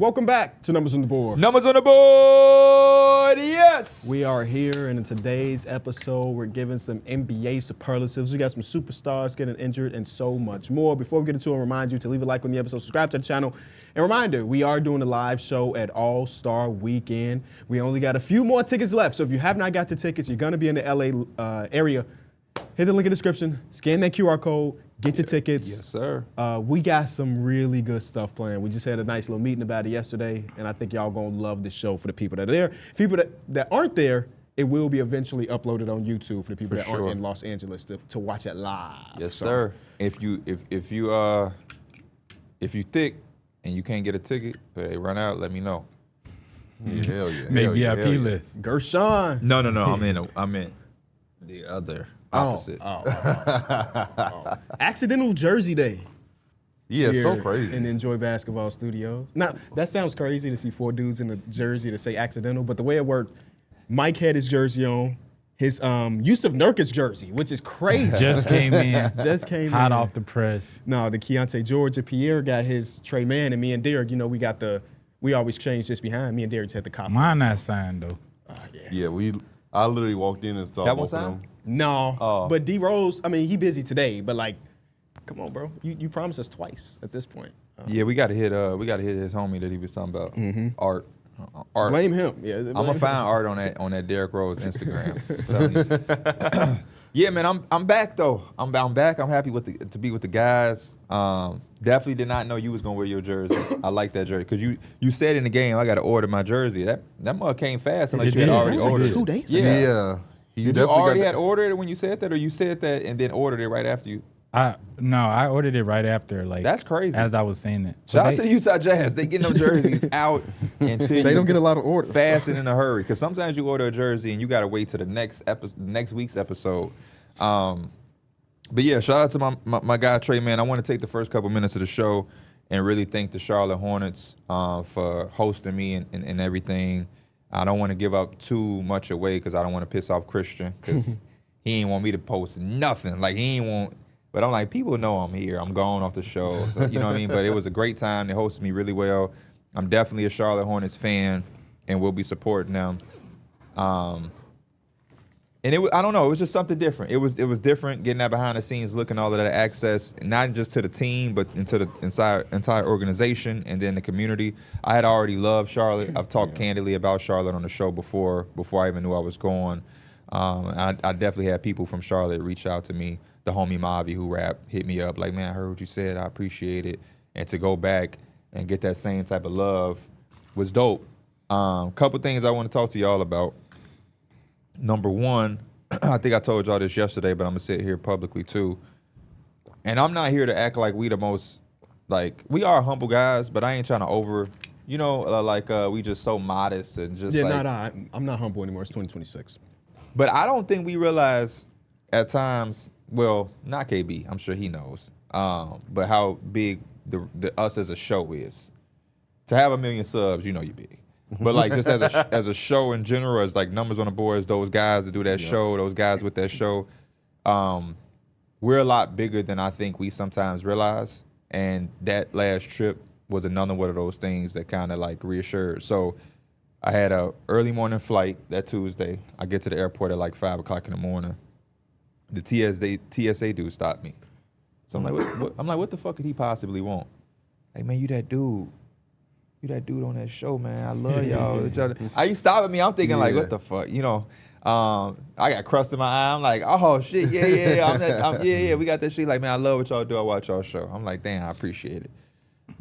Welcome back to Numbers on the Board. Numbers on the board, yes! We are here, and in today's episode, we're giving some NBA superlatives. We got some superstars getting injured and so much more. Before we get into it, I remind you to leave a like on the episode, subscribe to the channel. And reminder, we are doing a live show at All-Star Weekend. We only got a few more tickets left, so if you have not got the tickets, you're going to be in the LA area, hit the link in the description, scan that QR code, get your tickets. Yes, sir. We got some really good stuff planned. We just had a nice little meeting about it yesterday, and I think y'all gonna love the show for the people that are there. People that aren't there, it will be eventually uploaded on YouTube for the people that aren't in Los Angeles to watch it live. Yes, sir. If you thick and you can't get a ticket, or they run out, let me know. Yeah, hell yeah. Make VIP list. Gershon. No. I'm in the other opposite. Accidental Jersey Day. Yeah, here so crazy. in the Enjoy Basketball Studios. Now, that sounds crazy to see 4 dudes in a jersey to say accidental, but the way it worked, Mike had his jersey on, his Yusuf Nurkic's jersey, which is crazy. Just came in. Just came Hot in. off the press. No, the Keontae George and Pierre got his Trey Mann, and me and Darrick, we always change just behind. Me and Darrick had the copy. Mine not signed though. Yeah, I literally walked in and saw That both one of them. signed? No, but D Rose, he busy today, but come on, bro. You promised us twice at this point. Yeah, we gotta hit his homie that he was talking about. Art. Blame him. Yeah, I'm gonna find Art on that Darrick Rose Instagram. I'm telling you. Yeah, man, I'm back though. I'm back. I'm happy to be with the guys. Definitely did not know you was gonna wear your jersey. I like that jersey because you said in the game I gotta order my jersey. That mug came fast unless you had already That was ordered like 2 it. days ago. Yeah. Did you already had ordered it when you said that, or you said that and then ordered it right after you? I ordered it right after, That's crazy. as I was saying it. Shout out to the Utah Jazz. They get no jerseys out until They don't get a lot of orders. fast and in a hurry. Because sometimes you order a jersey and you got to wait to the next week's episode. But yeah, shout out to my guy Trey, man. I want to take the first couple minutes of the show and really thank the Charlotte Hornets for hosting me and everything. I don't want to give up too much away because I don't want to piss off Christian because he ain't want me to post nothing. He ain't want. But I'm like, people know I'm here. I'm gone off the show. So, you know what I mean? But it was a great time. They hosted me really well. I'm definitely a Charlotte Hornets fan, and we'll be supporting them. And I don't know. It was just something different. It was different getting that behind the scenes, looking all of that access, not just to the team, but into the entire organization and then the community. I had already loved Charlotte. I've talked candidly about Charlotte on the show before I even knew I was going. I definitely had people from Charlotte reach out to me. The homie Mavi who hit me up like, man, I heard what you said. I appreciate it. And to go back and get that same type of love was dope. Couple things I want to talk to y'all about. Number one, I think I told y'all this yesterday, but I'm going to say it here publicly too. And I'm not here to act like we the most, we are humble guys, but I ain't trying to we just so modest and just I'm not humble anymore. It's 2026. But I don't think we realize at times, well, not KB, I'm sure he knows, but how big the us as a show is. To have 1 million subs, you know you're big. But just as a show in general, as numbers on the boards, those guys that do that show, those guys with that show, we're a lot bigger than I think we sometimes realize. And that last trip was another one of those things that kind of reassured. So I had a early morning flight that Tuesday. I get to the airport at 5 o'clock in the morning. The TSA dude stopped me. So I'm like, what the fuck could he possibly want? Hey man, you that dude on that show, man. I love y'all. You stop at me, I'm thinking what the fuck, I got crust in my eye. I'm like, oh shit, yeah. We got that shit. Man, I love what y'all do. I watch y'all show. I'm like, damn, I appreciate it.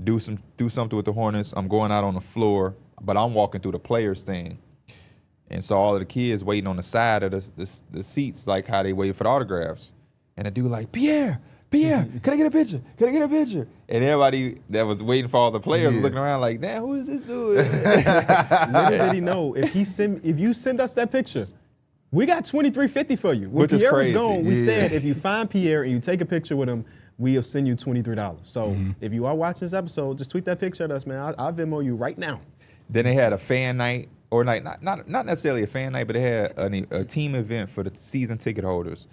Do something with the Hornets. I'm going out on the floor, but I'm walking through the players thing. And so all of the kids waiting on the side of the seats, how they wait for the autographs. And the dude Pierre, can I get a picture? And everybody that was waiting for all the players was looking around damn, who is this dude? Little did he know, if you send us that picture, we got $23.50 for you. When Which is Pierre was crazy. gone, we said if you find Pierre and you take a picture with him, we'll send you $23. So if you are watching this episode, just tweet that picture at us, man. I'll Venmo you right now. Then they had a fan night. Or not necessarily a fan night, but they had a team event for the season ticket holders.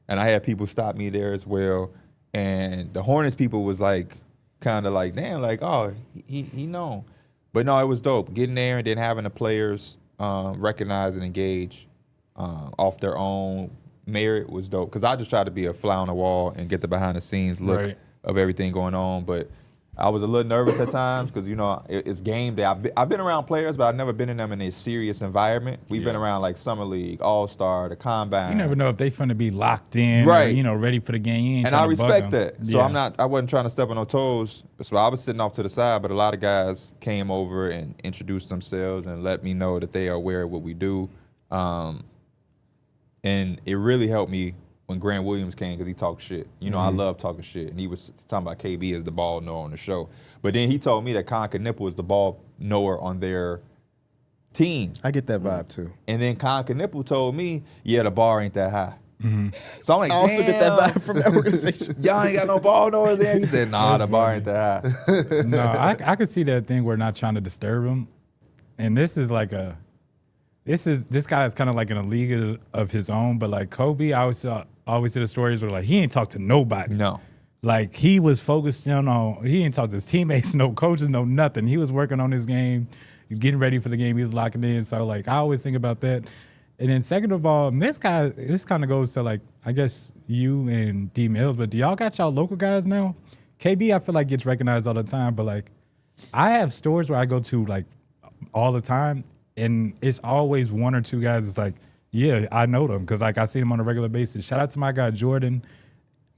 And I had people stop me there as well. And the Hornets people was damn, oh, he know. But no, it was dope. Getting there and then having the players recognize and engage off their own merit was dope. Because I just tried to be a fly on the wall and get the behind the scenes look of everything going on. But I was a little nervous at times because, you know, it's game day. I've been around players, but I've never been in them in a serious environment. We've been around like Summer League, All-Star, the Combine. You never know if they finna be locked in, Right. or, you know, ready for the game. You ain't And I trying to bug respect them. that. So I wasn't trying to step on no toes. So I was sitting off to the side, but a lot of guys came over and introduced themselves and let me know that they are aware of what we do. And it really helped me when Grant Williams came because he talked shit. You know, I love talking shit. And he was talking about KB as the ball knower on the show. But then he told me that Con Knipple is the ball knower on their team. I get that vibe too. And then Con Knipple told me, yeah, the bar ain't that high. So I'm like, I also get that damn. vibe from that organization. Y'all ain't got no ball knowers there? He said, nah, the bar ain't that high. No, I could see that thing where not trying to disturb him. And this is like this guy is kind of like in a league of his own. But like Kobe, I always see the stories where like he ain't talk to nobody. No. Like he was focused on, he didn't talk to his teammates, no coaches, no nothing. He was working on his game, getting ready for the game. He was locking in. So like I always think about that. And then second of all, this kind of goes to like, I guess you and D Mills, but do y'all got y'all local guys now? KB, I feel like gets recognized all the time, but like I have stores where I go to like all the time, and it's always one or two guys. It's like, yeah, I know them because like I see them on a regular basis. Shout out to my guy Jordan.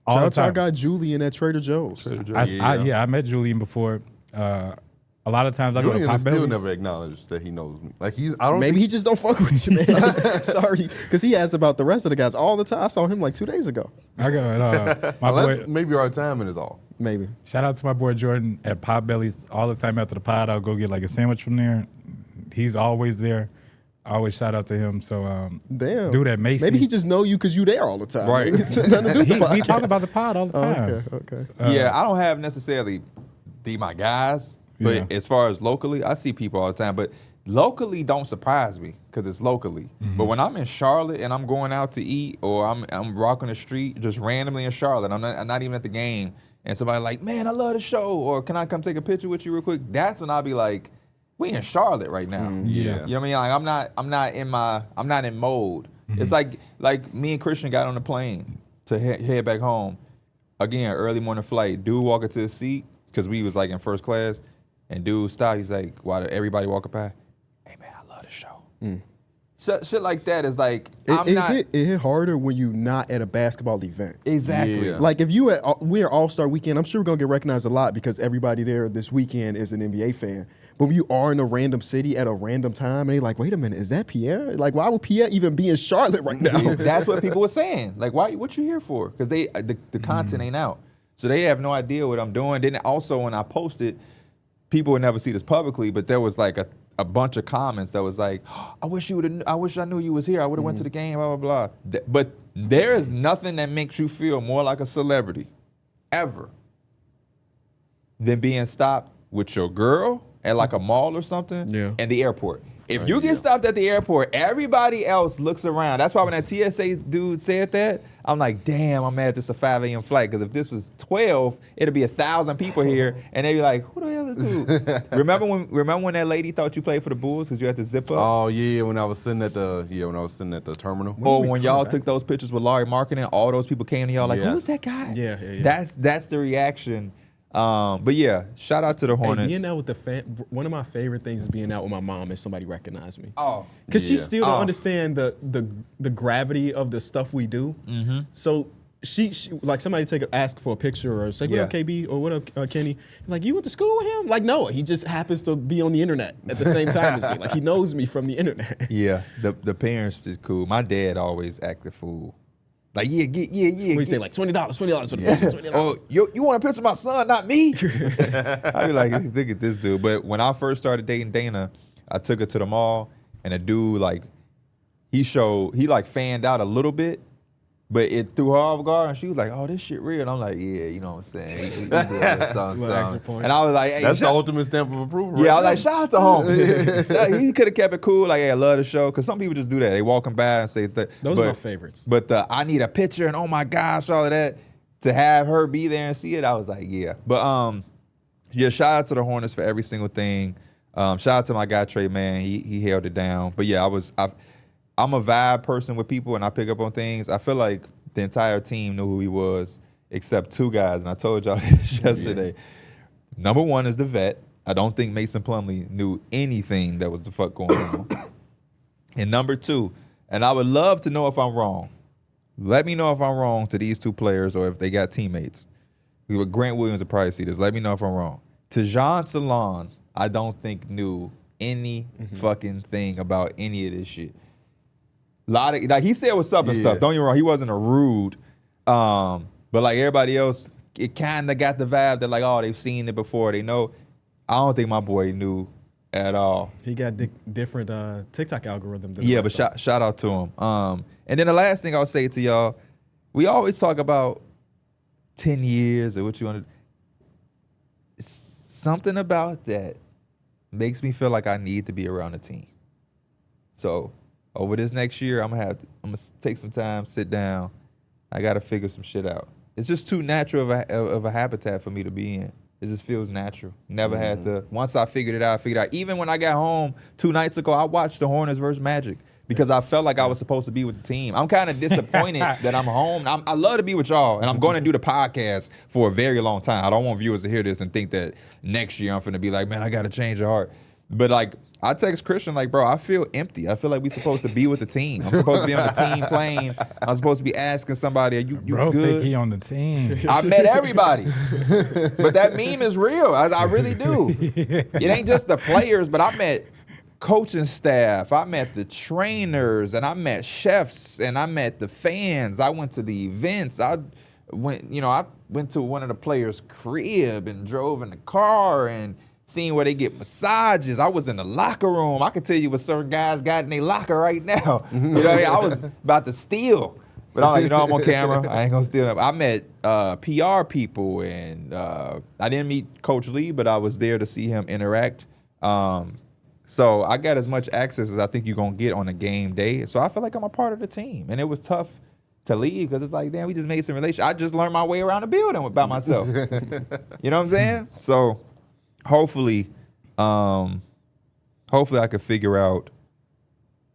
Shout out to our guy Julian at Trader Joe's. I met Julian before. A lot of times I go to Julian still Potbelly's. never acknowledged that he knows me. Like Maybe he just don't fuck with you, man. Sorry, because he asks about the rest of the guys all the time. I saw him like 2 days ago. I got my unless boy. maybe our timing is off. Maybe. Shout out to my boy Jordan at Potbelly's. All the time after the pod, I'll go get like a sandwich from there. He's always there. I always shout out to him. So Damn. dude at Macy. Maybe he just know you because you there all the time. Right. It's nothing to do with the we podcast. talk about the pod all the time. Okay. Yeah, I don't have necessarily my guys, but Yeah. as far as locally, I see people all the time. But locally don't surprise me because it's locally. But when I'm in Charlotte and I'm going out to eat or I'm rocking the street just randomly in Charlotte, I'm not even at the game, and somebody like, man, I love the show, or can I come take a picture with you real quick? That's when I'll be like, we in Charlotte right now. Yeah. You know what I mean? Like I'm not in mode. It's like me and Christian got on the plane to head back home. Again, early morning flight. Dude walk into the seat because we was like in first class, and dude stopped. He's like, "Why did everybody walking by? Hey man, I love the show." So, shit like that is like It hit harder when you not at a basketball event. exactly. Yeah. Like if we're All-Star Weekend, I'm sure we're gonna get recognized a lot because everybody there this weekend is an NBA fan. But when you are in a random city at a random time, and you're like, wait a minute, is that Pierre? Like, why would Pierre even be in Charlotte right now? That's what people were saying. Like, what you here for? Because the content ain't out, so they have no idea what I'm doing. Then also when I posted, people would never see this publicly, but there was like a bunch of comments that was like, I wish I knew you was here. I would have went to the game. Blah blah blah. But there is nothing that makes you feel more like a celebrity, ever, than being stopped with your girl at like a mall or something, and the airport. If you get stopped at the airport, everybody else looks around. That's why when that TSA dude said that, I'm like, damn, I'm mad this is a 5 a.m. flight. Because if this was 12, it'd be 1,000 people here, and they'd be like, who the hell is this dude? Remember when that lady thought you played for the Bulls because you had to zip up? Oh yeah, when I was sitting at the terminal. Or when y'all took those pictures with Larry Markkinen, all those people came to y'all like, Yes. who's that guy? Yeah. That's the reaction. But yeah, shout out to the Hornets. Hey, being out with the fan, one of my favorite things is being out with my mom and somebody recognize me. Oh, Because she Yeah. still don't understand the gravity of the stuff we do. So she like somebody ask for a picture or say, what up, KB? Or what up, Kenny? Like, you went to school with him? Like, no, he just happens to be on the internet at the same time as me. Like, he knows me from the internet. Yeah, the parents is cool. My dad always acted fool. Like, yeah. When you say like $20 for the picture, $20. Oh, you want a picture of my son, not me? I'd be like, look at this dude. But when I first started dating Dana, I took her to the mall, and a dude like he fanned out a little bit, but it threw her off guard, and she was like, "Oh, this shit real." And I'm like, "Yeah, you know what I'm saying." He doing this something. And I was like, "Hey, That's the ultimate stamp of approval. yeah, I right was like, shout out to homie. He could have kept it cool. Like, hey, I love the show. Because some people just do that. They walking by and say that. Those are my favorites. But I need a picture and oh my gosh, all of that. To have her be there and see it, I was like, yeah. But yeah, shout out to the Hornets for every single thing. Shout out to my guy Trey, man. He held it down. But yeah, I'm a vibe person with people, and I pick up on things. I feel like the entire team knew who he was, except two guys, and I told y'all this yesterday. Number one is the vet. I don't think Mason Plumlee knew anything that was the fuck going on. And number two, and I would love to know if I'm wrong. Let me know if I'm wrong to these two players or if they got teammates. Grant Williams will probably see this. Let me know if I'm wrong. Tejan Salon, I don't think knew any fucking thing about any of this shit. Like he said what's up and stuff. Don't get me wrong, he wasn't a rude. But like everybody else, it kind of got the vibe that like, oh, they've seen it before. They know. I don't think my boy knew at all. He got different TikTok algorithms. Yeah, but shout out to him. And then the last thing I'll say to y'all, we always talk about 10 years or what you want to. It's something about that makes me feel like I need to be around the team. So over this next year, I'm gonna take some time, sit down. I gotta figure some shit out. It's just too natural of a habitat for me to be in. It just feels natural. Never had to. Once I figured it out, Even when I got home 2 nights ago, I watched the Hornets versus Magic because I felt like I was supposed to be with the team. I'm kind of disappointed that I'm home. I love to be with y'all, and I'm going to do the podcast for a very long time. I don't want viewers to hear this and think that next year I'm finna be like, man, I got to change your heart. But like, I text Christian like, bro, I feel empty. I feel like we supposed to be with the team. I'm supposed to be on the team playing. I'm supposed to be asking somebody, are you bro, good? think he on the team. I met everybody. But that meme is real. I really do. It ain't just the players, but I met coaching staff. I met the trainers, and I met chefs, and I met the fans. I went to the events. I went to one of the players' crib and drove in the car and seeing where they get massages. I was in the locker room. I can tell you what certain guys got in their locker right now. You know what I mean? I was about to steal. But I'm like, I'm on camera. I ain't gonna steal them. I met PR people, and I didn't meet Coach Lee, but I was there to see him interact. So I got as much access as I think you're gonna get on a game day. So I feel like I'm a part of the team. And it was tough to leave because it's like, damn, we just made some relations. I just learned my way around the building by myself. You know what I'm saying? So hopefully I could figure out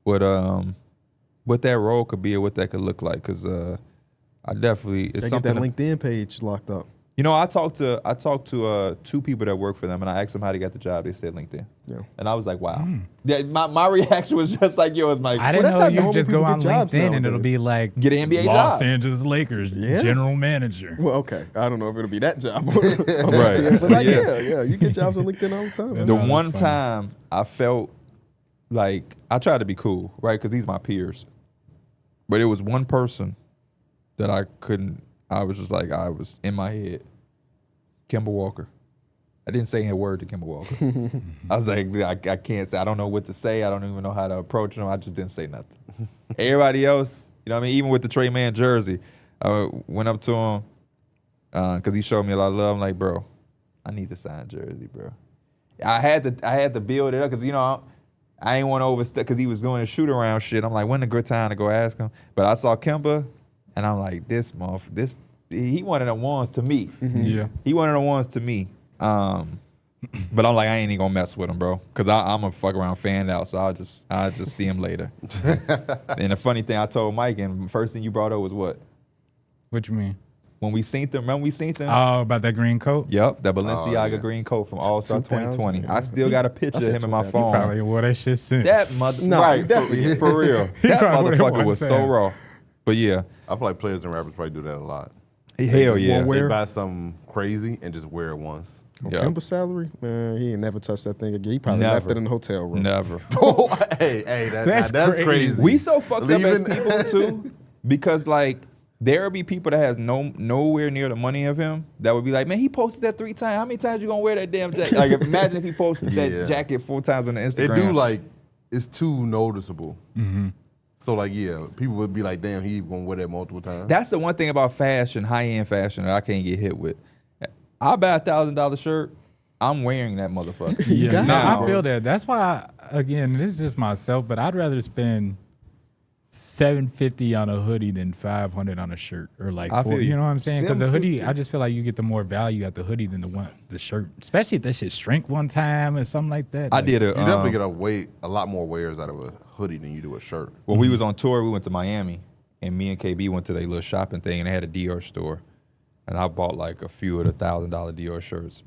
what that role could be or what that could look like. Cause I definitely it's something. Get that LinkedIn page locked up. You know, I talked to 2 people that work for them, and I asked them how they got the job. They said LinkedIn. Yeah. And I was like, wow. Yeah, my reaction was just like yours, Mike. I didn't know you just go on LinkedIn and it'll be like get an NBA Los job. Angeles Lakers general manager. Well, okay. I don't know if it'll be that job. Right. But like, yeah, you get jobs on LinkedIn all the time. Man. The one time I felt like I tried to be cool, right? Because these are my peers. But it was one person that I couldn't. I was just like, I was in my head. Kemba Walker. I didn't say a word to Kemba Walker. I was like, I can't say. I don't know what to say. I don't even know how to approach him. I just didn't say nothing. Everybody else, you know what I mean? Even with the Trey Man jersey, I went up to him because he showed me a lot of love. I'm like, bro, I need to sign jersey, bro. I had to build it up because, I ain't want to overstep because he was going to shoot around shit. I'm like, when a good time to go ask him? But I saw Kemba, and I'm like, he one of the ones to me. Yeah. He one of the ones to me. But I'm like, I ain't even gonna mess with him, bro. Cause I'm a fuck around fan out, so I'll just see him later. And the funny thing I told Mike, and the first thing you brought up was what? What you mean? When we seen them, remember we seen them? Oh, about that green coat? Yep, that Balenciaga green coat from All-Star 2020. Yeah. I still got a picture of him in my phone. Probably wore that shit since. That mother, No, right, definitely. for real. That probably motherfucker one was so time. raw. But yeah, I feel like players and rappers probably do that a lot. hell yeah. Won't wear- They buy something crazy and just wear it once. Yeah. Kemba's salary, man, he ain't never touched that thing again. He probably Never. left it in the hotel room. Never. Oh, hey, that's crazy. crazy. We so fucked up as Leaving- people too, because like there'll be people that has nowhere near the money of him that would be like, man, he posted that 3 times. How many times you gonna wear that damn jacket? Like, imagine if he posted Yeah. that jacket 4 times on the They Instagram. do like it's too noticeable. So like, yeah, people would be like, damn, he gonna wear that multiple times. That's the one thing about fashion, high-end fashion, that I can't get hit with. I buy $1,000 shirt, I'm wearing that motherfucker. Yeah, got no, to, I bro. feel that. That's why, again, this is just myself, but I'd rather spend $750 on a hoodie than $500 on a shirt, or like I feel you you. know what I'm saying? Because the hoodie, $750. I just feel like you get the more value at the hoodie than the shirt, especially if that shit shrink one time or something like that. I Like, did a. You definitely get a lot more wears out of a hoodie than you do a shirt. When we was on tour, we went to Miami, and me and KB went to their little shopping thing, and they had a Dior store, and I bought like a few of the $1,000 Dior shirts.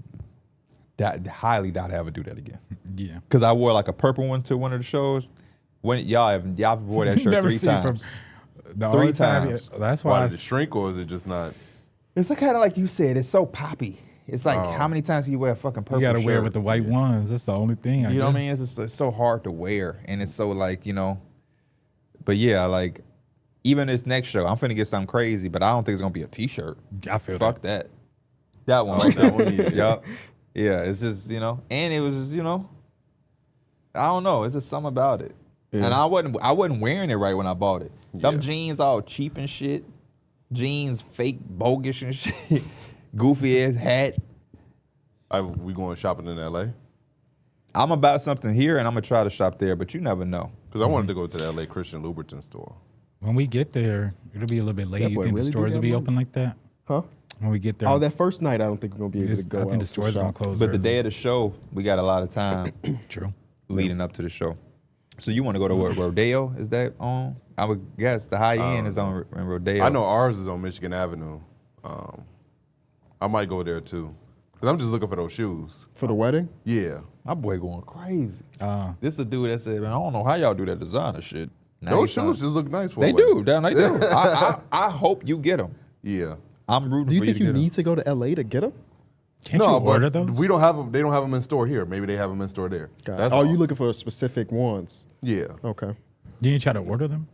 That highly doubt I ever do that again. Yeah, Because I wore like a purple one to one of the shows. When y'all wore that You shirt never 3 see it times. the Three only time- times. That's why. Why did it shrink, or is it just not? It's kind of like you said. It's so poppy. It's like how many times can you wear a fucking purple you gotta shirt? wear with the white ones. That's the only thing. You know what I mean? It's so hard to wear, and it's so like But yeah, like even this next show, I'm finna get something crazy, but I don't think it's gonna be a T-shirt. I feel Fuck that. That one. Oh, that one, yeah. Yup. Yeah, it's just and it was just I don't know. It's just something about it, and I wasn't wearing it right when I bought it. Them jeans all cheap and shit. Jeans fake bogus and shit. Goofy ass hat. We going shopping in LA? I'm about something here, and I'm gonna try to shop there, but you never know. Because I wanted to go to the LA Christian Louboutin store. When we get there, it'll be a little bit late. That You boy think the really do stores that will be money? open like that? Huh? When we get there, Oh, that first night, I don't think we're gonna be able to go. I think the out to stores gonna shop. close. But the early. day of the show, we got a lot of time True. leading up to the show. So you want to go to what, Rodeo? Is that on? I would guess the high end is on in Rodeo. I know ours is on Michigan Avenue. I might go there too. Because I'm just looking for those shoes. For the wedding? Yeah. My boy going crazy. This is a dude that said, man, I don't know how y'all do that designer shit. Now Those he's shoes trying- just look nice for They a wedding. do. Damn, they do. I hope you get them. Yeah. I'm rooting Do you for think you you to get need to go to LA to get them? Can't you order those? we don't have them. They don't have them in store here. Maybe they have them in store there. That's Oh, all. you looking for specific ones? Yeah. Okay. You didn't try to order them?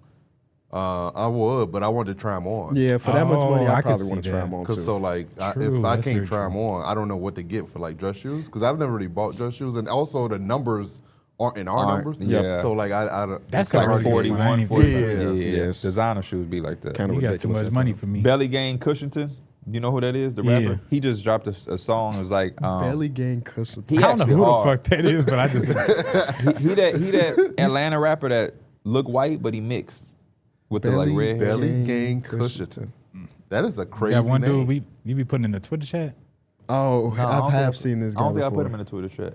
I would, but I wanted to try them on. Yeah, for that much money, Oh, I I can probably see want to try that. them on too. Because so like, True, if I that's can't very try them on, I don't know what to get for like dress shoes. Because I've never really bought dress shoes, and also the numbers aren't in our Aren't, numbers. yeah. So like, I don't. That's it's kinda like hard to get 41, I ain't even 45. Yeah. Yeah. Yes. Designer shoes be like that. Kind of You got too ridiculous. much at money times. for me. Belly Gang Cushington. You know who that is? The Yeah. rapper. He just dropped a song. It was like Belly Gang Cushion. He I don't know actually who hard. the fuck that is, but I just he that Atlanta rapper that look white but he mixed with the like red hair. Belly Gang Gang Cushington. Cushington. That is a crazy got one name. dude you be putting in the Twitter chat. Oh, No, I don't I have think seen this I guy don't think I before. put him in the Twitter chat.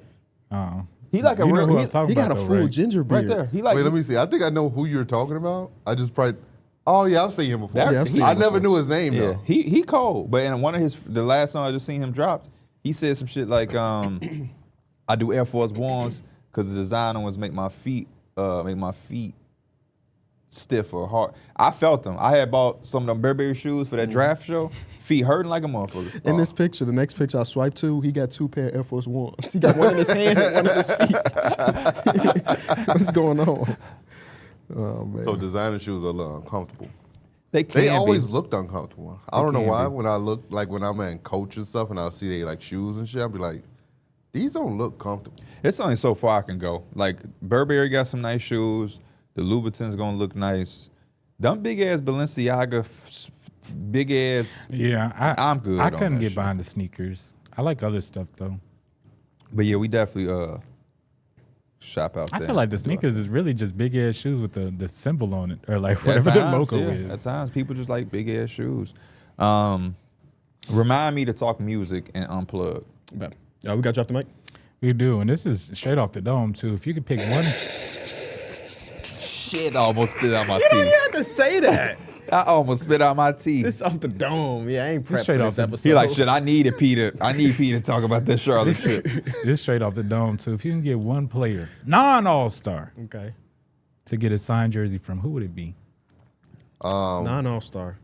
Oh, He like a you know real. who He, I'm talking He got about, a though, full right? ginger beard. right there. He like. Wait, let me see. I think I know who you're talking about. I just probably. Oh yeah, I've seen him before. That- Yeah, I've seen I him never before. knew his name Yeah, though. he cold. But in one of the last song I just seen him drop, he said some shit like, I do Air Force Ones because the designer was make my feet stiff or hard. I felt them. I had bought some of them Burberry shoes for that draft show. Feet hurting like a motherfucker. In this picture, the next picture I swiped to, he got 2 pair of Air Force Ones. He got one in his hand and one in his feet. What's going on? Oh man. So designer shoes are a little uncomfortable. They can They always be. looked uncomfortable. I don't know can why. be. When I look like when I'm in coach and stuff, and I'll see they like shoes and shit, I'll be like, these don't look comfortable. It's only so far I can go. Like Burberry got some nice shoes. The Louboutin's gonna look nice. Them big ass Balenciaga, big ass. Yeah, I'm good I on couldn't that get shit. behind the sneakers. I like other stuff though. But yeah, we definitely shop out I there. feel like the sneakers is really just big ass shoes with the symbol on it or like whatever the logo At is. times, people just like big ass shoes. Remind me to talk music and unplug. Okay. We got to drop the mic. We do, and this is straight off the dome too. If you could pick one, Shit, I almost spit out my You teeth. had to say that. I almost spit out my teeth. This off the dome. Yeah, I ain't prepped straight for off this the- episode. He like, shit, I need Pete to talk about this Charlotte shit. this straight off the dome too. If you can get one player, non-all-star, Okay. to get a signed jersey from, who would it be? Non-all-star.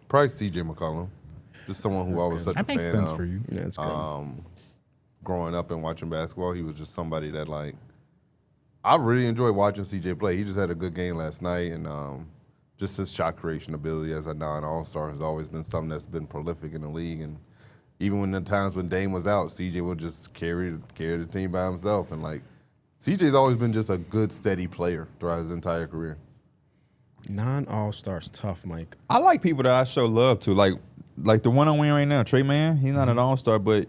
Probably CJ McCollum. Just someone who I was such That a makes fan sense of. for you. Yeah, it's good. Growing up and watching basketball, he was just somebody that like I really enjoyed watching CJ play. He just had a good game last night, and just his shot creation ability as a non-all-star has always been something that's been prolific in the league. And even when the times when Dame was out, CJ would just carry the team by himself. And like CJ's always been just a good, steady player throughout his entire career. Non-all-star's tough, Mike. I like people that I show love to, like the one I'm wearing right now, Trey Man. He's not an all-star, but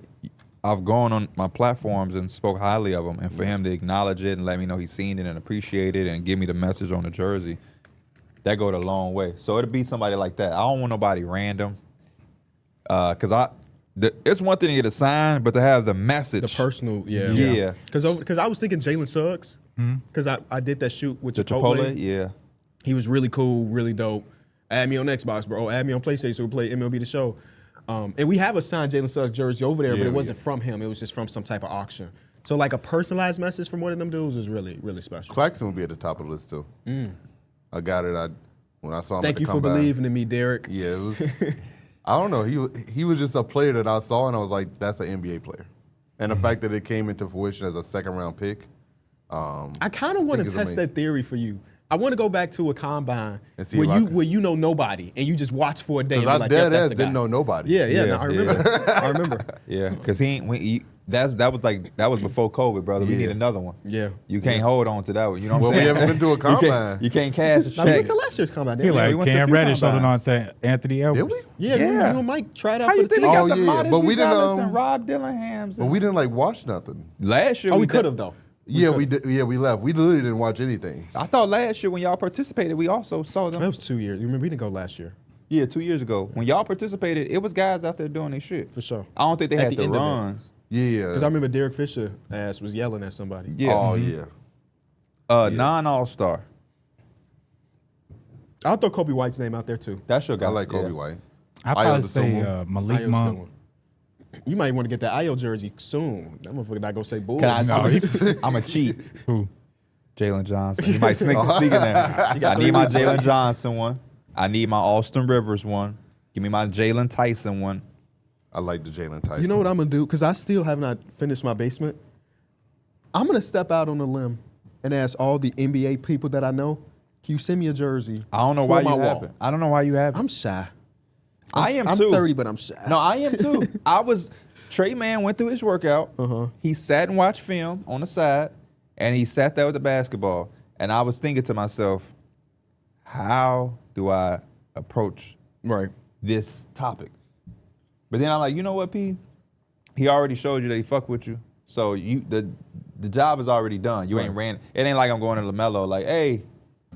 I've gone on my platforms and spoke highly of him, and for him to acknowledge it and let me know he's seen it and appreciate it and give me the message on the jersey, that go a long way. So it'll be somebody like that. I don't want nobody random. Because it's one thing to get a sign, but to have the message. The personal, yeah. Yeah. Because I was thinking Jalen Suggs. Because I did that shoot with The Chipotle. yeah. He was really cool, really dope. Add me on Xbox, bro. Add me on PlayStation so we play MLB The Show. And we have a signed Jalen Suggs jersey over there, but it wasn't from him. It was just from some type of auction. So like a personalized message from one of them dudes is really, really special. Claxton will be at the top of the list too. I got it. When I saw him. Thank you for believing in me, Darrick. Yeah, it was. I don't know. He was just a player that I saw, and I was like, that's an NBA player. And the fact that it came into fruition as a second-round pick. I kind of want to test that theory for you. I want to go back to a combine And see where you know nobody and you just watch for a day. And Because be I like, yep, that's the didn't guy. know nobody. Yeah, Yeah, no, I remember. I remember. Yeah, because that was before COVID, brother. We Yeah. need another one. Yeah. You can't hold on to that one. You know what Well, I'm we saying? haven't been to a combine. You can't cash a Now, we check. went to last year's combine. He didn't we? we like went to a Cam few Reddish holding on combines. to Anthony Edwards. Did we? Yeah, Yeah. you and Mike tried out How for you the think team. they got Oh, the yeah, modest but we didn't, and Rob Dillingham's? But we didn't watch nothing. Last year Oh, we did- could have though. Yeah, we did. Yeah, we left. We literally didn't watch anything. I thought last year when y'all participated, we also saw them. That was 2 years. You remember we didn't go last year. Yeah, 2 years ago. When y'all participated, it was guys out there doing their shit. For sure. I don't think they At had the the end of it. runs. Yeah. Because I remember Derek Fisher ass was yelling at somebody. Yeah. Oh yeah. Non-all-star. I'll throw Kobe White's name out there too. That's your guy. I like Kobe yeah. White. I Ayo probably say Dosunmu. Malik Ayo's a Monk. good one. You might want to get that Ayo jersey soon. That motherfucker not gonna say Bulls. Can I, No, I'm a cheat. Who? Jalen Johnson. You might sneak in there. I need my Jalen Johnson one. I need my Austin Rivers one. Give me my Jalen Tyson one. I like the Jalen Tyson. You know what I'm gonna do? Because I still have not finished my basement. I'm gonna step out on a limb and ask all the NBA people that I know, can you send me a jersey? I don't know for why my you wall? haven't. I don't know why you haven't. I'm shy. I am I'm too. 30, but I'm shy. No, I am too. Trey Man went through his workout. He sat and watched film on the side, and he sat there with the basketball. And I was thinking to myself, how do I approach Right. this topic? But then I'm like, you know what, P? He already showed you that he fuck with you. So the job is already done. You ain't ran. It ain't like I'm going to LaMelo like, hey,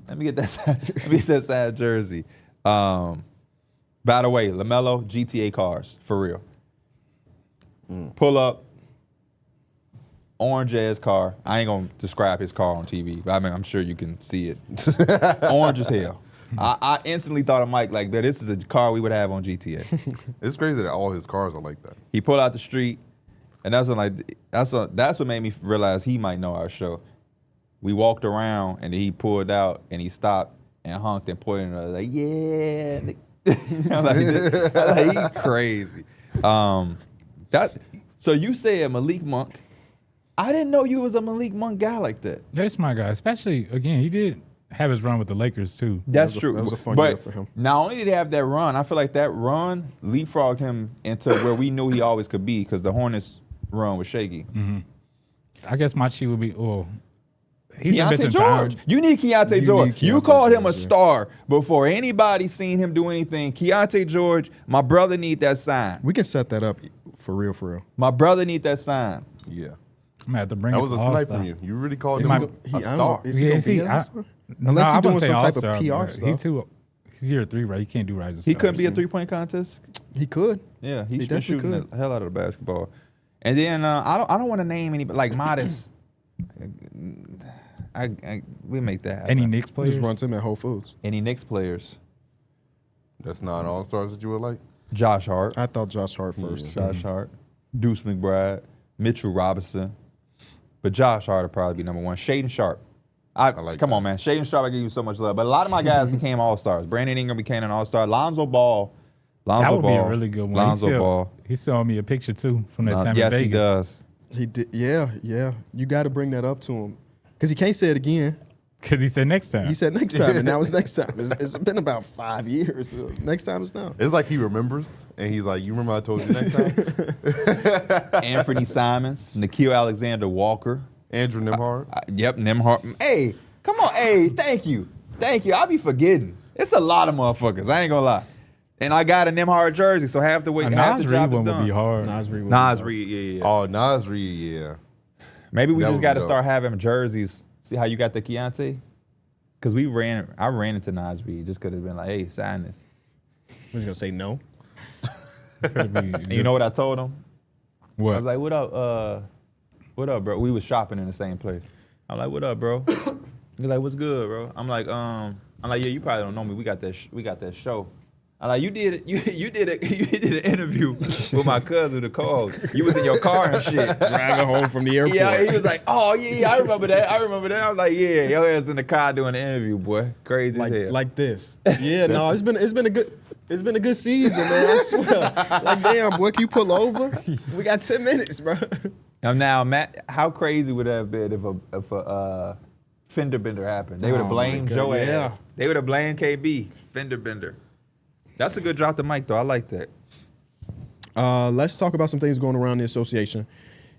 let me get that side jersey. By the way, LaMelo, GTA cars, for real. Pull up, orange ass car. I ain't gonna describe his car on TV, but I mean, I'm sure you can see it. Orange as hell. I instantly thought of Mike like, this is a car we would have on GTA. It's crazy that all his cars are like that. He pulled out the street, and that's what made me realize he might know our show. We walked around, and then he pulled out, and he stopped and honked and pointed at us like, yeah. You know, like he's crazy. So you said Malik Monk. I didn't know you was a Malik Monk guy like that. That's my guy. Especially again, he did have his run with the Lakers too. That's That was a- true. that was a fun but year for him. Not only did he have that run, I feel like that run leapfrogged him into where we knew he always could be because the Hornets run was shaky. I guess my cheat would be he's been Keontae missing George. time. You need Keontae You George. need You Keontae called him a George, yeah. star before anybody seen him do anything. Keontae George, my brother need that sign. We can set that up for real, for real. My brother need that sign. Yeah. I'm gonna have to bring That it was to a snipe All-Star. from you. You really called Is him he- a I don't star. know. Is he Yeah, gonna is he? be at All-Star? No, Unless I he's wouldn't doing say some type of All-Star, PR but stuff. He's year 3, right? He can't do rising He stars. couldn't be a 3-point contest. He could. Yeah, He he's been definitely shooting could. the hell out of the basketball. And then I don't want to name any like Modest. We make that happen. Any Knicks players? Just runs him at Whole Foods. Any Knicks players? That's not all-stars that you would like? Josh Hart. I thought Josh Hart first. Josh Hart. Deuce McBride. Mitchell Robinson. But Josh Hart would probably be number one. Shaden Sharp. like Come that. on, man. Shaden Sharp, I give you so much love. But a lot of my guys became all-stars. Brandon Ingram became an all-star. Lonzo Ball. That would be a really good one. Lonzo Ball. He showed me a picture too from that time in Yes, Vegas. he does. He did. Yeah. You got to bring that up to him because he can't say it again. Because he said next time. He said next time, and now it's next time. It's been about 5 years. So next time is now. It's like he remembers, and he's like, you remember I told you next time? Anthony Simons. Nikhil Alexander Walker. Andrew Nimhard. Yep, Nimhart. Hey, come on. Hey, thank you. I be forgetting. It's a lot of motherfuckers. I ain't gonna lie. And I got a Nimhart jersey, so half the way, half Nas the Reed job is one would done. be hard. Nas Reed. Nas Reed, yeah. Oh, Nas Reed, yeah. Maybe we That just would got be to dope. start having jerseys. See how you got the Keontae? Because I ran into Nas Reed. Just could have been like, hey, sign this. Was he gonna say no? And you know what I told him? What? I was like, what up, bro? We was shopping in the same place. I'm like, what up, bro? He's like, what's good, bro? I'm like, yeah, you probably don't know me. We got that show. I'm like, you did an interview with my cousin, the co-host. You was in your car and shit. Driving home from the airport. Yeah, he was like, oh yeah, I remember that. I was like, yeah, your ass in the car doing the interview, boy. Crazy as hell. Like this. Yeah, no, it's been a good season, man. I swear. Like, damn, boy, can you pull over? We got 10 minutes, bro. Now, Matt, how crazy would that have been if a fender bender happened? They would have blamed Joe ass. They would have blamed KB, fender bender. That's a good drop the mic, though. I like that. Let's talk about some things going around the association.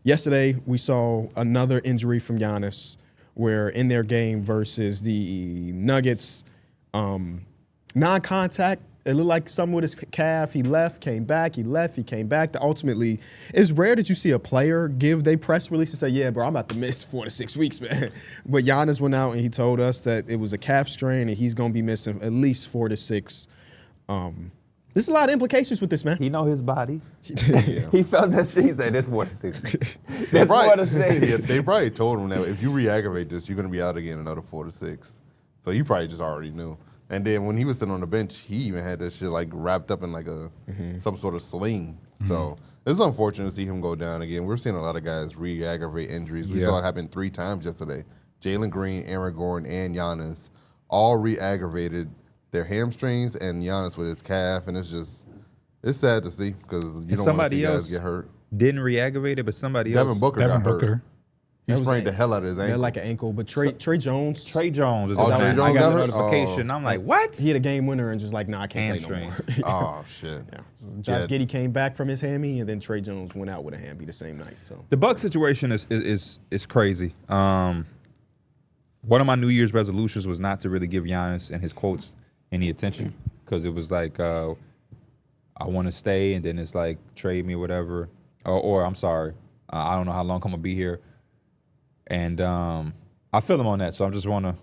Yesterday, we saw another injury from Giannis, where in their game versus the Nuggets, non-contact, it looked like something with his calf. He left, came back, he left, he came back. Ultimately, it's rare that you see a player give their press release and say, yeah, bro, I'm about to miss 4 to 6 weeks, man. But Giannis went out and he told us that it was a calf strain and he's going to be missing at least 4 to 6. There's a lot of implications with this, man. He know his body. Yeah. He felt that shit. He said, "That's 4 to 6. They That's 4 to probably, 6." yeah, they probably told him that if you re-aggravate this, you're going to be out again another 4 to 6. So he probably just already knew. And then when he was sitting on the bench, he even had that shit like wrapped up in like some sort of sling. So it's unfortunate to see him go down again. We're seeing a lot of guys re-aggravate injuries. We saw it happen 3 times yesterday. Jalen Green, Aaron Gordon, and Giannis all re-aggravated their hamstrings, and Giannis with his calf, and it's sad to see because you don't want to see guys get hurt. Didn't re-aggravate it, but somebody else. Devin Booker got hurt. He sprained the hell out of his ankle. Yeah, like an ankle. But Trey Jones. Trey Jones. Is Oh, the Trey one. Jones I got got the hurt? notification. I'm like, what? He had a game winner and just like, nah, I can't play no more. Oh shit. Yeah. Josh Giddey came back from his hammy, and then Trey Jones went out with a hammy the same night. So The Bucks situation is crazy. One of my New Year's resolutions was not to really give Giannis and his quotes any attention because it was like, I want to stay, and then it's like, trade me or whatever. Or I'm sorry, I don't know how long I'm going to be here. And I feel him on that, so I just want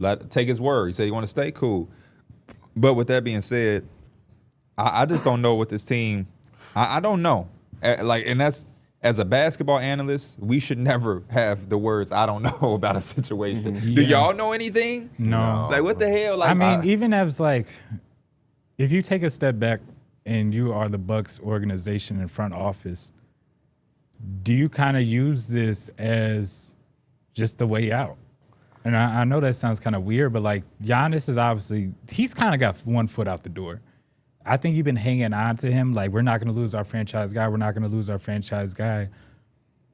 to take his word. He said, you want to stay? Cool. But with that being said, I just don't know what this team, I don't know. And that's, as a basketball analyst, we should never have the words, I don't know about a situation. Yeah. Do y'all know anything? No. Like, what the hell? Like, I mean, even as like, if you take a step back and you are the Bucks organization and front office, do you kind of use this as just the way out? And I know that sounds kind of weird, but like Giannis is obviously, he's kind of got one foot out the door. I think you've been hanging on to him. Like, we're not going to lose our franchise guy. We're not going to lose our franchise guy.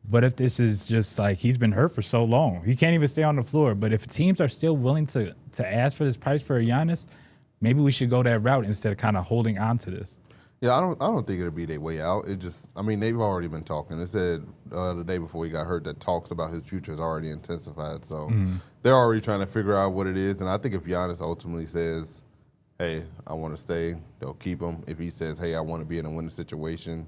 But if this is just like, he's been hurt for so long, he can't even stay on the floor. But if teams are still willing to ask for this price for Giannis, maybe we should go that route instead of kind of holding on to this. Yeah, I don't think it'll be their way out. It just, I mean, they've already been talking. They said the day before he got hurt that talks about his future has already intensified. So they're already trying to figure out what it is. And I think if Giannis ultimately says, hey, I want to stay, they'll keep him. If he says, hey, I want to be in a winning situation,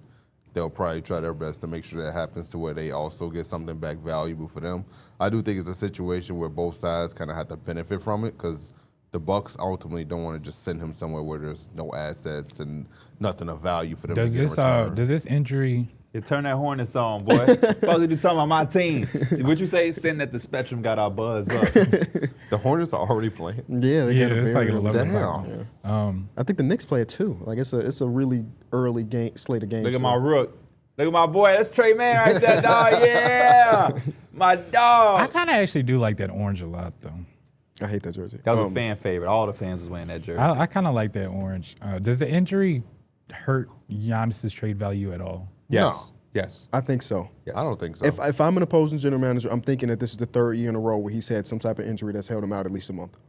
they'll probably try their best to make sure that happens to where they also get something back valuable for them. I do think it's a situation where both sides kind of have to benefit from it because the Bucks ultimately don't want to just send him somewhere where there's no assets and nothing of value for them to get in return. Does this injury... You turn that Hornets on, boy. Fuck you talking about my team. See, what you say? Sitting at the Spectrum got our buzz up. The Hornets are already playing. yeah, it's like 11 Damn. o'clock. I think the Knicks play at 2. Like it's a really early game slate of games. Look at my rook. Look at my boy. That's Trey Man right there, dog. Yeah. My dog. I kind of actually do like that orange a lot, though. I hate that jersey. That was a fan favorite. All the fans was wearing that jersey. I kind of like that orange. Does the injury hurt Giannis's trade value at all? Yes. No. Yes. I think so. Yes. I don't think so. If I'm an opposing general manager, I'm thinking that this is the 3rd year in a row where he's had some type of injury that's held him out at least a month.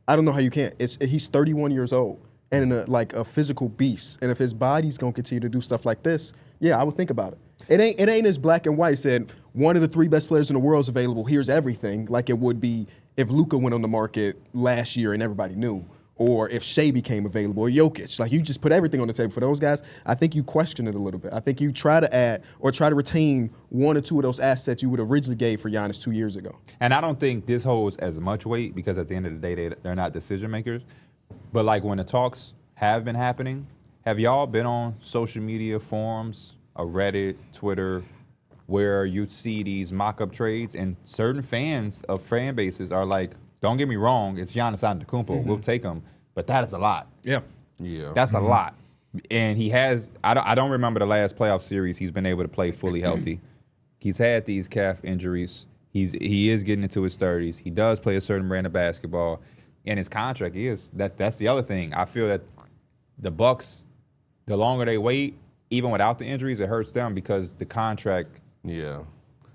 I don't know how you can't. He's 31 years old and like a physical beast. And if his body's gonna continue to do stuff like this, yeah, I would think about it. It ain't as black and white said one of the 3 best players in the world is available. Here's everything, like it would be if Luka went on the market last year and everybody knew. or if Shea became available, or Jokic. Like, you just put everything on the table for those guys. I think you question it a little bit. I think you try to add or try to retain one or two of those assets you would originally gave for Giannis 2 years ago. And I don't think this holds as much weight because at the end of the day, they're not decision makers. But like when the talks have been happening, have y'all been on social media forums, Reddit, Twitter, where you'd see these mock-up trades and certain fans of fan bases are like, don't get me wrong, it's Giannis Antetokounmpo. We'll take him. But that is a lot. Yeah. Yeah. That's a lot. And he has, I don't remember the last playoff series he's been able to play fully healthy. He's had these calf injuries. He is getting into his 30s. He does play a certain brand of basketball. And his contract is, that's the other thing. I feel that the Bucks, the longer they wait, even without the injuries, it hurts them because the contract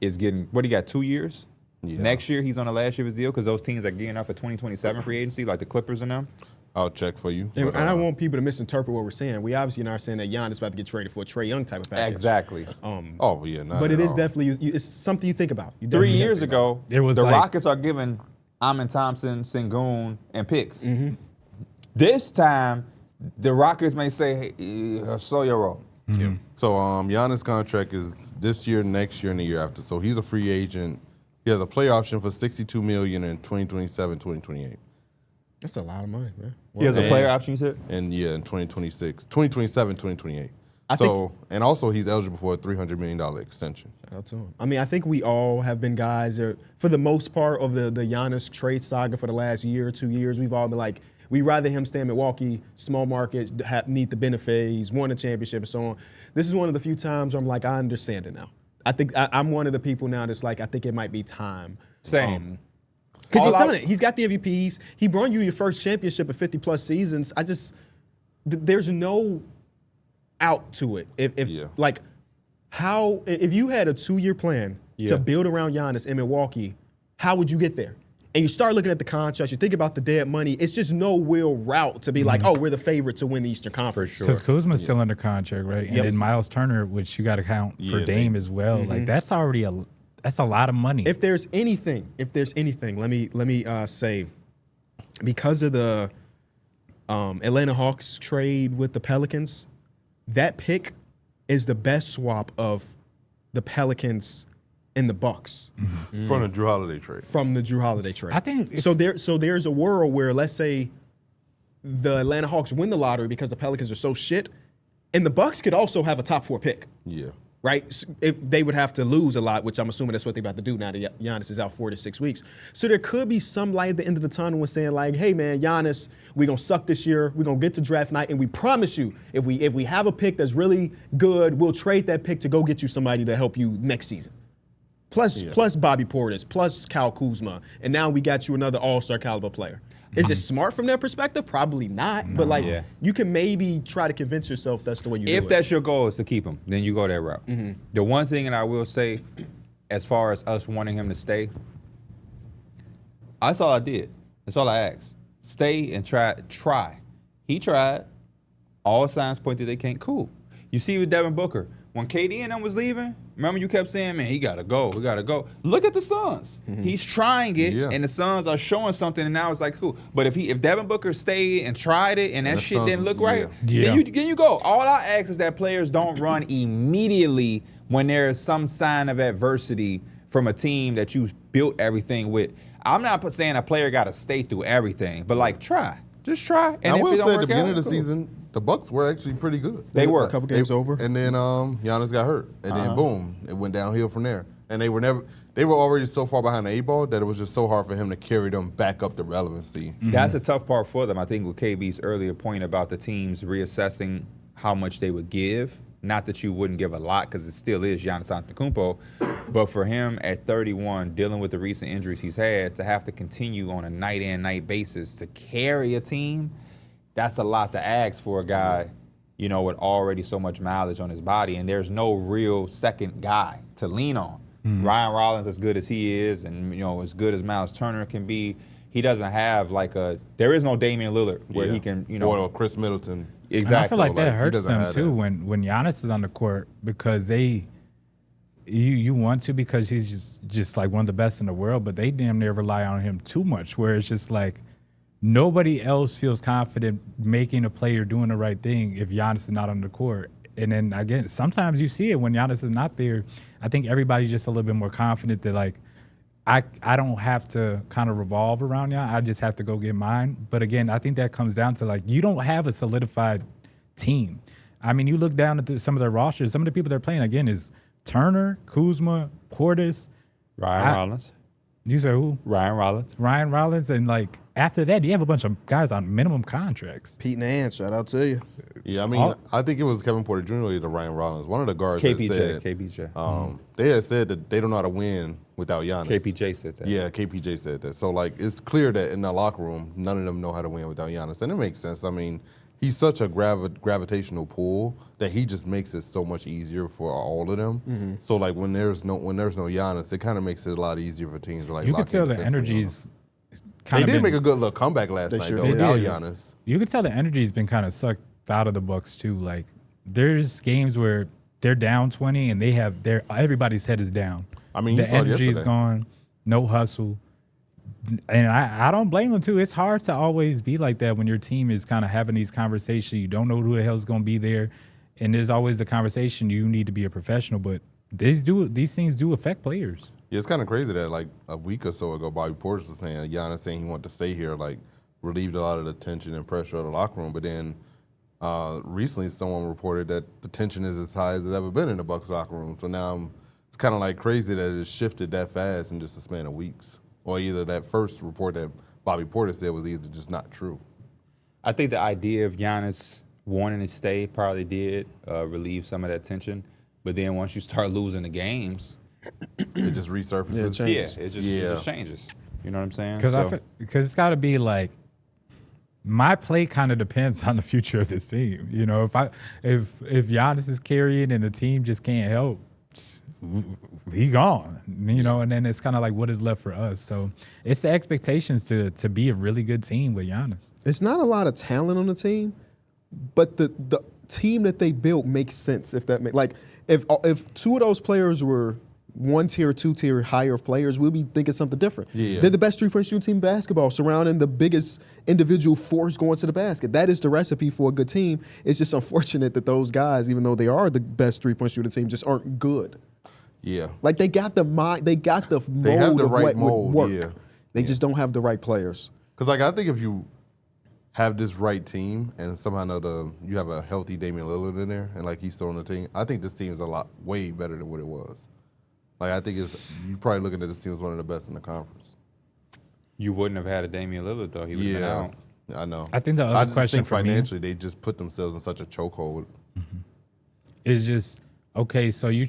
is getting, what, he got 2 years? Yeah. Next year, he's on the last year of his deal because those teams are gearing up for 2027 free agency, like the Clippers and them. I'll check for you. And I don't want people to misinterpret what we're saying. We obviously are saying that Giannis is about to get traded for a Trae Young type of package. Exactly. Oh, yeah. Not But at it is all. definitely, it's something you think about. You 3 definitely years think about. ago, It was the like- Rockets are giving Amin Thompson, Sengun, and picks. This time, the Rockets may say, hey, slow your roll. So Giannis' contract is this year, next year, and the year after. So he's a free agent. He has a play option for $62 million in 2027, 2028. That's a lot of money, man. He has a And- player option, you said? And yeah, in 2026, 2027, 2028. I And also he's eligible for a $300 million extension. Shout out to him. I mean, I think we all have been guys that, for the most part of the Giannis trade saga for the last year or 2 years, we've all been like, we'd rather him stay in Milwaukee, small market, need the benefit, he's won a championship and so on. This is one of the few times where I'm like, I understand it now. I think I'm one of the people now that's like, I think it might be time. Same. Because he's All done it. He's got the MVPs. He brought you your first championship in 50-plus seasons. There's no out to it. If you had a 2-year plan to build around Giannis in Milwaukee, how would you get there? And you start looking at the contracts, you think about the dead money, it's just no real route to be like, oh, we're the favorite to win the Eastern Conference. Because Kuzma's still under contract, right? And then Miles Turner, which you got to count for Dame as well. Like that's already that's a lot of money. If there's anything, let me say, because of the Atlanta Hawks trade with the Pelicans, that pick is the best swap of the Pelicans and the Bucks From the Drew Holiday trade. from the Drew Holiday trade. I think so. There's a world where, let's say, the Atlanta Hawks win the lottery because the Pelicans are so shit, and the Bucks could also have a top 4 pick. Yeah. Right? If they would have to lose a lot, which I'm assuming that's what they're about to do now that Giannis is out 4 to 6 weeks. So there could be some light at the end of the tunnel when saying like, hey man, Giannis, we're gonna suck this year. We're gonna get to draft night, and we promise you, if we have a pick that's really good, we'll trade that pick to go get you somebody to help you next season. Plus Bobby Portis, plus Kyle Kuzma, and now we got you another all-star caliber player. Is it smart from their perspective? Probably not. But like, you can maybe try to convince yourself that's the way you do it. If that's your goal is to keep him, then you go that route. The one thing that I will say, as far as us wanting him to stay, that's all I did. That's all I asked. Stay and try. He tried. All signs point that they can't. Cool. You see with Devin Booker, when KD and them was leaving, remember you kept saying, man, he gotta go. Look at the Suns. He's trying it, and the Suns are showing something, and now it's like, cool. But if Devin Booker stayed and tried it, and that the shit Suns didn't look was- right, yeah. then you go. All I ask is that players don't run immediately when there is some sign of adversity from a team that you built everything with. I'm not saying a player got to stay through everything, but like try. Just try. And I if will it say don't at the work beginning out, of the cool. season, the Bucks were actually pretty good. They were. A couple games over. And then Giannis got hurt. And then boom, it went downhill from there. And they were already so far behind the 8 ball that it was just so hard for him to carry them back up the relevancy. That's a tough part for them. I think with KB's earlier point about the teams reassessing how much they would give. Not that you wouldn't give a lot because it still is Giannis Antetokounmpo, but for him at 31, dealing with the recent injuries he's had, to have to continue on a night-in, night basis to carry a team, that's a lot to ask for a guy, with already so much mileage on his body, and there's no real second guy to lean on. Ryan Rollins, as good as he is, and as good as Miles Turner can be, he doesn't have there is no Damian Lillard where he can, Or Chris Middleton. exactly. And I feel like that he hurts doesn't them have too that. when Giannis is on the court because you want to because he's just like one of the best in the world, but they damn near rely on him too much. Where it's just like nobody else feels confident making a play or doing the right thing if Giannis is not on the court. And then again, sometimes you see it when Giannis is not there. I think everybody's just a little bit more confident that like I don't have to kind of revolve around y'all. I just have to go get mine. But again, I think that comes down to like you don't have a solidified team. I mean, you look down at some of their rosters. Some of the people they're playing again is Turner, Kuzma, Portis, Ryan Rollins. You say who? Ryan Rollins. And like after that, you have a bunch of guys on minimum contracts. Pete and Ann, shout out to you. Yeah, I mean, I think it was Kevin Porter Jr. or either Ryan Rollins. One of the guards KPJ. they had said that they don't know how to win without Giannis. KPJ said that. Yeah, KPJ said that. So, like, it's clear that in the locker room, none of them know how to win without Giannis. And it makes sense. I mean, he's such a gravitational pull that he just makes it so much easier for all of them. Mm-hmm. So, like, when there's no Giannis, it kind of makes it a lot easier for teams to, like, you could tell the energy's They did make a good little comeback last night, though, without Giannis. You could tell the energy's been kind of sucked out of the Bucks too. Like there's games where they're down 20 and everybody's head is down. I mean, the energy's gone, no hustle. And I don't blame them too. It's hard to always be like that when your team is kind of having these conversations. You don't know who the hell's going to be there. And there's always the conversation, you need to be a professional, but these things do affect players. Yeah, it's kind of crazy that like a week or so ago, Bobby Portis was saying, Giannis saying he wanted to stay here, like relieved a lot of the tension and pressure of the locker room. But then recently someone reported that the tension is as high as it's ever been in the Bucks locker room. So now it's kind of like crazy that it shifted that fast in just a span of weeks. Or either that first report that Bobby Portis said was either just not true. I think the idea of Giannis wanting to stay probably did relieve some of that tension. But then once you start losing the games, it just resurfaces. It just changes. You know what I'm saying? Because it's got to be like, my play kind of depends on the future of this team. You know, if Giannis is carrying and the team just can't help, he gone. You know, and then it's kind of like what is left for us. So it's the expectations to be a really good team with Giannis. It's not a lot of talent on the team, but the team that they built makes sense. If that like if two of those players were 1 tier, 2 tier higher of players, we'll be thinking something different. Yeah. They're the best 3-point shooting team in basketball, surrounding the biggest individual force going to the basket. That is the recipe for a good team. It's just unfortunate that those guys, even though they are the best 3-point shooting team, just aren't good. Yeah. Like they got the mold of what would work. Yeah. They just don't have the right players. Because like I think if you have this right team and somehow or another you have a healthy Damian Lillard in there and like he's still on the team, I think this team is way better than what it was. Like, I think you're probably looking at this team as one of the best in the conference. You wouldn't have had a Damian Lillard, though. He would have been out. I know. I think the other question for financially, they just put themselves in such a chokehold. Mm-hmm. It's just, okay, so you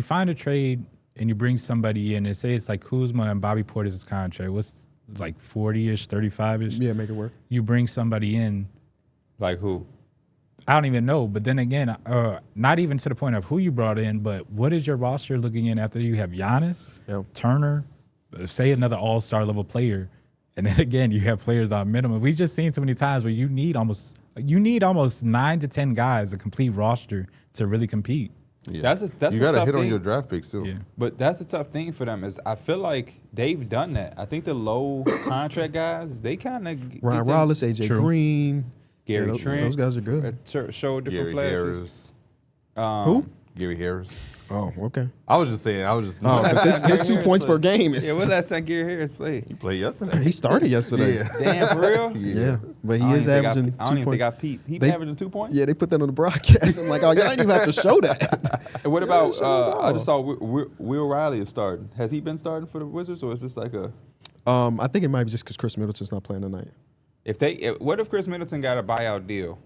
find a trade, and you bring somebody in, and say it's like Kuzma and Bobby Portis' contract. What's like 40-ish, 35-ish? Yeah, make it work. You bring somebody in. Like who? I don't even know. But then again, not even to the point of who you brought in, but what is your roster looking in after you have Giannis, Turner, say another all-star level player, and then again you have players on minimum. We've just seen so many times where you need almost 9 to 10 guys, a complete roster to really compete. Yeah. That's you got to hit on your draft picks too. Yeah. But that's the tough thing for them is I feel like they've done that. I think the low contract guys, they kind of Ryan Rollins, AJ Green. Gary Trent. Those guys are good. Show different flashes. Who? Gary Harris. Oh, okay. I was just saying. His 2 points per game is. Yeah, when last time Gary Harris played? He played yesterday. He started yesterday. Yeah. Damn, for real? Yeah. But he is averaging 2 points. I don't even think I peeped. He averaging 2 points? Yeah, they put that on the broadcast. I'm like, oh, y'all ain't even have to show that. And what about, I just saw Will Riley is starting. Has he been starting for the Wizards, or is this like a? I think it might be just because Chris Middleton's not playing tonight. What if Chris Middleton got a buyout deal?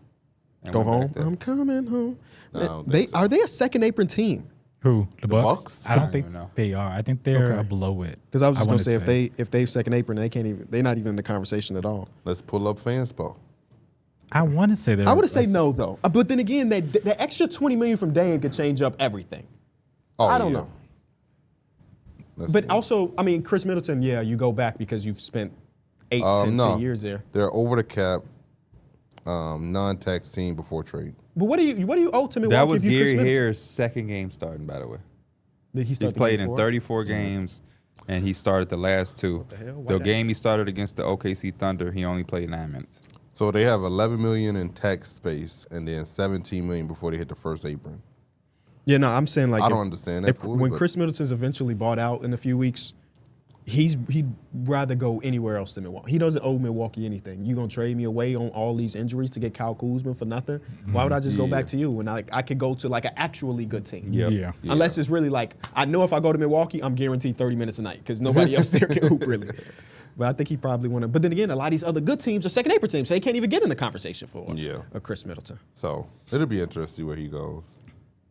Go home. I'm coming home. Are they a second apron team? Who? The Bucks? I don't think they are. I think they're below it. Because I was just going to say if they second apron, they're not even in the conversation at all. Let's pull up FanSpo. I want to say they're. I would have said no though. But then again, the extra $20 million from Dame could change up everything. Oh, I don't know. But also, I mean, Chris Middleton, you go back because you've spent 10 years there. They're over the cap, non-tax team before trade. But what do you owe to Milwaukee? That was Gary Harris' second game starting, by the way. Did he He's played in 34 games. and he started the last two. the hell? Why The that? game he started against the OKC Thunder, he only played 9 minutes. So they have 11 million in tax space and then 17 million before they hit the first apron. Yeah, no, I'm saying like I don't understand that fully, when but- Chris Middleton's eventually bought out in a few weeks, he'd rather go anywhere else than Milwaukee. He doesn't owe Milwaukee anything. You gonna trade me away on all these injuries to get Kyle Kuzma for nothing? Why would I just go back to you when I could go to like an actually good team? Yep. Yeah. Unless it's really like I know if I go to Milwaukee, I'm guaranteed 30 minutes a night because nobody else there can hoop really. But I think he probably want to. But then again, a lot of these other good teams are second apron teams, so they can't even get in the conversation for a Chris Middleton. So it'll be interesting to see where he goes.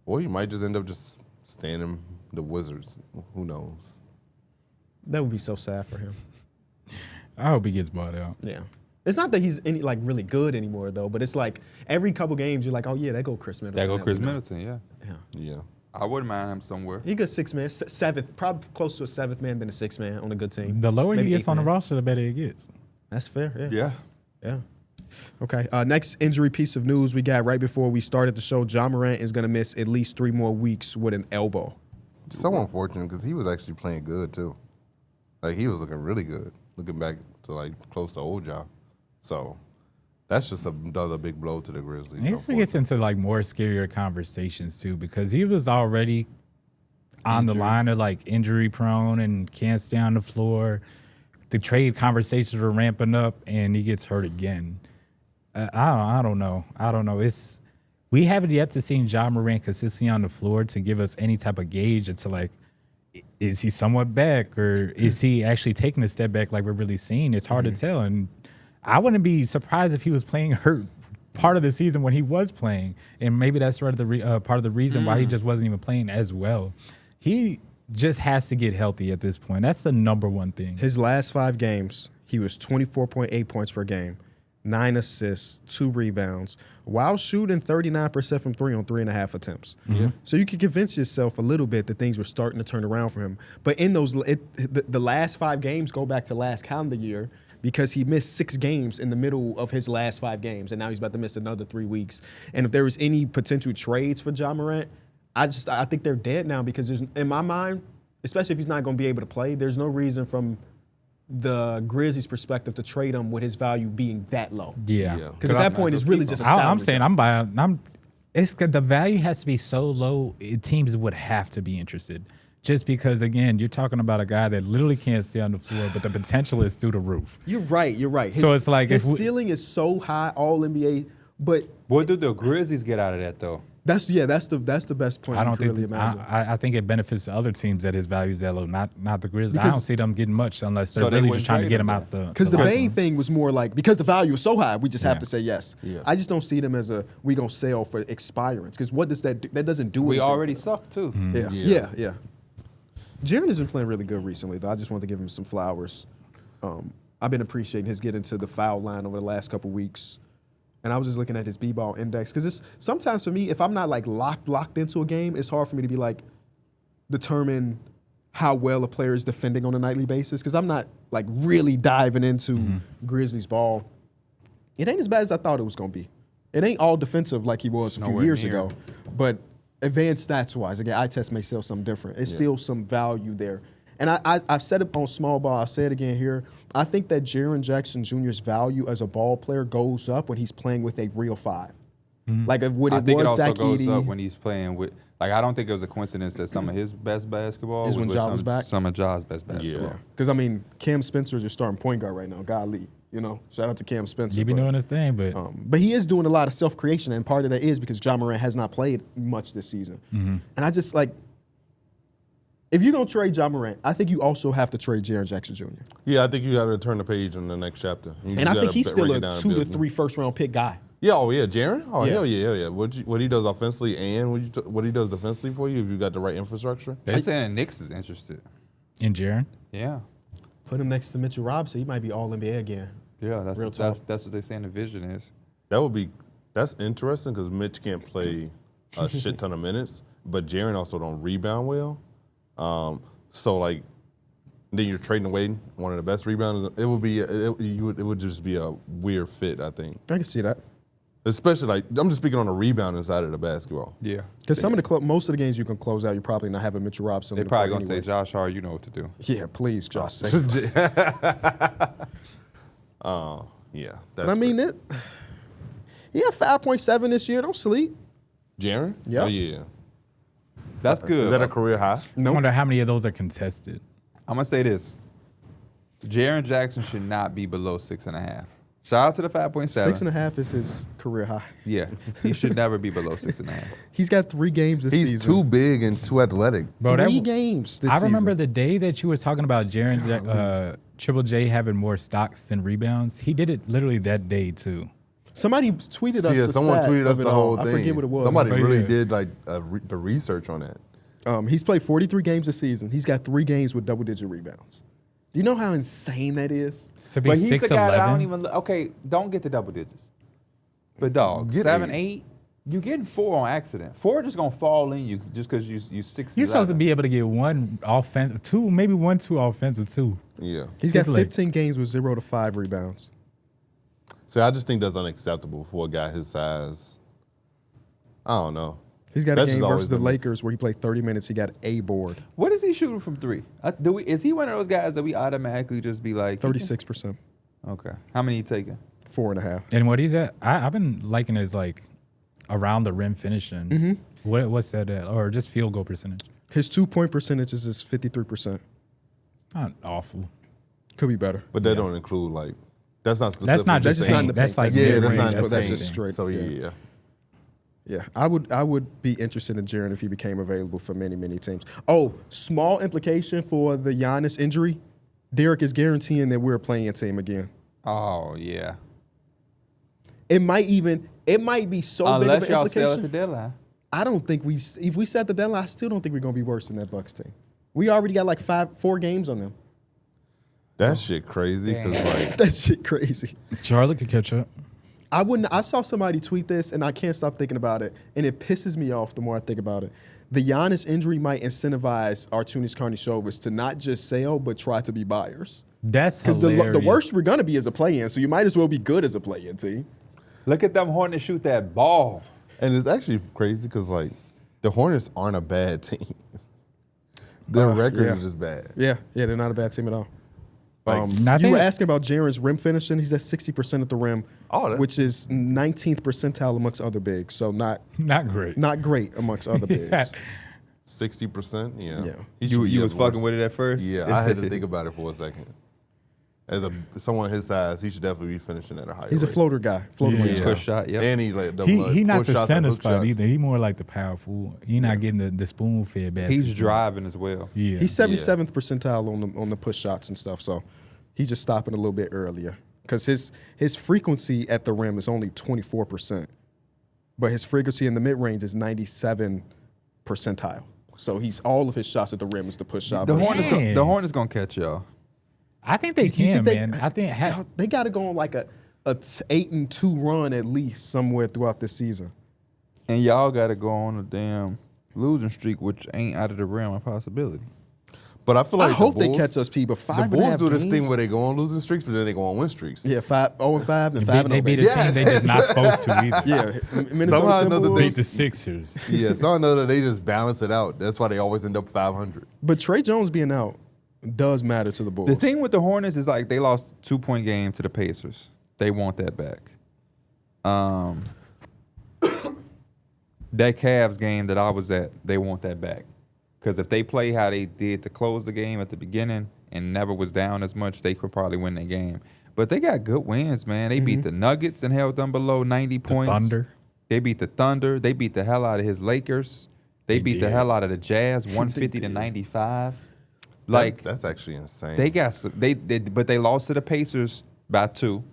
Or he might just end up just staying in the Wizards. Who knows? That would be so sad for him. I hope he gets bought out. Yeah. It's not that he's any like really good anymore though, but it's like every couple games you're like, oh yeah, that go Chris Middleton. That go we Chris know. Middleton, yeah. Yeah. Yeah. I wouldn't mind him somewhere. He good sixth man, seventh, probably close to a seventh man than a sixth man on a good team. The lower Maybe he gets eighth on the man. roster, the better it gets. That's fair. Yeah. Yeah. Yeah. Okay. Next injury piece of news we got right before we started the show. Ja Morant is going to miss at least 3 more weeks with an elbow. So unfortunate because he was actually playing good too. Like he was looking really good, looking back to like close to old Ja. So that's just another big blow to the Grizzlies. This gets into like more scarier conversations too, because he was already on the line of like injury prone and can't stay on the floor. The trade conversations were ramping up, and he gets hurt again. I don't know. We haven't yet to see Ja Morant consistently on the floor to give us any type of gauge into like, is he somewhat back or is he actually taking a step back like we're really seeing? It's hard to tell, and I wouldn't be surprised if he was playing hurt part of the season when he was playing, and maybe that's part of the reason why he just wasn't even playing as well. He just has to get healthy at this point. That's the number one thing. His last 5 games, he was 24.8 points per game, 9 assists, 2 rebounds, while shooting 39% from 3 on 3.5 attempts. So you can convince yourself a little bit that things were starting to turn around for him. But in those, the last 5 games go back to last calendar year because he missed 6 games in the middle of his last 5 games, and now he's about to miss another 3 weeks. And if there was any potential trades for Ja Morant, I think they're dead now because there's, in my mind, especially if he's not going to be able to play, there's no reason from the Grizzlies' perspective to trade him with his value being that low. Yeah. Because at that point, it's really just a salary. I'm saying I'm buying. It's the value has to be so low. Teams would have to be interested, just because again, you're talking about a guy that literally can't stay on the floor, but the potential is through the roof. You're right. So it's like his ceiling is so high, all NBA. But What do the Grizzlies get out of that though? that's the best point. I don't you can think really imagine. I think it benefits the other teams that his value is that low, not the Grizzlies. I Because- don't see them getting much unless they're So they really wouldn't just trying to trade get him him out the. Because the lineup. main thing was more like, because the value is so high, we just have Yeah. to say yes. Yeah. I just don't see them as we going to sell for expirants. Because what does that do? That doesn't do We anything already for suck too. them. Yeah. Jaren has been playing really good recently, though. I just wanted to give him some flowers. I've been appreciating his getting to the foul line over the last couple weeks. And I was just looking at his B-ball index. Because it's sometimes for me, if I'm not like locked into a game, it's hard for me to be like, determine how well a player is defending on a nightly basis. Because I'm not like really diving into Grizzlies ball. It ain't as bad as I thought it was going to be. It ain't all defensive like he was a few Nowhere years near. ago. But advanced stats-wise, again, eye test may sell something different. It's still some value there. And I've said it on small ball. I'll say it again here. I think that Jaren Jackson Jr.'s value as a ball player goes up when he's playing with a real 5. Like if what I it think it was also Zach goes Edey. up when he's playing with. Like I don't think it was a coincidence that some of his best basketball Is when with Ja was back? Some of Ja's best basketball. Because, I mean, Cam Spencer is your starting point guard right now. Golly. You know, shout out to Cam Spencer. He be but- doing his thing, but But he is doing a lot of self-creation, and part of that is because Ja Morant has not played much this season. And I just like, if you're going to trade Ja Morant, I think you also have to trade Jaren Jackson Jr. Yeah, I think you got to turn the page on the next chapter. And I think he's still a 2 to 3 first-round pick guy. Yeah, oh yeah, Jaren. Oh Yeah. hell yeah. What he does offensively and what he does defensively for you, if you got the right infrastructure. They saying Knicks is interested. in Jaren, Yeah. Put him next to Mitchell Robinson. He might be All-NBA again. Yeah, that's Real what, talk. that's what they saying the vision is. That's interesting because Mitch can't play a shit ton of minutes, but Jaren also don't rebound well. So like, then you're trading away one of the best rebounders. It would just be a weird fit, I think. I can see that. Especially like I'm just speaking on the rebounding side of the basketball. Yeah. Because most of the games you can close out, you're probably not having Mitchell Robinson. They on the probably court gonna say, anyway. Josh Hart, you know what to do. Yeah, please, Josh. Save us. Yeah. But I mean, he had 5.7 this year. Don't sleep. Jaren? Yeah. Oh, yeah. That's good. Is that a career high? I wonder how many of those are contested. I'm gonna say this. Jaren Jackson should not be below 6.5. Shout out to the 5.7. 6.5 is his career high. Yeah, he should never be below 6.5. He's got 3 games this He's season. too big and too athletic. Bro, 3 games this I season. remember the day that you were talking about Triple J having more stocks than rebounds. He did it literally that day too. Somebody tweeted us Yeah, the someone stat tweeted us of it the all. whole thing. I forget what it was. Somebody But really yeah. did like the research on that. He's played 43 games this season. He's got 3 games with double-digit rebounds. Do you know how insane that is? To be But he's a guy that I don't 6'11". even. Okay, don't get the double digits. But dog, Get 7, 8. 8, you getting 4 on accident. 4 just gonna fall in you just because you 6. He's supposed to be able to get 1 offensive, 2, maybe 1, 2 offensive too. Yeah. He's got Just like- 15 games with 0 to 5 rebounds. So I just think that's unacceptable for a guy his size. I don't know. He's got a That's game just always versus the been- Lakers where he played 30 minutes. He got a board, What is he shooting from 3? Is he one of those guys that we automatically just be like 36%, Okay, how many he taking? 4.5. And what he's at, I've been liking his like around the rim finishing. Mm-hmm. What's that at? Or just field goal percentage? His 2-point percentage is 53%. Not awful. Could be better. But that don't include like that's not specific. That's not That's just just not in paint. the That's paint. like That's yeah, mid that's range, not but the that's same just thing. straight. So yeah. yeah. Yeah, I would be interested in Jaren if he became available for many, many teams. Oh, small implication for the Giannis injury. Darrick is guaranteeing that we're a playing team again. Oh yeah, It might be so unless big of y'all an sell at the implication. deadline. I don't think if we set the deadline, I still don't think we're gonna be worse than that Bucks team. We already got like 4 games on them. That shit crazy because like That shit crazy. Charlotte could catch up. I saw somebody tweet this and I can't stop thinking about it, and it pisses me off the more I think about it. The Giannis injury might incentivize Artunis Karnisovas to not just sell but try to be buyers. That's Because hilarious. the worst we're gonna be is a play-in, so you might as well be good as a play-in team. Look at them Hornets shoot that ball. and it's actually crazy because like the Hornets aren't a bad team. Their record yeah. is just bad. Yeah, they're not a bad team at all. Like, You were asking about Jaren's rim finishing. He's at 60% at the rim, which is 19th percentile amongst other bigs. So not great. not great amongst other bigs. 60%. Yeah. Yeah. You was fucking with it at first. Yeah, I had to think about it for a second. As someone his size, he should definitely be finishing at a higher He's a rate. floater guy. Floater Yeah. range guy. Push shot. Yep. And he like He not push the shots and center hook spot shots. either. He more like the power forward. He not getting the spoon fed baskets. He's driving as well. Yeah. He's 77th percentile on the push shots and stuff. So he's just stopping a little bit earlier because his frequency at the rim is only 24%, but his frequency in the mid range is 97 percentile. So all of his shots at the rim is the push shot. The but Hornets gonna catch y'all. I think they You can, think man. I think they got to go on like a 8-2 run at least somewhere throughout this season. And y'all got to go on a damn losing streak, which ain't out of the realm of possibility. But I feel like I hope the they Bulls, catch us, P. But The 5.5 Bulls do this games? thing where they go on losing streaks, but then they go on win streaks. Yeah, 0-5, then 5-0. they beat a baby. team they just not supposed to either. Yeah, Minnesota Somehow or another Timberwolves. Beat the Sixers. Yeah, so I know that they just balance it out. That's why they always end up 500. But Trey Jones being out does matter to the Bulls. The thing with the Hornets is like they lost a 2-point game to the Pacers. They want that back. That Cavs game that I was at, they want that back. Because if they play how they did to close the game at the beginning and never was down as much, they could probably win the game. But they got good wins, man. They beat the Nuggets and held them below 90 points. Thunder. They beat the Thunder. They beat the hell out of his Lakers. They beat the did. hell out of the Jazz, 150 to 95. Like That's actually insane. they got but they lost to the Pacers by 2,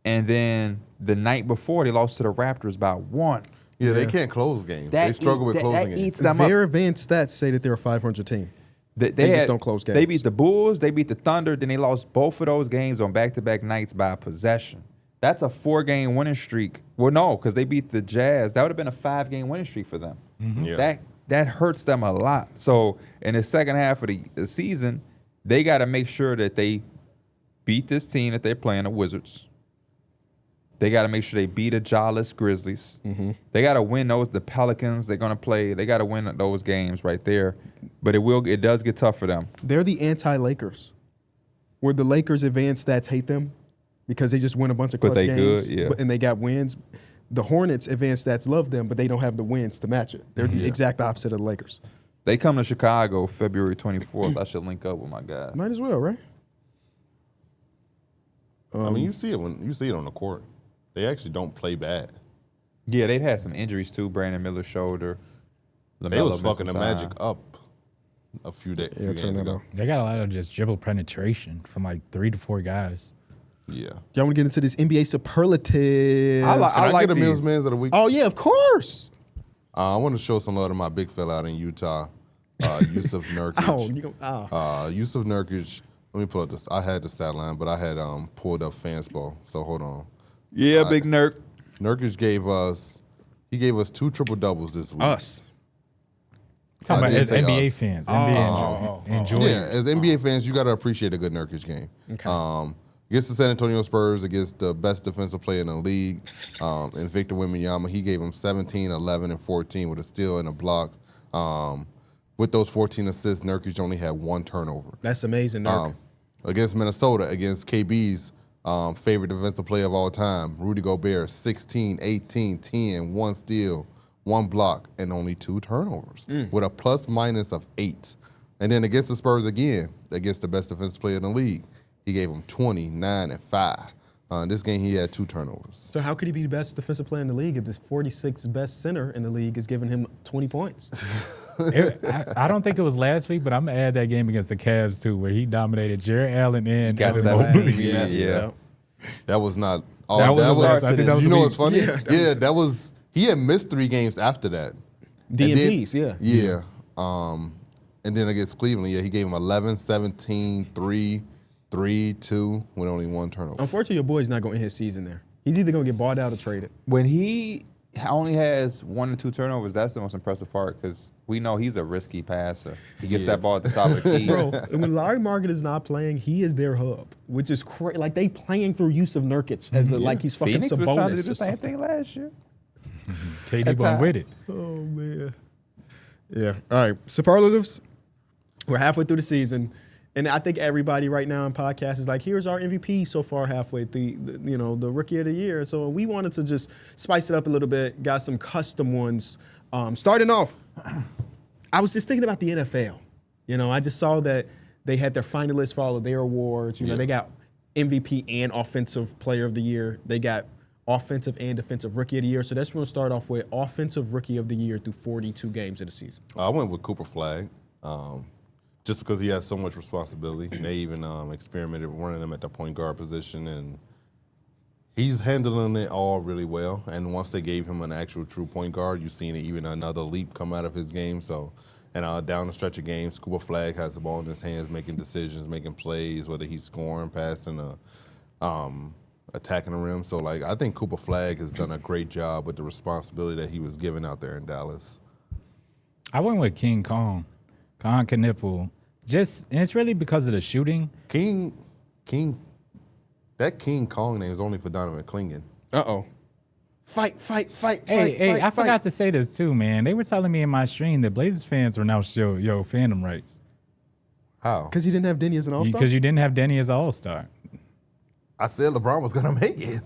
and then the night before they lost to the Raptors by 1. yeah, they can't close games. They struggle with closing games. Eats them up. Their advanced stats say that they're a 500 team. They just don't close They games. beat the Bulls, they beat the Thunder, then they lost both of those games on back-to-back nights by a possession. That's a 4-game winning streak. Well, no, because they beat the Jazz. That would have been a 5-game winning streak for them. Yeah. That hurts them a lot. So in the second half of the season, they got to make sure that they beat this team that they're playing, the Wizards. They got to make sure they beat the jawless Grizzlies. They got to win the Pelicans they're going to play. They got to win those games right there. But it does get tough for them. They're the anti-Lakers. Where the Lakers advanced stats hate them because they just win a bunch of clutch games. Good, yeah. And they got wins. The Hornets advanced stats love them, but they don't have the wins to match it. They're the exact opposite of the Lakers. They come to Chicago February 24th. I should link up with my guys. Might as well, right? I mean, you see it on the court. They actually don't play bad. Yeah, they've had some injuries too. Brandon Miller's shoulder. They was fucking the Magic up a few days. Turn that on. They got a lot of just dribble penetration from like 3 to 4 guys. Yeah. Y'all want to get into this NBA Superlatives? I Can like get a Mills these. Man's of the Week? Oh, yeah, of course. I want to show some love to my big fella out in Utah, Yusuf Nurkic. Yusuf Nurkic. Let me pull up this. I had the stat line, but I had pulled up Fanspo. So hold on. Yeah, big Nurk. Nurkic gave us 2 triple doubles this week. Us. Talking about did as say NBA us. fans, NBA enjoy Yeah, as NBA fans, you got to appreciate a good Nurkic game. Okay. Against the San Antonio Spurs, against the best defensive player in the league, and Victor Wembanyama, he gave him 17, 11, and 14 with a steal and a block. With those 14 assists, Nurkic only had 1 turnover. That's amazing, Nurk. Against Minnesota, against KB's favorite defensive player of all time, Rudy Gobert, 16, 18, 10, 1 steal, 1 block, and only 2 turnovers with a plus-minus of 8. And then against the Spurs again, against the best defensive player in the league, he gave him 20, 9, and 5. In this game, he had 2 turnovers. So how could he be the best defensive player in the league if this 46th best center in the league is giving him 20 points? I don't think it was last week, but I'm going to add that game against the Cavs, too, where he dominated Jared Allen and Got Evan 17. Mobley. Yeah. That was not. Oh, That was the start to you this. know what's funny? Yeah, that was. He had missed 3 games after that. DNPs, yeah. Yeah. And then against Cleveland, he gave him 11, 17, 3, 3, 2, with only 1 turnover. Unfortunately, your boy's not going to end his season there. He's either going to get bought out or traded. When he only has 1 or 2 turnovers, that's the most impressive part because we know he's a risky passer. He gets that ball at the top of the key. Bro, and when Larry Market is not playing, he is their hub, which is crazy. Like, they playing through Yusuf Nurkic as like he's fucking Phoenix was trying to do Sabonis. the or same something. thing last year. KD went with it. Oh, man. Yeah. All right. Superlatives. We're halfway through the season. And I think everybody right now in podcast is like, here's our MVP so far halfway through, the rookie of the year. So we wanted to just spice it up a little bit, got some custom ones. Starting off, I was just thinking about the NFL. I just saw that they had their finalists for all of their awards. They got MVP and Offensive Player of the Year. They got Offensive and Defensive Rookie of the Year. So that's what we'll start off with, Offensive Rookie of the Year through 42 games of the season. I went with Cooper Flag. Just because he has so much responsibility. They even experimented running him at the point guard position, and he's handling it all really well. And once they gave him an actual true point guard, you've seen even another leap come out of his game. So, and down the stretch of games, Cooper Flag has the ball in his hands, making decisions, making plays, whether he's scoring, passing, attacking the rim. So, I think Cooper Flag has done a great job with the responsibility that he was given out there in Dallas. I went with King Kong Knipple. And it's really because of the shooting. That King Kong name is only for Donovan Clingan. Uh-oh. Fight. Hey, I forgot to say this too, man. They were telling me in my stream that Blazers fans were now fandom rights. How? Because he didn't have Denny as an all-star? Because you didn't have Denny as an all-star. I said LeBron was gonna make it.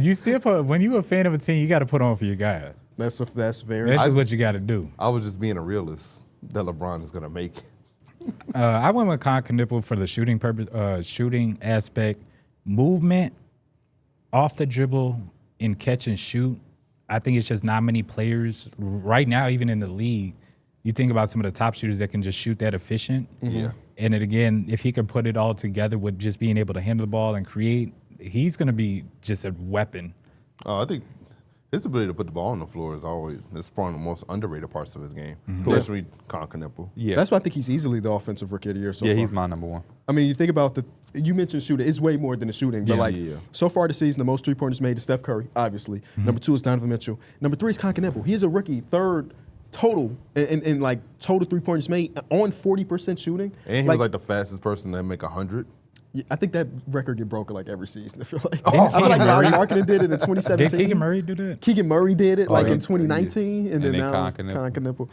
You still when you a fan of a team, you got to put on for your guys. That's very... That's just what you got to do. I was just being a realist that LeBron is gonna make it. I went with Con Knipple for the shooting purpose, shooting aspect, movement, off the dribble, and catch and shoot. I think it's just not many players right now, even in the league. You think about some of the top shooters that can just shoot that efficient. Yeah. And then again, if he can put it all together with just being able to handle the ball and create, he's going to be just a weapon. I think his ability to put the ball on the floor is one of the most underrated parts of his game, especially Con Knipple. Yeah. That's why I think he's easily the Offensive Rookie of the Year so far. He's my number 1. I mean, you think about you mentioned shooting. It's way more than the shooting. But, so far this season, the most three-pointers made is Steph Curry, obviously. Number 2 is Donovan Mitchell. Number 3 is Con Knipple. He is a rookie, third total total three-pointers made on 40% shooting. And he was the fastest person to make 100. Yeah, I think that record get broken like every season. I feel like I feel like Larry Marketing did it in 2017. Did Keegan Murray do that? Keegan Murray did it like yeah. in 2019, and then now it's Con Knippel.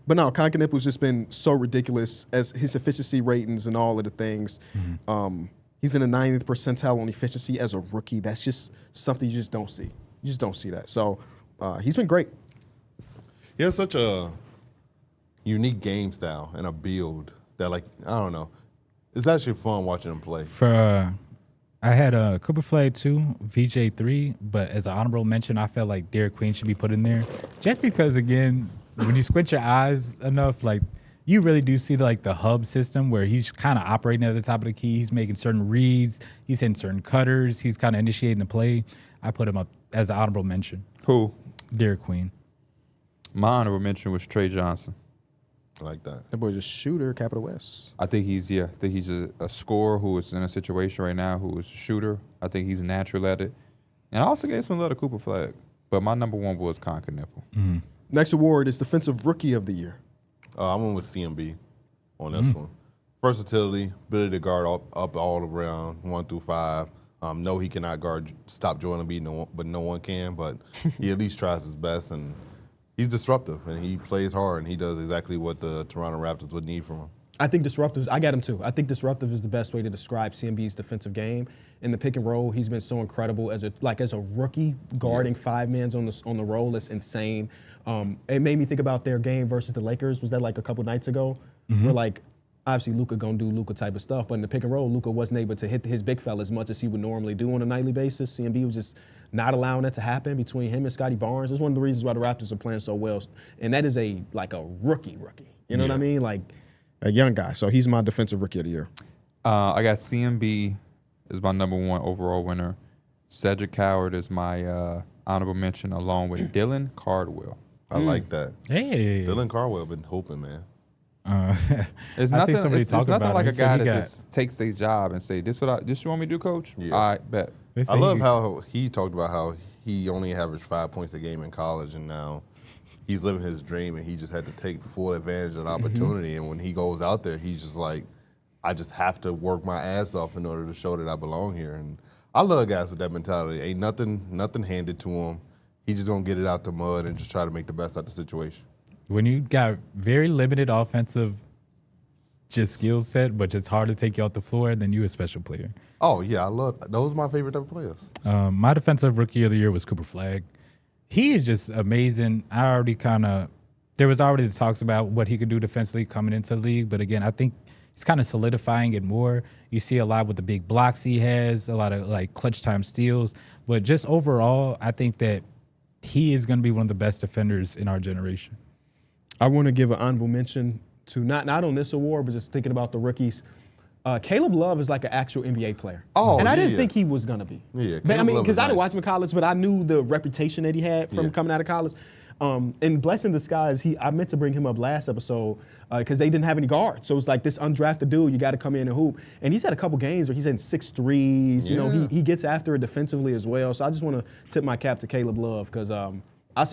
But no, Con Knippel's just been so ridiculous as his efficiency ratings and all of the things. He's in the 90th percentile on efficiency as a rookie. That's just something you just don't see. You just don't see that. So he's been great. He has such a unique game style and a build that, like, I don't know. It's actually fun watching him play. I had Cooper Flag 2, VJ 3, but as an honorable mention, I felt like Darrick Queen should be put in there. Just because, again, when you squint your eyes enough, like, you really do see the hub system where he's kind of operating at the top of the key. He's making certain reads. He's hitting certain cutters. He's kind of initiating the play. I put him up as an honorable mention. Who? Darrick Queen. My honorable mention was Trey Johnson. I like that. That boy's a shooter, capital S. I think he's a scorer who is in a situation right now who is a shooter. I think he's natural at it. And I also gave some love to Cooper Flag. But my number one was Con Knippel. Next award is Defensive Rookie of the Year. I went with CMB on this one. Versatility, ability to guard up all around 1 through 5. No, he cannot stop Joel Embiid, but no one can. But he at least tries his best, and he's disruptive, and he plays hard, and he does exactly what the Toronto Raptors would need from him. I think disruptive. I got him too. I think disruptive is the best way to describe CMB's defensive game. In the pick and roll, he's been so incredible as a rookie guarding 5 men on the roll. It's insane. It made me think about their game versus the Lakers. Was that like a couple nights ago? Where like obviously Luka gonna do Luka type of stuff, but in the pick and roll, Luka wasn't able to hit his big fella as much as he would normally do on a nightly basis. CMB was just not allowing that to happen between him and Scotty Barnes. That's one of the reasons why the Raptors are playing so well. And that is a rookie. You know what I mean? Like a young guy. So he's my defensive rookie of the year. I got CMB as my number one overall winner. Cedric Howard is my honorable mention, along with Dylan Cardwell. I like that. Hey. Dylan Cardwell been hoping, man. It's I nothing. seen somebody It's talk nothing about like it. a He said guy he that got- just takes their job and say, "This you want me to do, Coach? Yeah. All right, bet." They say I love he- how he talked about how he only averaged 5 points a game in college, and now he's living his dream, and he just had to take full advantage of the opportunity. And when he goes out there, he's just like, I just have to work my ass off in order to show that I belong here. And I love guys with that mentality. Ain't nothing handed to him. He just gonna get it out the mud and just try to make the best out the situation. When you got very limited offensive just skill set, but it's hard to take you off the floor, then you a special player. Oh yeah, I love those. Are my favorite type of players. My defensive rookie of the year was Cooper Flag. He is just amazing. There was already the talks about what he could do defensively coming into the league, but again, I think he's kind of solidifying it more. You see a lot with the big blocks he has, a lot of like clutch time steals, but just overall, I think that he is going to be one of the best defenders in our generation. I want to give an honorable mention to not on this award, but just thinking about the rookies. Caleb Love is like an actual NBA player. Oh, and I didn't yeah. think he was gonna be. Yeah, But, I Caleb mean, Love because is I didn't nice. watch him in college, but I knew the reputation that he had from Yeah. coming out of college. And blessing disguise, I meant to bring him up last episode because they didn't have any guards. So it's like this undrafted dude, you got to come in and hoop. And he's had a couple games where he's in 6 threes. You know, Yeah. he gets after it defensively as well. So I just want to tip my cap to Caleb Love because I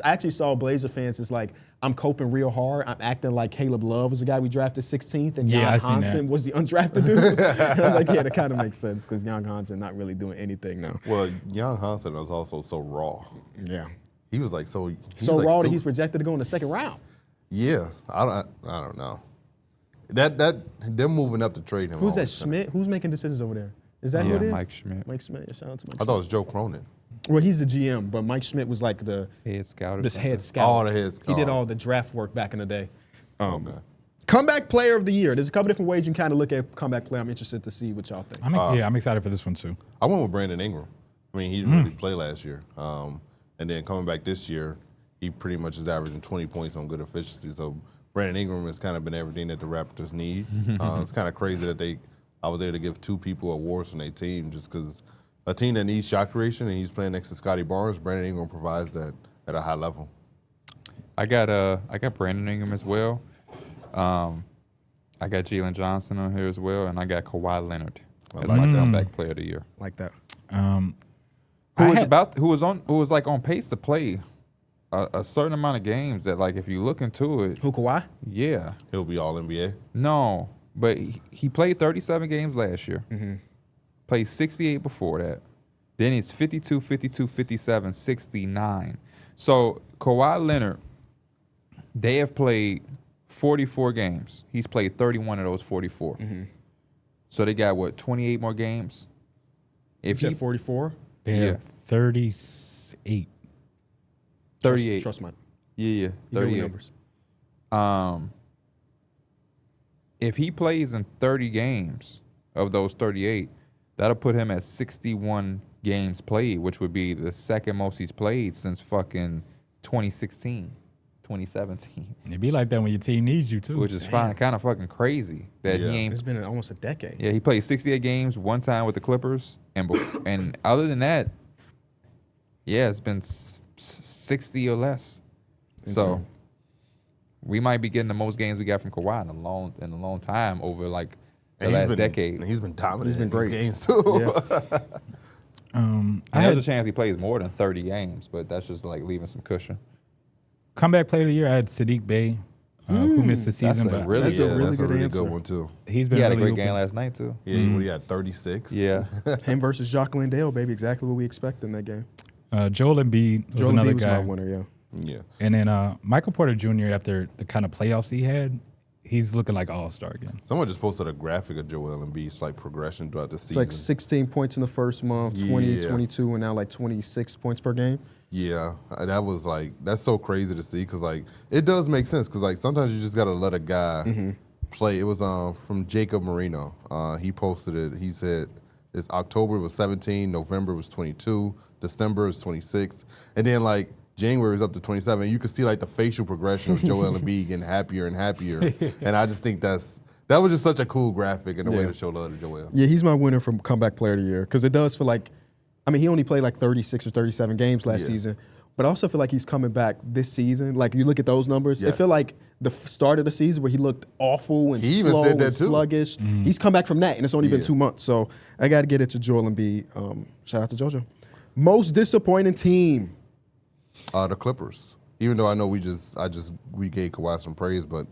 actually saw Blazer fans. It's like I'm coping real hard. I'm acting like Caleb Love was the guy we drafted 16th, and Yeah, I Jan seen Hansen that. was the undrafted dude. And I was like, yeah, that kind of makes sense because Jan Hansen not really doing anything now. Well, Young Hansen was also so raw. Yeah. He was like so. So like raw that he's projected to go in the second round. Yeah, I don't know. That them moving up to trade him. Who's that, always- Schmidt? Who's making decisions over there? Is that who it is? Mike Schmidt. Mike Schmidt. Yeah, shout out to Mike I thought it was Joe Cronin. Well, he's the GM, but Mike Schmidt was like the Head scout or this something. head scout. Oh, the head He did scout. all the draft work back in the day. Okay. Comeback player of the year. There's a couple different ways you can kind of look at comeback player. I'm interested to see what y'all think. I'm excited for this one too. I went with Brandon Ingram. I mean, he didn't really play last year. And then coming back this year, he pretty much is averaging 20 points on good efficiency. So Brandon Ingram has kind of been everything that the Raptors need. It's kind of crazy that I was able to give 2 people awards on their team just because a team that needs shot creation and he's playing next to Scotty Barnes, Brandon Ingram provides that at a high level. I got Brandon Ingram as well. I got Jalen Johnson on here as well, and I got Kawhi Leonard as my comeback player of the year. Like that. Who was like on pace to play a certain amount of games that, like, if you look into it, Who, Kawhi? yeah, He'll be all NBA. no, But he played 37 games last year. Played 68 before that. Then it's 52, 52, 57, 69. So Kawhi Leonard, they have played 44 games. He's played 31 of those 44. So they got, what, 28 more games? If He's at 44. Yeah, 38. 38. Trust Mike. Yeah, You know 38. numbers. If he plays in 30 games of those 38, that'll put him at 61 games played, which would be the second most he's played since fucking 2016, 2017. It'd be like that when your team needs you too. Which is fine, kind of fucking crazy that he ain't. It's been almost a decade. Yeah, he played 68 games one time with the Clippers, and other than that, yeah, it's been 60 or less. So Insane. we might be getting the most games we got from Kawhi in a long time over like the And last decade. And he's been dominant. He's been in these great. games too. Yeah. And there's a chance he plays more than 30 games, but that's just like leaving some cushion. Comeback player of the year, I had Sadiq Bey, who missed the that's season, a but really That's a good. really that's a good really answer. good one too. he's been He had a really great game hooping. last night too. Yeah, what he had 36. Yeah, Him versus Jacques Landale, baby. Exactly what we expect in that game. Joel Embiid was Joel another Embiid was guy. my winner, yeah. Yeah. And then Michael Porter Jr., after the kind of playoffs he had, he's looking like all-star again. Someone just posted a graphic of Joel Embiid's like progression throughout the It's season. like 16 points in the first month, 20, Yeah. 22, and now like 26 points per game. Yeah, that was like, that's so crazy to see because like it does make sense because like sometimes you just gotta let a guy play. It was from Jacob Marino. He posted it. He said it's October was 17, November was 22, December is 26, and then like January is up to 27. You can see like the facial progression of Joel Embiid getting happier and happier, and I just think that was just such a cool graphic and a way Yeah. to show love to Joel. Yeah, he's my winner from comeback player of the year because it does feel like, I mean, he only played like 36 or 37 games last Yeah. season, but I also feel like he's coming back this season. Like you look at those numbers, Yeah. it feel like the start of the season where he looked awful and He even slow said that and too. sluggish. He's come back from that, and it's only been Yeah. 2 months. So I got to get it to Joel Embiid. Shout out to JoJo. Most disappointing team. The Clippers. Even though I know we gave Kawhi some praise, but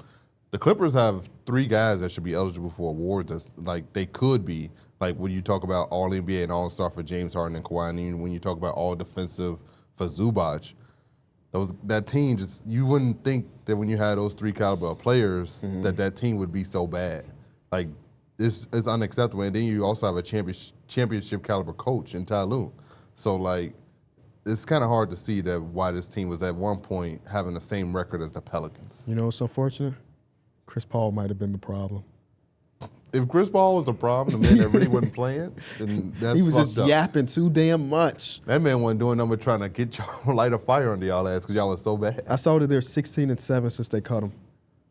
the Clippers have 3 guys that should be eligible for awards. That's like they could be like when you talk about All NBA and All Star for James Harden and Kawhi, and even when you talk about All Defensive for Zubac. That team just you wouldn't think that when you had those 3 caliber of players that team would be so bad. Like it's unacceptable. And then you also have a championship caliber coach in Ty Lue. So like it's kind of hard to see that why this team was at one point having the same record as the Pelicans. You know what's unfortunate? Chris Paul might have been the problem. If Chris Paul was the problem, the man that really wasn't playing, then that's He was fucked just up. yapping too damn much. That man wasn't doing nothing but trying to get y'all light a fire under y'all ass because y'all was so bad. I saw that they're 16-7 since they cut him.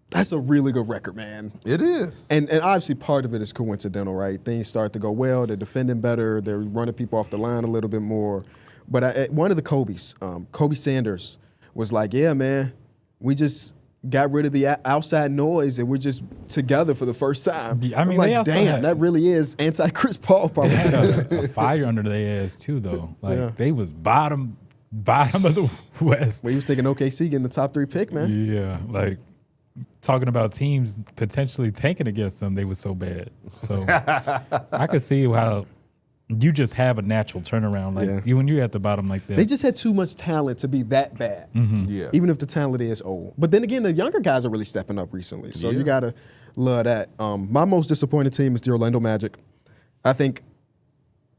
That's a really good record, man. It is. And obviously part of it is coincidental, right? Things start to go well. They're defending better. They're running people off the line a little bit more. But one of the Kobe's, Kobe Sanders, was like, yeah, man, we just got rid of the outside noise and we're just together for the first time. Yeah, I mean, I'm like, they also damn, had- that really is anti-Chris Paul. They had Probably. a fire under their ass too, though. Like Yeah. they was bottom of the West. Well, he was thinking OKC getting the top 3 pick, man. Yeah, like talking about teams potentially tanking against them, they were so bad. So I could see how you just have a natural turnaround. Like Yeah. when you're at the bottom like that. They just had too much talent to be that bad. Yeah. Even if the talent is old. But then again, the younger guys are really stepping up recently. So you got to love that. My most disappointed team is the Orlando Magic. I think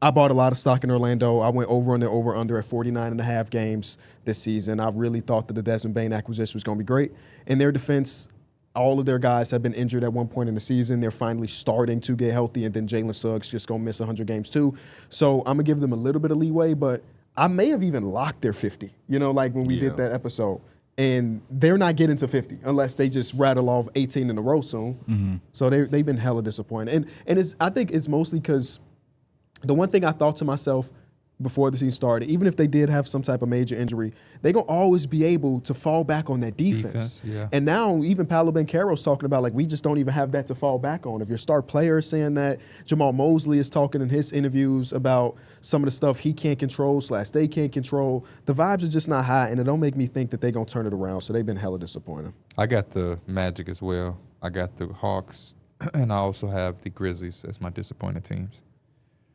I bought a lot of stock in Orlando. I went over on the over-under at 49.5 games this season. I really thought that the Desmond Bane acquisition was going to be great. In their defense, all of their guys have been injured at one point in the season. They're finally starting to get healthy, and then Jalen Suggs just going to miss 100 games too. So I'm going to give them a little bit of leeway, but I may have even locked their 50, like when we did that episode. And they're not getting to 50 unless they just rattle off 18 in a row soon. So they've been hella disappointed. And I think it's mostly because the one thing I thought to myself before the season started, even if they did have some type of major injury, they're going to always be able to fall back on that defense. Yeah. And now even Paolo Banchero's talking about, like, we just don't even have that to fall back on. If your star player is saying that, Jamal Mosley is talking in his interviews about some of the stuff he can't control / they can't control. The vibes are just not high, and it don't make me think that they're going to turn it around. So they've been hella disappointing. I got the Magic as well. I got the Hawks and I also have the Grizzlies as my disappointed teams.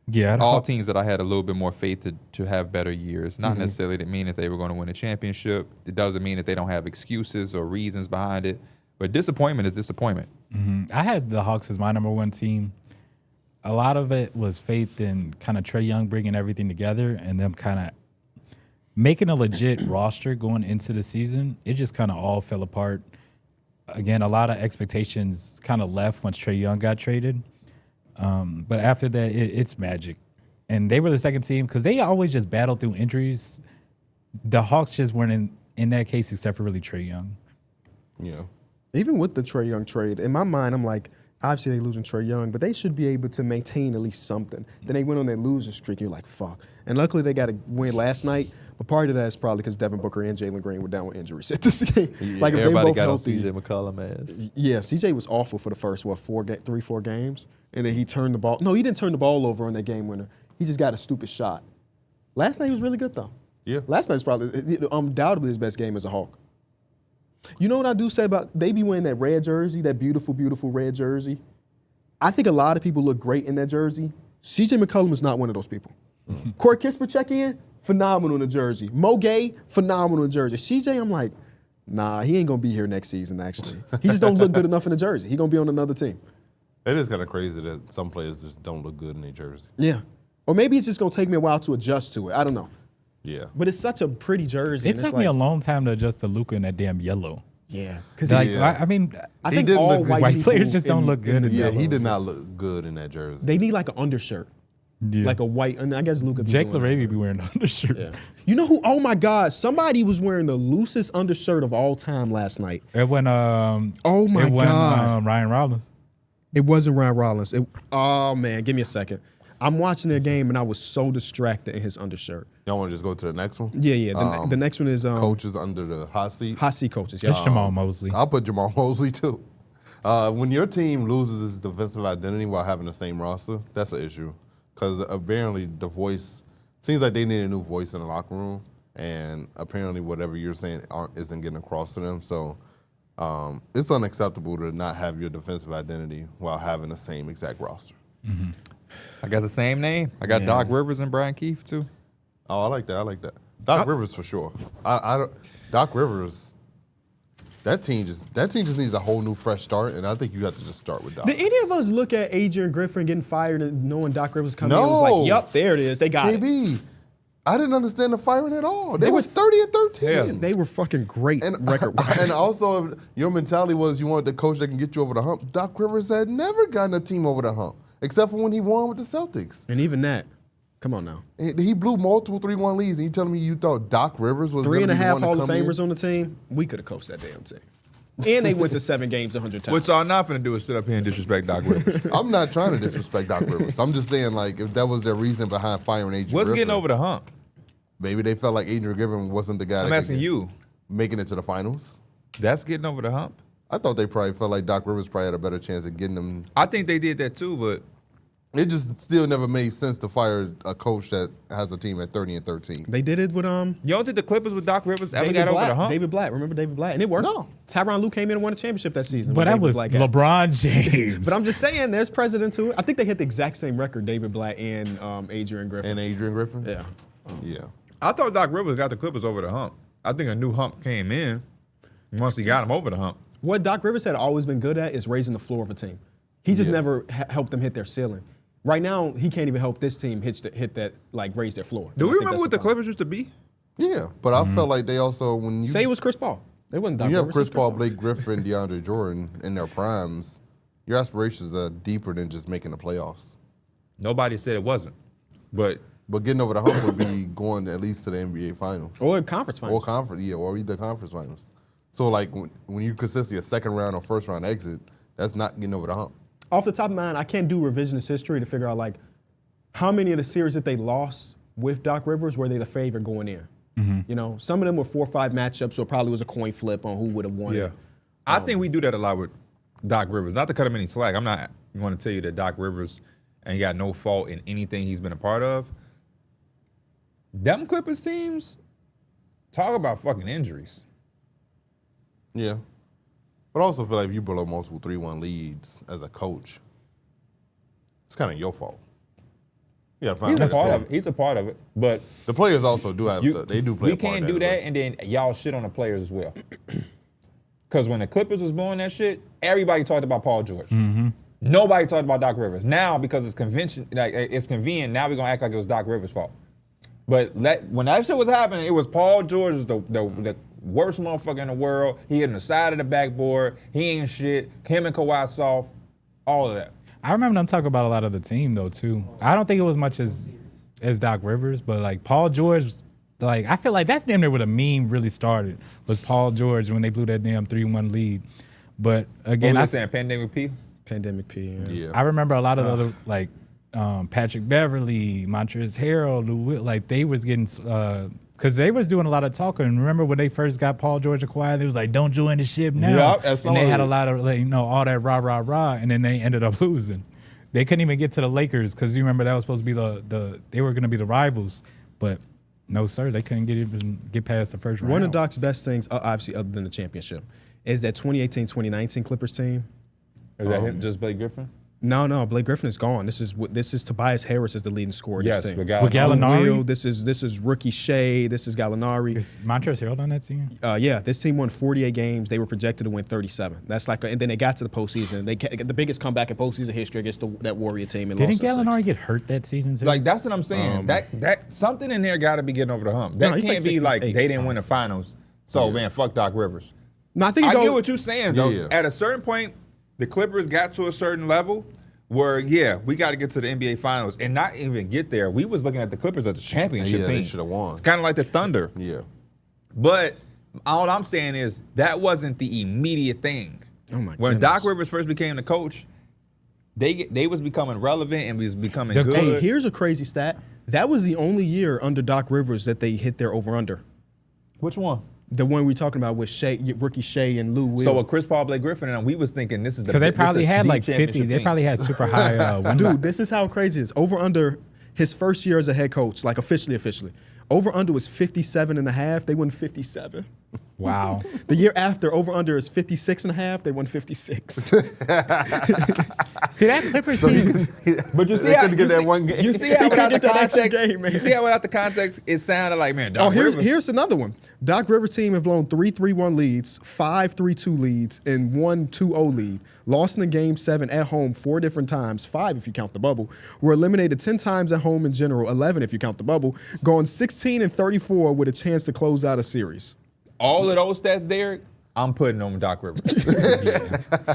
Yeah, All teams that I had a little bit more faith to have better years. Not necessarily to mean that they were going to win a championship. It doesn't mean that they don't have excuses or reasons behind it. But disappointment is disappointment. I had the Hawks as my number one team. A lot of it was faith in kind of Trae Young bringing everything together and them kind of making a legit roster going into the season. It just kind of all fell apart. Again, a lot of expectations kind of left once Trae Young got traded. But after that, it's magic. And they were the second team because they always just battled through injuries. The Hawks just weren't in that case except for really Trae Young. Yeah. Even with the Trae Young trade, in my mind, I'm like, obviously they losing Trae Young, but they should be able to maintain at least something. Then they went on that losing streak, you're like, fuck. And luckily they got a win last night, but part of that is probably because Devin Booker and Jalen Green were down with injuries at this game. Yeah, like if everybody they both got healthy, on CJ McCollum ass. Yeah, CJ was awful for the first, 4 games. And then he turned the ball. No, he didn't turn the ball over on that game winner. He just got a stupid shot. Last night he was really good, though. Yeah. Last night's probably undoubtedly his best game as a Hawk. You know what I do say about, they be wearing that red jersey, that beautiful, beautiful red jersey. I think a lot of people look great in that jersey. CJ McCollum is not one of those people. Corey Kispert check-in, phenomenal in the jersey. Mo Gay, phenomenal in the jersey. CJ, I'm like, nah, he ain't going to be here next season, actually. He just don't look good enough in the jersey. He going to be on another team. It is kind of crazy that some players just don't look good in their jersey. Yeah. Or maybe it's just going to take me a while to adjust to it. I don't know. Yeah. But it's such a pretty jersey. It took me a long time to adjust to Luka in that damn yellow. Yeah. Because Like, Yeah. I mean, I He think didn't all look- white, white people players just don't look good in Yeah, yellow he did not just- look good in that jersey. They need like an undershirt. yeah. Like a white, and I guess Luka. Jake LaRavia be wearing the undershirt. Yeah. You know who? Oh my God! Somebody was wearing the loosest undershirt of all time last night. It went. Oh my it went, God. Ryan Rollins. It wasn't Ryan Rollins. Oh man, give me a second. I'm watching the game and I was so distracted in his undershirt. Y'all want to just go to the next one? Yeah. The next one is Coaches under the hot seat. hot seat coaches. It's Yeah. Jamal Mosley. I'll put Jamal Mosley too. When your team loses its defensive identity while having the same roster, that's an issue. Because apparently the voice, seems like they need a new voice in the locker room. And apparently whatever you're saying isn't getting across to them. So it's unacceptable to not have your defensive identity while having the same exact roster. I got the same name. I got Doc Rivers and Brian Keefe too. Oh, I like that. Doc Rivers for sure. I don't. Doc Rivers. That team just needs a whole new fresh start, and I think you have to just start with Doc. Did any of us look at Adrian Griffin getting fired and knowing Doc Rivers coming in? It was No. like, yup, there it is. They got it. KB, I didn't understand the firing at all. They was 30-13. They were fucking great record-wise. And also, if your mentality was you wanted the coach that can get you over the hump. Doc Rivers had never gotten a team over the hump, except for when he won with the Celtics. And even that, come on now. He blew multiple 3-1 leads, and you telling me you thought Doc Rivers was 3.5 Hall of Famers on the team. We could have coached that damn team. And they went to 7 games 100 times. What y'all not finna do is sit up here and disrespect Doc Rivers. I'm not trying to disrespect Doc Rivers. I'm just saying, like, if that was their reason behind firing Adrian What's Griffin, getting over the hump? maybe they felt like Adrian Griffin wasn't the guy I'm that asking you. making it to the finals. That's getting over the hump. I thought they probably felt like Doc Rivers probably had a better chance of getting them. I think they did that too, but It just still never made sense to fire a coach that has a team at 30-13. They did it with you don't think the Clippers with Doc Rivers ever David got over Blatt. the hump? David Blatt. Remember David Blatt? And it worked. No. Tyronn Lue came in and won a championship that season. But when that David was Blatt got- LeBron James. But I'm just saying, there's precedent to it. I think they hit the exact same record, David Blatt and Adrian Griffin. And Adrian Griffin? Yeah. Yeah. I thought Doc Rivers got the Clippers over the hump. I think a new hump came in once he got them over the hump. What Doc Rivers had always been good at is raising the floor of a team. He just never helped them hit their ceiling. Right now, he can't even help this team hit that, like, raise their floor. Do And I we think remember that's what the problem. Clippers used to be? Yeah. But I felt like they also, when you, Say it was Chris Paul. They wasn't Doc when you have Rivers, Chris it was Paul, Blake Griffin, DeAndre Jordan in their primes, your aspirations are deeper than just making the playoffs. Nobody said it wasn't. But But getting over the hump would be going at least to the NBA Finals. Or conference finals. Or either conference finals. So, like, when you consistently a second round or first round exit, that's not getting over the hump. Off the top of my mind, I can't do revisionist history to figure out, like, how many of the series that they lost with Doc Rivers were they the favorite going in? You know, some of them were 4 or 5 matchups, so it probably was a coin flip on who would have won. yeah, I think we do that a lot with Doc Rivers. Not to cut him any slack. I'm not going to tell you that Doc Rivers ain't got no fault in anything he's been a part of. Them Clippers teams, talk about fucking injuries. Yeah. But I also feel like if you blow multiple 3-1 leads as a coach, it's kind of your fault. Yeah, He's a part of it. He's a part of it. But the players also do have they do play. We can't do that, and then y'all shit on the players as well. Because when the Clippers was blowing that shit, everybody talked about Paul George. Mm-hmm. Nobody talked about Doc Rivers. Now, because it's it's convenient. Now we're gonna act like it was Doc Rivers' fault. But when that shit was happening, it was Paul George, the worst motherfucker in the world. He hit on the side of the backboard. He ain't shit. Him and Kawhi soft. All of that. I remember them talking about a lot of the team though too. I don't think it was much as Doc Rivers, but like Paul George, like I feel like that's damn near where the meme really started was Paul George when they blew that damn 3-1 lead. But again, I saying Pandemic P. Pandemic P. Yeah. I remember a lot of the other like Patrick Beverly, Montrezl Harrell, like they was getting because they was doing a lot of talking. Remember when they first got Paul George acquired, they was like, "Don't join the ship now." Yep, and they had a lot of all that rah, and then they ended up losing. They couldn't even get to the Lakers because you remember that was supposed to be they were going to be the rivals, but no sir, they couldn't get past the first round. One of Doc's best things, obviously other than the championship, is that 2018-2019 Clippers team. Is that him, just Blake Griffin? No, Blake Griffin is gone. This is Tobias Harris as the leading scorer of this team. With Gallinari? This is rookie Shea. This is Gallinari. Is Montrezl Harrell on that team? Yeah, this team won 48 games. They were projected to win 37. That's and then they got to the postseason. They get the biggest comeback in postseason history against that Warrior team. And Didn't lost Gallinari get hurt that season too? Like that's what I'm saying. That something in there got to be getting over the hump. That he can't played be 6 like 8. they didn't win the finals. So man, fuck Doc Rivers. No, I think I get what you're saying though. Yeah. At a certain point, the Clippers got to a certain level where we got to get to the NBA Finals and not even get there. We was looking at the Clippers as the championship team. They should have won. Kind of like the Thunder. Yeah. But all I'm saying is that wasn't the immediate thing. Oh my when goodness. Doc Rivers first became the coach, they was becoming relevant and was becoming good. Hey, here's a crazy stat. That was the only year under Doc Rivers that they hit their over-under. Which one? The one we talking about with rookie Shea and Lou Will. So with Chris Paul, Blake Griffin, and we was thinking this is because they probably had the like 50. championship They team. probably had super high win. Dude, this is how crazy it is. Over-under his first year as a head coach, like officially. Over-under was 57.5. They won 57. Wow. The year after, over-under is 56.5. They won 56. See that Clippers team? But you see They how couldn't get that one game. You see how without the get that extra context, game, man. you see how without the context, it sounded like Doc Rivers. Here's another one. Doc Rivers' team have blown 3 3-1 leads, 5 3-2 leads, and 1 2-0 lead. Lost in the Game 7 at home 4 different times, 5 if you count the bubble. Were eliminated 10 times at home in general, 11 if you count the bubble. Gone 16-34 with a chance to close out a series. All of those stats, Darrick, I'm putting on Doc Rivers.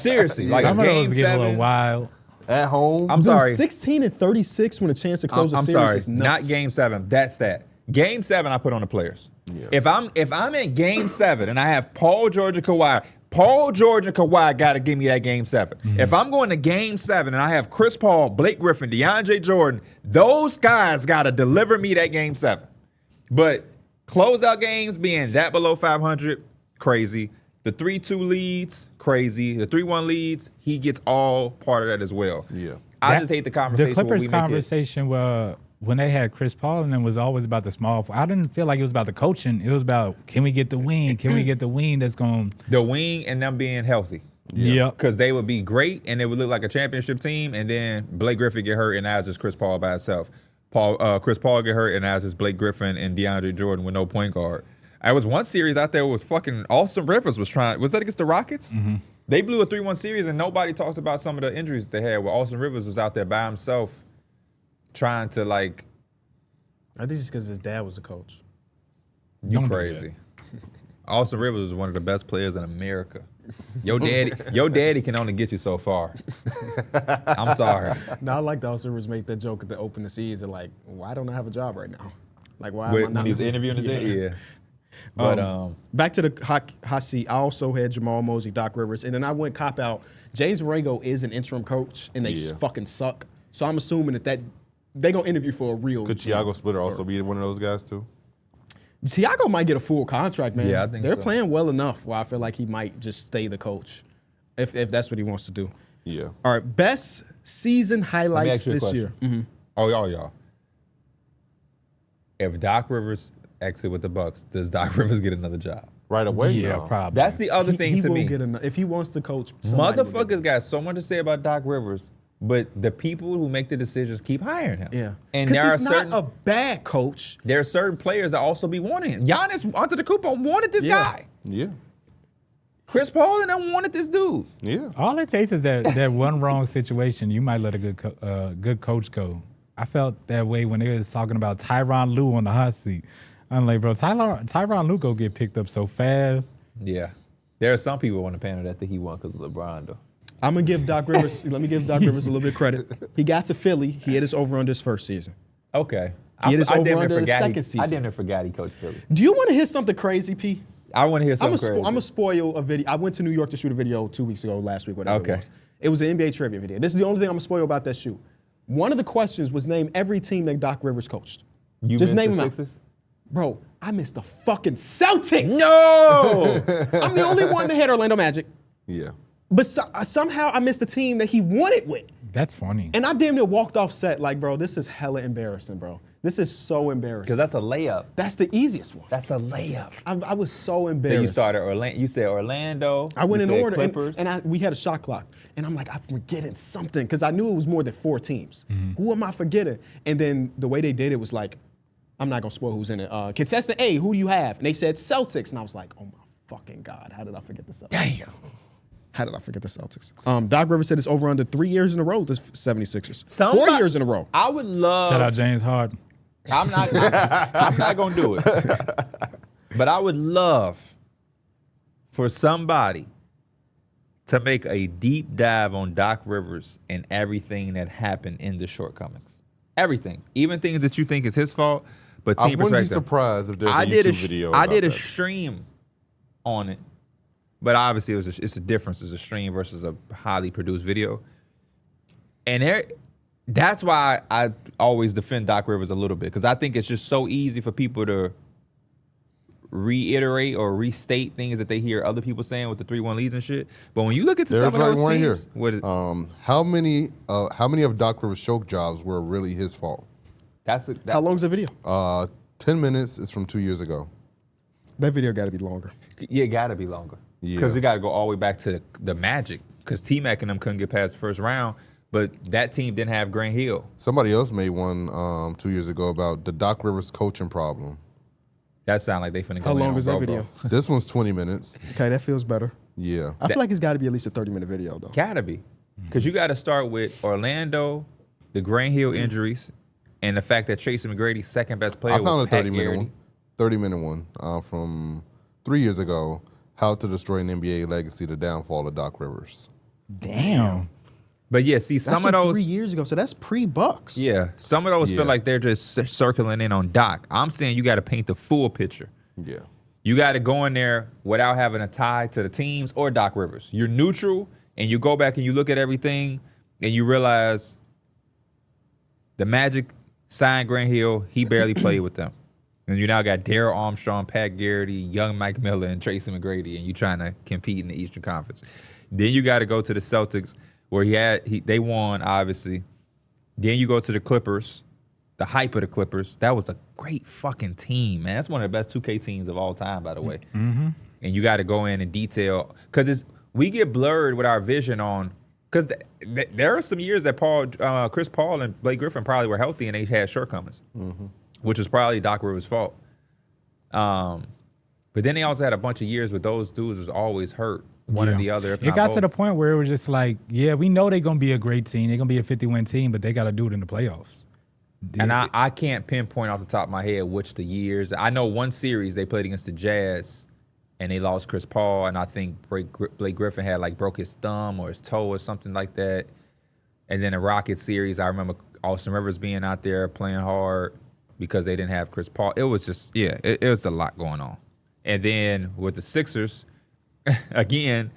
Seriously, like Some of Game those get a 7. little wild. At home. I'm sorry. 16-36 when a chance to close a I'm series sorry, is not nuts. Game 7. That stat. Game 7, I put on the players. Yeah. If I'm in Game 7 and I have Paul George and Kawhi got to give me that Game 7. Mm-hmm. If I'm going to Game 7 and I have Chris Paul, Blake Griffin, DeAndre Jordan, those guys got to deliver me that Game 7. But closeout games being that below 500, crazy. The 3-2 leads, crazy. The 3-1 leads, he gets all part of that as well. Yeah. I just hate the conversation. The Clippers where we make it- conversation when they had Chris Paul and then was always about the small. I didn't feel like it was about the coaching. It was about can we get the wing? Can we get the wing that's going? The wing and them being healthy. Yep. Because they would be great and they would look like a championship team, and then Blake Griffin get hurt and now it's just Chris Paul by himself. Chris Paul get hurt and now it's just Blake Griffin and DeAndre Jordan with no point guard. I was one series out there with fucking Austin Rivers was that against the Rockets? Mm-hmm. They blew a 3-1 series and nobody talks about some of the injuries that they had where Austin Rivers was out there by himself trying to like. I think it's because his dad was the coach. You Don't do crazy. Austin Rivers is one of the best players in America. Your daddy can only get you so far. I'm sorry. Now I like the Austin Rivers make that joke at the open the season, like, why don't I have a job right now? Like, why am I When not? he was interviewing today, yeah. But Back to the hot seat, I also had Jamal Mosley, Doc Rivers, and then I went cop out. James Borrego is an interim coach, and they fucking suck. So I'm assuming that they're going to interview for a real. Could Thiago Splitter also be one of those guys too? Thiago might get a full contract, man. Yeah, I think they're so. playing well enough where I feel like he might just stay the coach if that's what he wants to do. Yeah. All right, best season let me highlights ask you a this question. year. Mm-hmm. Oh, y'all. If Doc Rivers, exit with the Bucks, does Doc Rivers get another job? Right away. Yeah, no. probably. That's the other thing he to will me. get if he wants to coach. somebody will get Motherfuckers him. got so much to say about Doc Rivers, but the people who make the decisions keep hiring him. Yeah, and because there are he's certain not a bad coach. there are certain players that also be wanting him. Giannis Antetokounmpo wanted this Yeah. guy. Yeah. Chris Paul and them wanted this dude. Yeah. All it takes is that one wrong situation. You might let a good coach go. I felt that way when they was talking about Tyronn Lue on the hot seat. I'm like, bro, Tyronn Lue go get picked up so fast. Yeah. There are some people on the panel that think he won because of LeBron, though. I'm gonna give Doc Rivers. Let me give Doc Rivers a little bit of credit. He got to Philly. He hit his over under his first season. Okay. He hit his damn over near under the forgot second I season. damn near forgot he coached Philly. Do you want to hear something crazy, P? I want to hear I'm something crazy. gonna spoil a video. I went to New York to shoot a video 2 weeks ago, last week, whatever Okay. it was. It was an NBA trivia video. This is the only thing I'm gonna spoil about that shoot. One of the questions was name every team that Doc Rivers coached. You Just missed name the them out. Sixers? Bro, I missed the fucking Celtics. No! I'm the only one that had Orlando Magic. Yeah. But somehow I missed the team that he won it with. That's funny. And I damn near walked off set like, bro, this is hella embarrassing, bro. This is so embarrassing. Because that's a layup. That's the easiest one. That's a layup. I was so So embarrassed. you started Orlando. You said Orlando. I went you in said order, Clippers. and we had a shot clock. And I'm like, I'm forgetting something, because I knew it was more than 4 teams. Who am I forgetting? And then the way they did it was like, I'm not going to spoil who's in it. Contestant A, who do you have? And they said Celtics. And I was like, oh my fucking God, how did I forget the Celtics? Damn. How did I forget the Celtics? Doc Rivers said it's over under 3 years in a row, the 76ers. Somebody- 4 years in a row. I would love. Shout out James Harden. I'm not gonna do it. But I would love for somebody to make a deep dive on Doc Rivers and everything that happened in the shortcomings. Everything, even things that you think is his fault, but I team wouldn't be perspective. surprised if there's a I did YouTube a video. I about did a that. stream on it, but obviously it's a difference. It's a stream versus a highly produced video, and that's why I always defend Doc Rivers a little bit, because I think it's just so easy for people to reiterate or restate things that they hear other people saying with the 3-1 leads and shit. But when you look at There's some of like those one here. teams, what is, How many of Doc Rivers' choke jobs were really his fault? How long's the video? 10 minutes is from 2 years ago. That video got to be longer. Yeah, it got to be longer. Yeah. Because we got to go all the way back to the Magic, because T-Mac and them couldn't get past the first round, but that team didn't have Grant Hill. Somebody else made one 2 years ago about the Doc Rivers coaching problem. That sound like they finna go How in long on is that bro, video? bro. This one's 20 minutes. Okay, that feels better. Yeah. I feel like it's got to be at least a 30-minute video, though. Gotta be. Because you got to start with Orlando, the Grant Hill injuries, and the fact that Tracy McGrady's second best player I found a was Pat 30-minute Garrity. one. 30-minute one from 3 years ago. How to Destroy an NBA Legacy: The Downfall of Doc Rivers. Damn. But yeah, see, That's some of from those. 3 years ago, so that's pre-Bucks. Yeah, some of those Yeah. feel like they're just circling in on Doc. I'm saying you got to paint the full picture. Yeah. You got to go in there without having a tie to the teams or Doc Rivers. You're neutral, and you go back and you look at everything, and you realize the Magic signed Grant Hill. He barely played with them. And you now got Darryl Armstrong, Pat Garrity, young Mike Miller, and Tracy McGrady, and you trying to compete in the Eastern Conference. Then you got to go to the Celtics, where they won, obviously. Then you go to the Clippers, the hype of the Clippers. That was a great fucking team, man. That's one of the best 2K teams of all time, by the way. Mm-hmm. And you got to go in and detail, because we get blurred with our vision on, because there are some years that Chris Paul and Blake Griffin probably were healthy and they had shortcomings, which is probably Doc Rivers' fault. But then they also had a bunch of years where those dudes was always hurt, one or the other. If It not got both. to the point where it was just like, yeah, we know they're gonna be a great team. They're gonna be a 50-win team, but they got to do it in the playoffs. And I can't pinpoint off the top of my head which the years. I know one series they played against the Jazz, and they lost Chris Paul, and I think Blake Griffin had broke his thumb or his toe or something like that. And then the Rockets series, I remember Austin Rivers being out there playing hard because they didn't have Chris Paul. It was just, it was a lot going on. And then with the Sixers, again,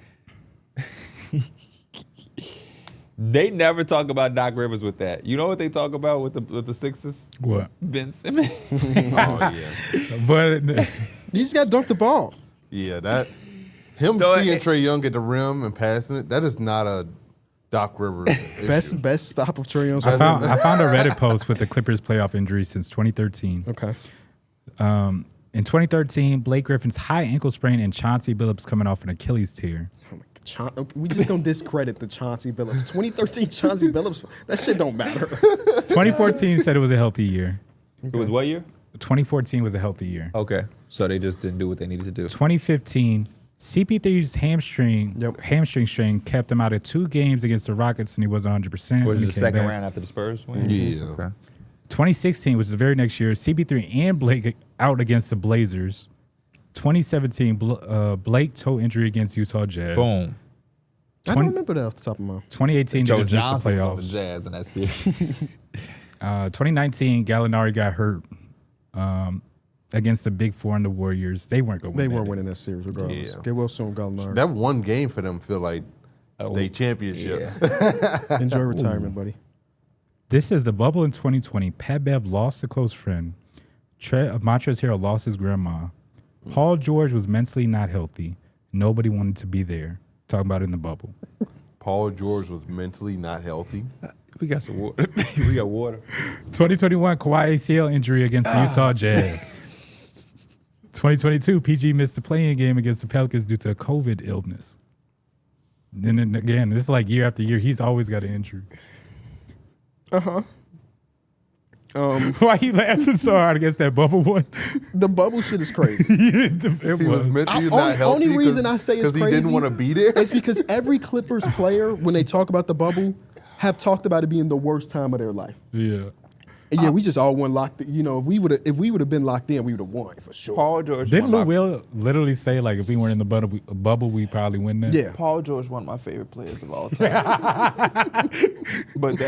they never talk about Doc Rivers with that. You know what they talk about with the Sixers? What? Ben Simmons. Oh, yeah. But You just got to dunk the ball. Yeah, that him So seeing Trae Young at the rim and passing it, that is not a Doc Rivers issue. Best stop of Trae Young's I found a Reddit post with the Clippers playoff injury since 2013. Okay. In 2013, Blake Griffin's high ankle sprain and Chauncey Billups coming off an Achilles tear. Oh my God, we just gonna discredit the Chauncey Billups. 2013 Chauncey Billups, that shit don't matter. 2014 said it was a healthy year. It was what year? 2014 was a healthy year. Okay. So they just didn't do what they needed to do. 2015, CP3's hamstring strain kept him out of 2 games against the Rockets, and he wasn't 100%. Was when it he the came second back. round after the Spurs win? Yeah. Okay. 2016, which is the very next year, CP3 and Blake out against the Blazers. 2017, Blake toe injury against Utah Jazz. Boom. I don't remember that off the top of my mind. 2018, Joe they just missed Johnson the was on the playoffs. Jazz in that series. 2019, Gallinari got hurt against the Big Four and the Warriors. They weren't going to They win. weren't winning that series regardless. Yeah. Get well soon, Gallinari. That one game for them feel like they championship. Enjoy retirement, buddy. This is the bubble in 2020. Pat Bev lost a close friend. Montrezl Harrell lost his grandma. Paul George was mentally not healthy. Nobody wanted to be there. Talking about it in the bubble. Paul George was mentally not healthy. We got some water. We got water. 2021 Kawhi ACL injury against the Utah Jazz. 2022 PG missed the playing game against the Pelicans due to a COVID illness. Then again, this is like year after year. He's always got an injury. Why you laughing so hard against that bubble one? The bubble shit is crazy. It He was mentally not healthy. Only reason I say it's because crazy he didn't want to be there. It's because every Clippers player, when they talk about the bubble, have talked about it being the worst time of their life. Yeah. And yeah, we just all won locked. You know, if we would have been locked in, we would have won for sure. Paul George. Didn't one Lou of my- Will literally say, like, if we weren't in the bubble, we'd probably win that? Yeah. Paul George, one of my favorite players of all time. But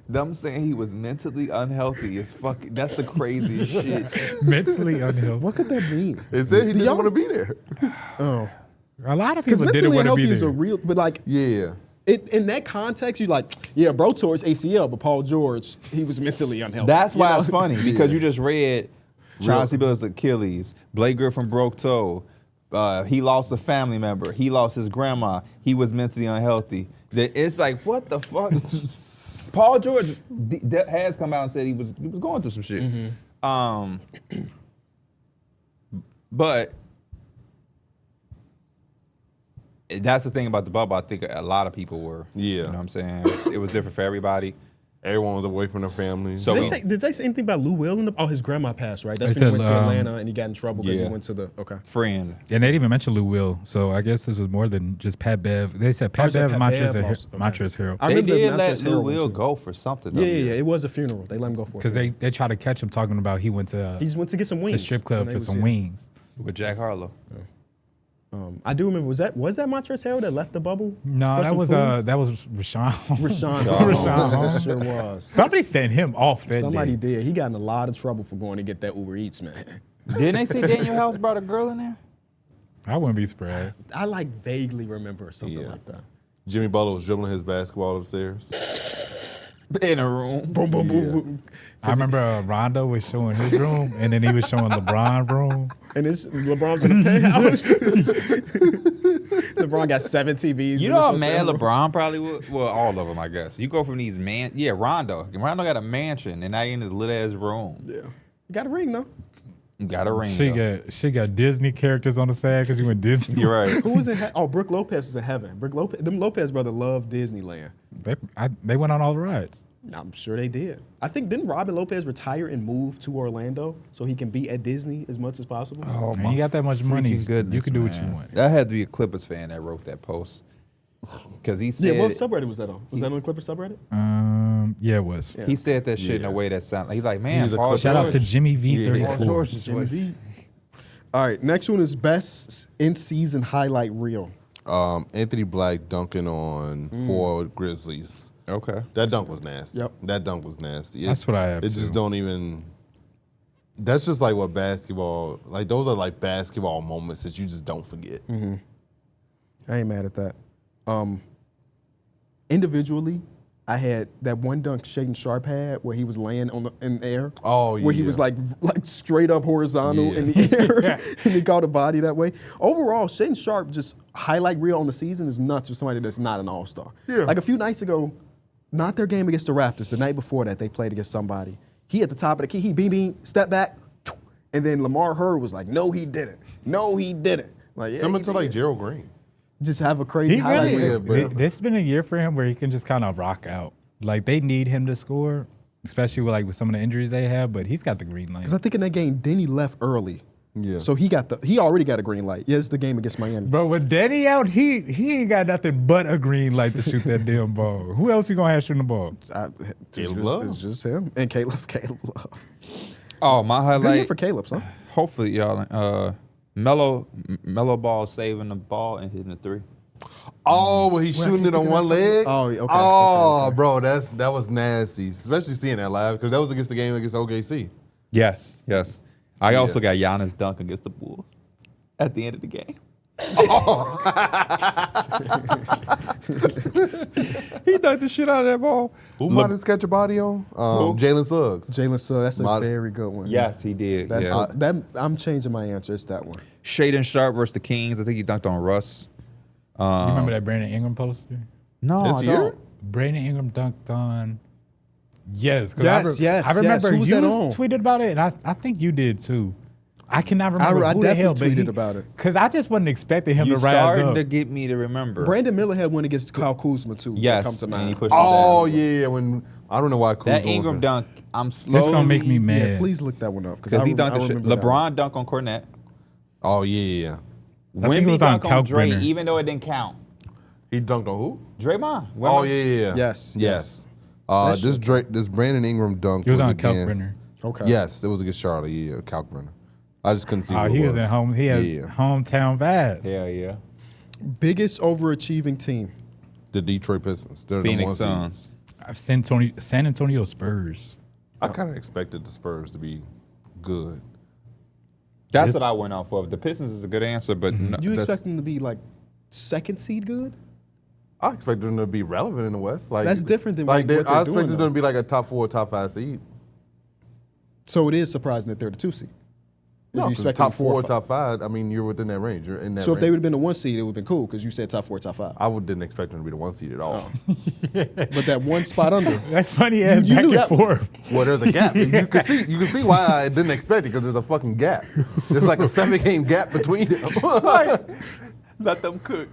them saying he was mentally unhealthy is fucking. That's the craziest shit. Mentally unhealthy. What could that mean? It said he didn't y'all- want to be there. Oh, A lot of because people didn't mentally want to unhealthy be is a there. real. But like, Yeah. in that context, you're like, yeah, bro tore his ACL, but Paul George, he was mentally unhealthy. That's why You know? it's funny because you just read Chauncey Billups' Achilles, Blake Griffin broke toe, he lost a family member, he lost his grandma, he was mentally unhealthy. It's like, what the fuck? Paul George has come out and said he was going through some shit. But that's the thing about the bubble. I think a lot of people were. Yeah. You know what I'm saying? It was different for everybody. Everyone was away from their family. So Did they say anything about Lou Will? His grandma passed, right? That's They when he went said, to Atlanta and he got in trouble because yeah. he went to the, okay. friend. And they didn't even mention Lou Will, so I guess this was more than just Pat Bev. They said Oh, Pat they said Bev and Pat Bev Montrezl lost. Okay. Harrell. I They remember did Montrezl let Harrell Lou went Will to- go for something. Yeah, though. yeah. It was a funeral. They let him go for it. Because they tried to catch him talking about he went to He just went to get some the wings. strip club when they for was some here. wings. With Jack Harlow. I do remember. Was that Montrezl Harrell that left the bubble? No, for that some was food? Rashawn. Rashawn. Rashawn. Sure was. Somebody sent him off that Somebody day. did. He got in a lot of trouble for going to get that Uber Eats, man. Didn't they say Daniel House brought a girl in there? I wouldn't be surprised. I like vaguely remember something Yeah. like that. Jimmy Butler was dribbling his basketball upstairs. In a room. Boom, boom, boom, boom. I remember Rondo was showing his room, and then he was showing LeBron's room. And this LeBron's in the penthouse. LeBron got 7 TVs. You in know this how hotel mad room. LeBron probably would? Well, all of them, I guess. You go from these Rondo. Rondo got a mansion, and now he in his little ass room. Yeah. You got a ring, though. Got a ring. though. She got Disney characters on the side because you went Disney. You're right. Who was in Brooke Lopez was in heaven. Them Lopez brothers love Disneyland. They went on all the rides. I'm sure they did. I think, didn't Robin Lopez retire and move to Orlando so he can be at Disney as much as possible? Oh, Man, you got that much money, goodness, you can do what you man. want. That had to be a Clippers fan that wrote that post. Because he said, Yeah, what subreddit was that on? Was that on the Clippers subreddit? Yeah, it was. Yeah. he said that shit in a way that sounded like, he's like, man, He's a Paul Clipper. Shout out to George- Jimmy Yeah. V34. Paul George is Jimmy what- V. All right, next one is best in-season highlight reel. Anthony Black dunking on 4 Grizzlies. Okay. That dunk was nasty. Yep. That dunk was nasty. That's what I have, It too. just don't even. That's just like what basketball. Like those are like basketball moments that you just don't forget. I ain't mad at that. Individually, I had that one dunk Shaden Sharp had where he was laying in the air. Oh, Where he yeah. was like straight up horizontal Yeah. in the air and he caught a body that way. Overall, Shaden Sharp just highlight reel on the season is nuts for somebody that's not an all-star. Yeah. Like a few nights ago, not their game against the Raptors, the night before that they played against somebody. He at the top of the key, he beam, step back, And then Lamar Hurd was like, no, he didn't. No, he didn't. Like, yeah, Similar he to like did. Gerald Green. Just have a crazy He highlight really, reel. but- this has been a year for him where he can just kind of rock out. Like they need him to score, especially with some of the injuries they have. But he's got the green light. Because I think in that game, Denny left early. Yeah. So he already got a green light. Yeah, it's the game against Miami. Bro, with Denny out, he ain't got nothing but a green light to shoot that damn ball. Who else you gonna have shooting the ball? Caleb Love. It's just him and Caleb Love. Oh, my Good year highlight. for Caleb, son. Hopefully, y'all. Mellow ball saving the ball and hitting the three. Oh, when he's shooting it on one leg. Oh, okay, Oh, okay. bro, that was nasty. Especially seeing that live because that was against the game against OKC. Yes. I also Yeah. got Giannis dunk against the Bulls at the end of the game. He dunked the shit out of that ball. Who might have catch a body on? Jalen Suggs. Jalen Suggs, that's a My- very good one. Yes, he did. That's Yeah. I'm changing my answer. It's that one. Shaden Sharp versus the Kings. I think he dunked on Russ. You remember that Brandon Ingram poster? No, This I year? don't. Brandon Ingram dunked on. Yes, 'cause Yes, I remember Who was you that on? tweeted about it, and I think you did too. I cannot remember I who the hell, definitely but tweeted about it. Because I just wasn't expecting him You to rise starting up. to get me to remember. Brandon Miller had one against Kyle Kuzma too. Yes, that comes to and mind. he pushed Oh him down. yeah, when I don't know why Kuzma That was Ingram there. dunk, I'm slowly. This gonna make me Yeah, mad. please look that one up Because he I dunked the shit. remember that one. LeBron dunk on Cornette. Oh yeah. think it Wemby was on dunk on Dre, Kalkbrenner. even though it didn't count. He dunked on who? Draymond. Oh yeah. Yes. This Brandon Ingram dunk He was on against. Kalkbrenner. Okay. Yes, it was against Charlotte. Yeah, Kalkbrenner. I just couldn't see. Oh, who he it was at home. He had Yeah. hometown vibes. Hell yeah. Biggest overachieving team. The Detroit Pistons. They're the Phoenix number one seed. Suns. San Antonio Spurs. I kind of expected the Spurs to be good. That's what I went off of. The Pistons is a good answer, but no, You that's- expect them to be like second seed good? I expected them to be relevant in the West. Like That's different than like what they're I doing, expected though. them to be like a top 4, top 5 seed. So it is surprising that they're the 2 seed. No, You 'cause expect top them 4 4, or top 5. I mean, you're within that range. You're in that. So if they range. would have been the 1 seed, it would have been cool because you said top 4, top 5. Didn't expect them to be the 1 seed at all. But that one spot under. That's funny ass You back knew and that one. forth. Well, there's a gap. You can see why I didn't expect it because there's a fucking gap. There's like a 7-game gap between them. Let them cook.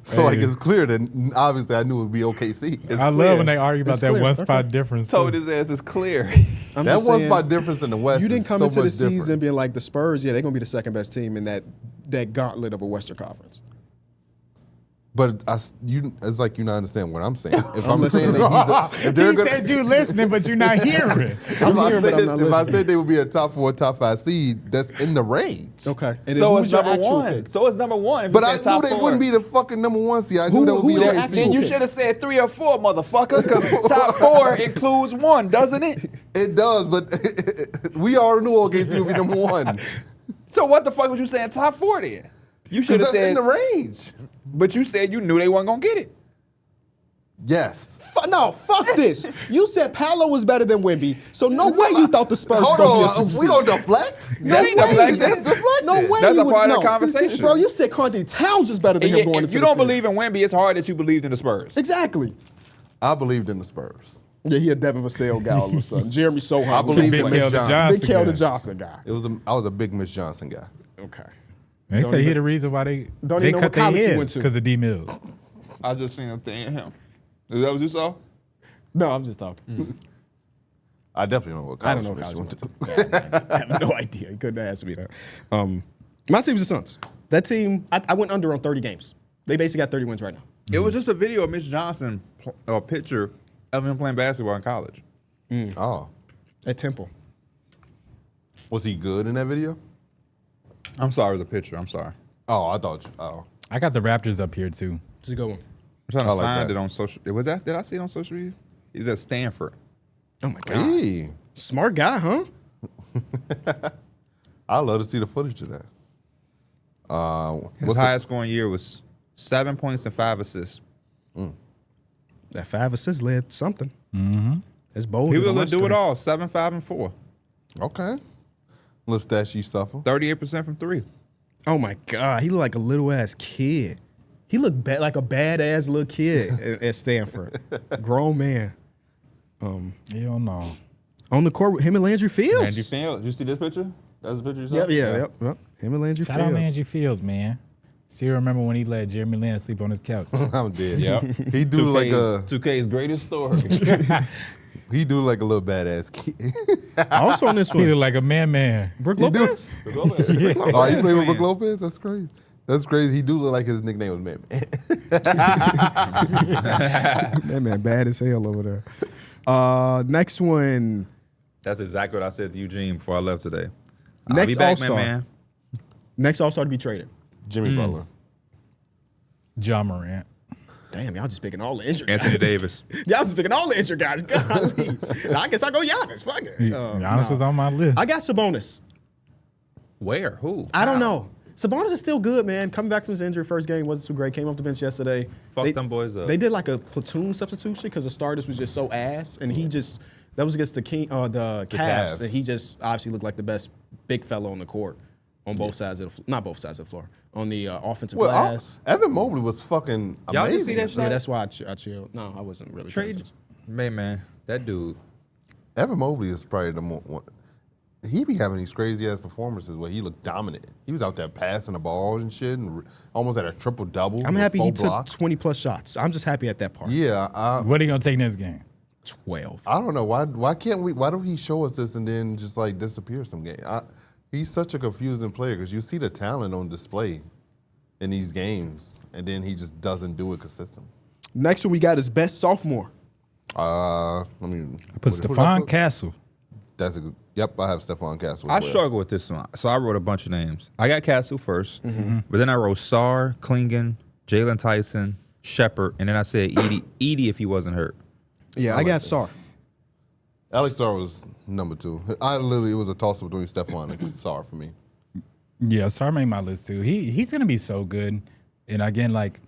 So like Hey. it's clear that obviously I knew it would be OKC. I love when they argue about It's that clear. one spot Okay. difference. Told too. his ass it's clear. I'm That just one saying, spot difference in the West. you didn't is come so into the much season different. being like the Spurs, yeah, they're going to be the second best team in that gauntlet of a Western Conference. But it's like you not understand what I'm saying. If I'm listening. saying that if they're He gonna, said you listening, but you're not hearing. if I'm I hearing, but I'm not if I listening. said they would be a top 4, top 5 seed, that's in the range. Okay. And So then it's who's your number actual one. pick? So it's number one. If But you I said knew top they 4. wouldn't be the fucking number 1 seed. I knew Who- that would who be your OKC. actual Then you pick? should have said 3 or 4, motherfucker, because top 4 includes 1, doesn't it? It does, but we already knew OKC would be number 1. So what the fuck was you saying top 4 then? You should have Because that's said, in the range. but you said you knew they weren't gonna get it. Yes. No, fuck this. You said Paolo was better than Wemby, so no way you thought the Spurs Hold was going to on, be a 2 we seed. gonna deflect? No That ain't way. deflecting. That's deflecting. No way. That's you a would- part of no. the conversation. Bro, you said Carnty Towns is better than him going If into you the don't season. believe in Wemby, it's hard that you believed in the Spurs. Exactly. I believed in the Spurs. Yeah, he a Devin Vassell guy all of a sudden. Jeremy Sohan. I believe Big in Kel Mitch the Johnson. Johnson. Big Kel the guy. Johnson guy. I was a big Mitch Johnson guy. Okay. They Don't say he even- the reason why they don't they even know cut what college he their went heads to. because of D Mills. I just seen him saying him. Is that what you saw? No, I'm just talking. I definitely know what I college don't know Mitch college went to. went to. I have no idea. He couldn't ask me that. My team's the Suns. That team, I went under on 30 games. They basically got 30 wins right now. It was just a video of Mitch Johnson, a picture of him playing basketball in college. Oh. At Temple. Was he good in that video? I'm sorry, it was a picture. I'm sorry. Oh, I thought. Oh. I got the Raptors up here too. It's a good one. I'm trying to I like find that. it on social. Was that? Did I see it on social media? He's at Stanford. Oh my God. Hey. Smart guy, huh? I'd love to see the footage of that. His What's highest scoring year was 7 points and 5 assists. That 5 assists led something. Mm-hmm. That's bold. He was on able my to do it screen. all. 7, 5, and 4. Okay. Little stashy stuff. 38% from 3. Oh my God. He looked like a little ass kid. He looked like a badass little kid at Stanford. Grown man. You don't know. On the court with him and Landry Fields. Andy Field. Did you see this picture? That's the picture you saw? Yep. Him and Landry Shout out Fields. Landry Fields, man. Still remember when he let Jeremy Lin sleep on his couch. I'm dead. Yep. He do like a 2K's greatest story. he do like a little badass kid. Also on this He one, looked like a man. Brooke He do. Lopez. Oh, he played with Brook Lopez? That's crazy. That's crazy. He do look like his nickname was Man. That man bad as hell over there. Next one. That's exactly what I said to Eugene before I left today. I'll Next be back, All-Star. man. Next All-Star to be traded. Jimmy Butler. John Morant. Damn, y'all just picking all the injured Anthony guys. Davis. Y'all just picking all the injured guys. Golly. Now, I guess I go Giannis. Fuck it. Giannis was on my list. I got Sabonis. Where? Who? I don't How? know. Sabonis is still good, man. Coming back from his injury, first game wasn't too great. Came off the bench yesterday. Fuck them boys up. They did like a platoon substitution because the starters was just so ass, and he just that was against the Cavs, Cavs. and he just obviously looked like the best big fellow on the court on both sides of the not both sides of the floor on the offensive Well, glass. Evan Mobley was fucking Y'all amazing. can see that shit? Yeah, that's why I chilled. No, I wasn't really. paying Trade. attention. Man, that dude. Evan Mobley is probably the one. He be having these crazy ass performances where he looked dominant. He was out there passing the balls and shit, and almost had a triple double. I'm happy he took 20 plus shots. I'm just happy at that part. Yeah, What are you gonna take next game? 12. I don't know why can't we? Why don't he show us this and then just like disappear some game? He's such a confusing player because you see the talent on display in these games, and then he just doesn't do it consistently. Next one we got is best sophomore. I mean, I put Stephon Castle. Yep, I have Stephon Castle. I as well. struggle with this one. So I wrote a bunch of names. I got Castle first, but then I wrote Sarr, Klingon, Jalen Tyson, Shepard, and then I said Edie if he wasn't hurt. Yeah, I got Sarr. Alex Sarr was number 2. It was a toss-up between Stephon and Sarr for me. Yeah, Sarr made my list too. He's gonna be so good. And again, like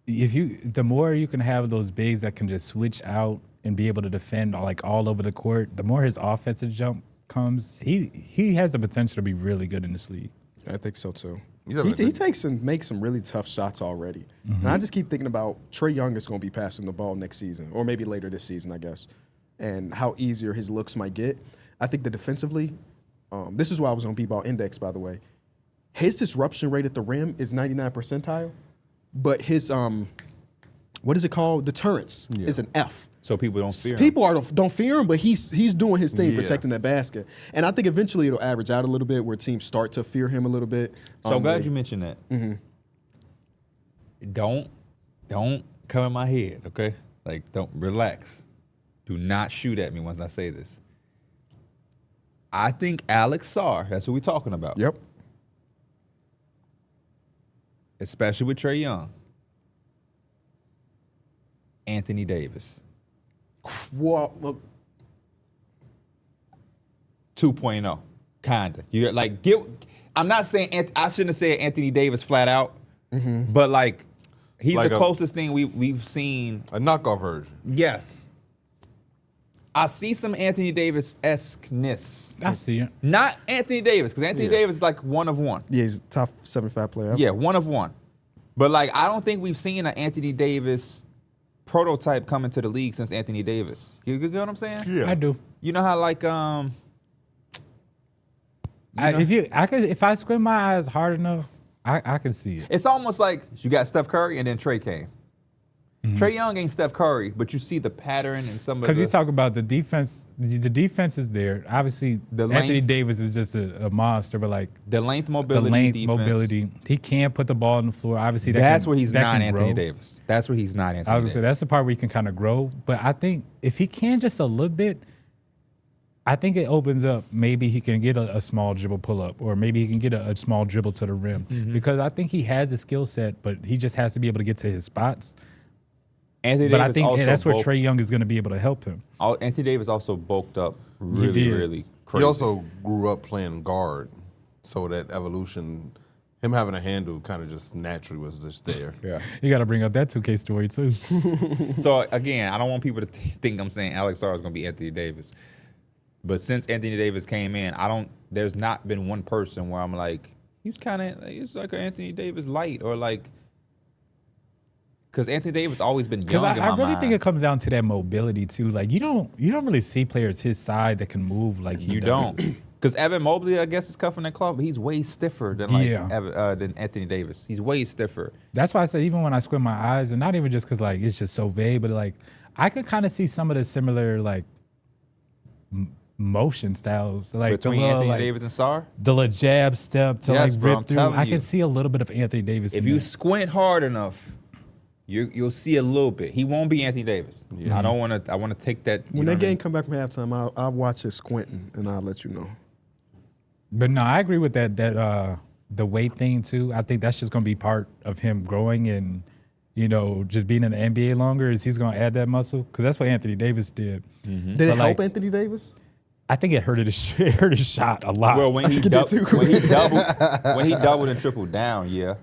the more you can have those bigs that can just switch out and be able to defend like all over the court, the more his offensive jump comes, he has the potential to be really good in this league. I think so too. He's having a He good- takes and makes some really tough shots already. And I just keep thinking about Trae Young is going to be passing the ball next season, or maybe later this season, I guess, and how easier his looks might get. I think that defensively, this is why I was on B-Ball Index, by the way. His disruption rate at the rim is 99 percentile, but his, what is it called? Deterrence is an F. So people don't fear him. People don't fear him, but he's doing his thing, Yeah. protecting that basket. And I think eventually it'll average out a little bit where teams start to fear him a little bit. So I'm glad you mentioned that. Don't come in my head, okay? Like, don't relax. Do not shoot at me once I say this. I think Alex Sarr, that's who we're talking about. Yep. Especially with Trae Young. Anthony Davis. Well, look, 2.0, kinda. You like I'm not saying I shouldn't have said Anthony Davis flat out, but like he's Like the a- closest thing we've seen. A knockoff version. Yes, I see some Anthony Davis-esqueness. I see it. Not Anthony Davis, because Anthony Yeah. Davis is like one of one. yeah, he's a top 75 player. Yeah, one of one. But like I don't think we've seen an Anthony Davis prototype come into the league since Anthony Davis. You get what I'm saying? Yeah. I do. You know how like If I squint my eyes hard enough, I can see it. it's almost like you got Steph Curry and then Trae came. Trae Young ain't Steph Curry, but you see the pattern and some of Because the. you talk about the defense, the defense is there. Obviously, The Anthony length. Davis is just a monster, but like the length, the mobility, length, defense. mobility, he can put the ball on the floor. Obviously, That's where he's that not can Anthony grow. Davis. That's where he's not Anthony I was gonna say Davis. that's the part where he can kind of grow. But I think if he can just a little bit, I think it opens up. Maybe he can get a small dribble pull up, or maybe he can get a small dribble to the rim. Because I think he has the skill set, but he just has to be able to get to his spots. Anthony But Davis I think also that's where bulked, Trae Young is going to be able to help him. Anthony Davis also bulked up really, did. really crazy. He also grew up playing guard, so that evolution, him having a handle, kind of just naturally was just there. yeah. You got to bring up that 2K story too. So again, I don't want people to think I'm saying Alex Sarr is going to be Anthony Davis. But since Anthony Davis came in, there's not been one person where I'm like, he's kind of, it's like an Anthony Davis light, or like, because Anthony Davis always been Because young in my I really mind. think it comes down to that mobility too. Like you don't really see players his side that can move like he You does. don't. Because Evan Mobley, I guess, is cut from that cloth, but he's way stiffer than than Anthony Davis. He's way stiffer. That's why I said even when I squint my eyes, and not even just because like it's just so vague, but like I could kind of see some of the similar like motion styles, like Between the little, Anthony like, Davis and Sarr? the little jab step to Yes, like bro, rip I'm through. telling I you. can see a little bit of Anthony Davis. If in you that. squint hard enough, you'll see a little bit. He won't be Anthony Davis. I don't want to. I want to take that. When that game come back from halftime, I'll watch it squinting and I'll let you know. But no, I agree with that the weight thing too. I think that's just gonna be part of him growing and just being in the NBA longer. Is he's gonna add that muscle? Because that's what Anthony Davis did. Did it help Anthony Davis? I think it hurt his shot a lot. Well, when he doubled and tripled down, yeah.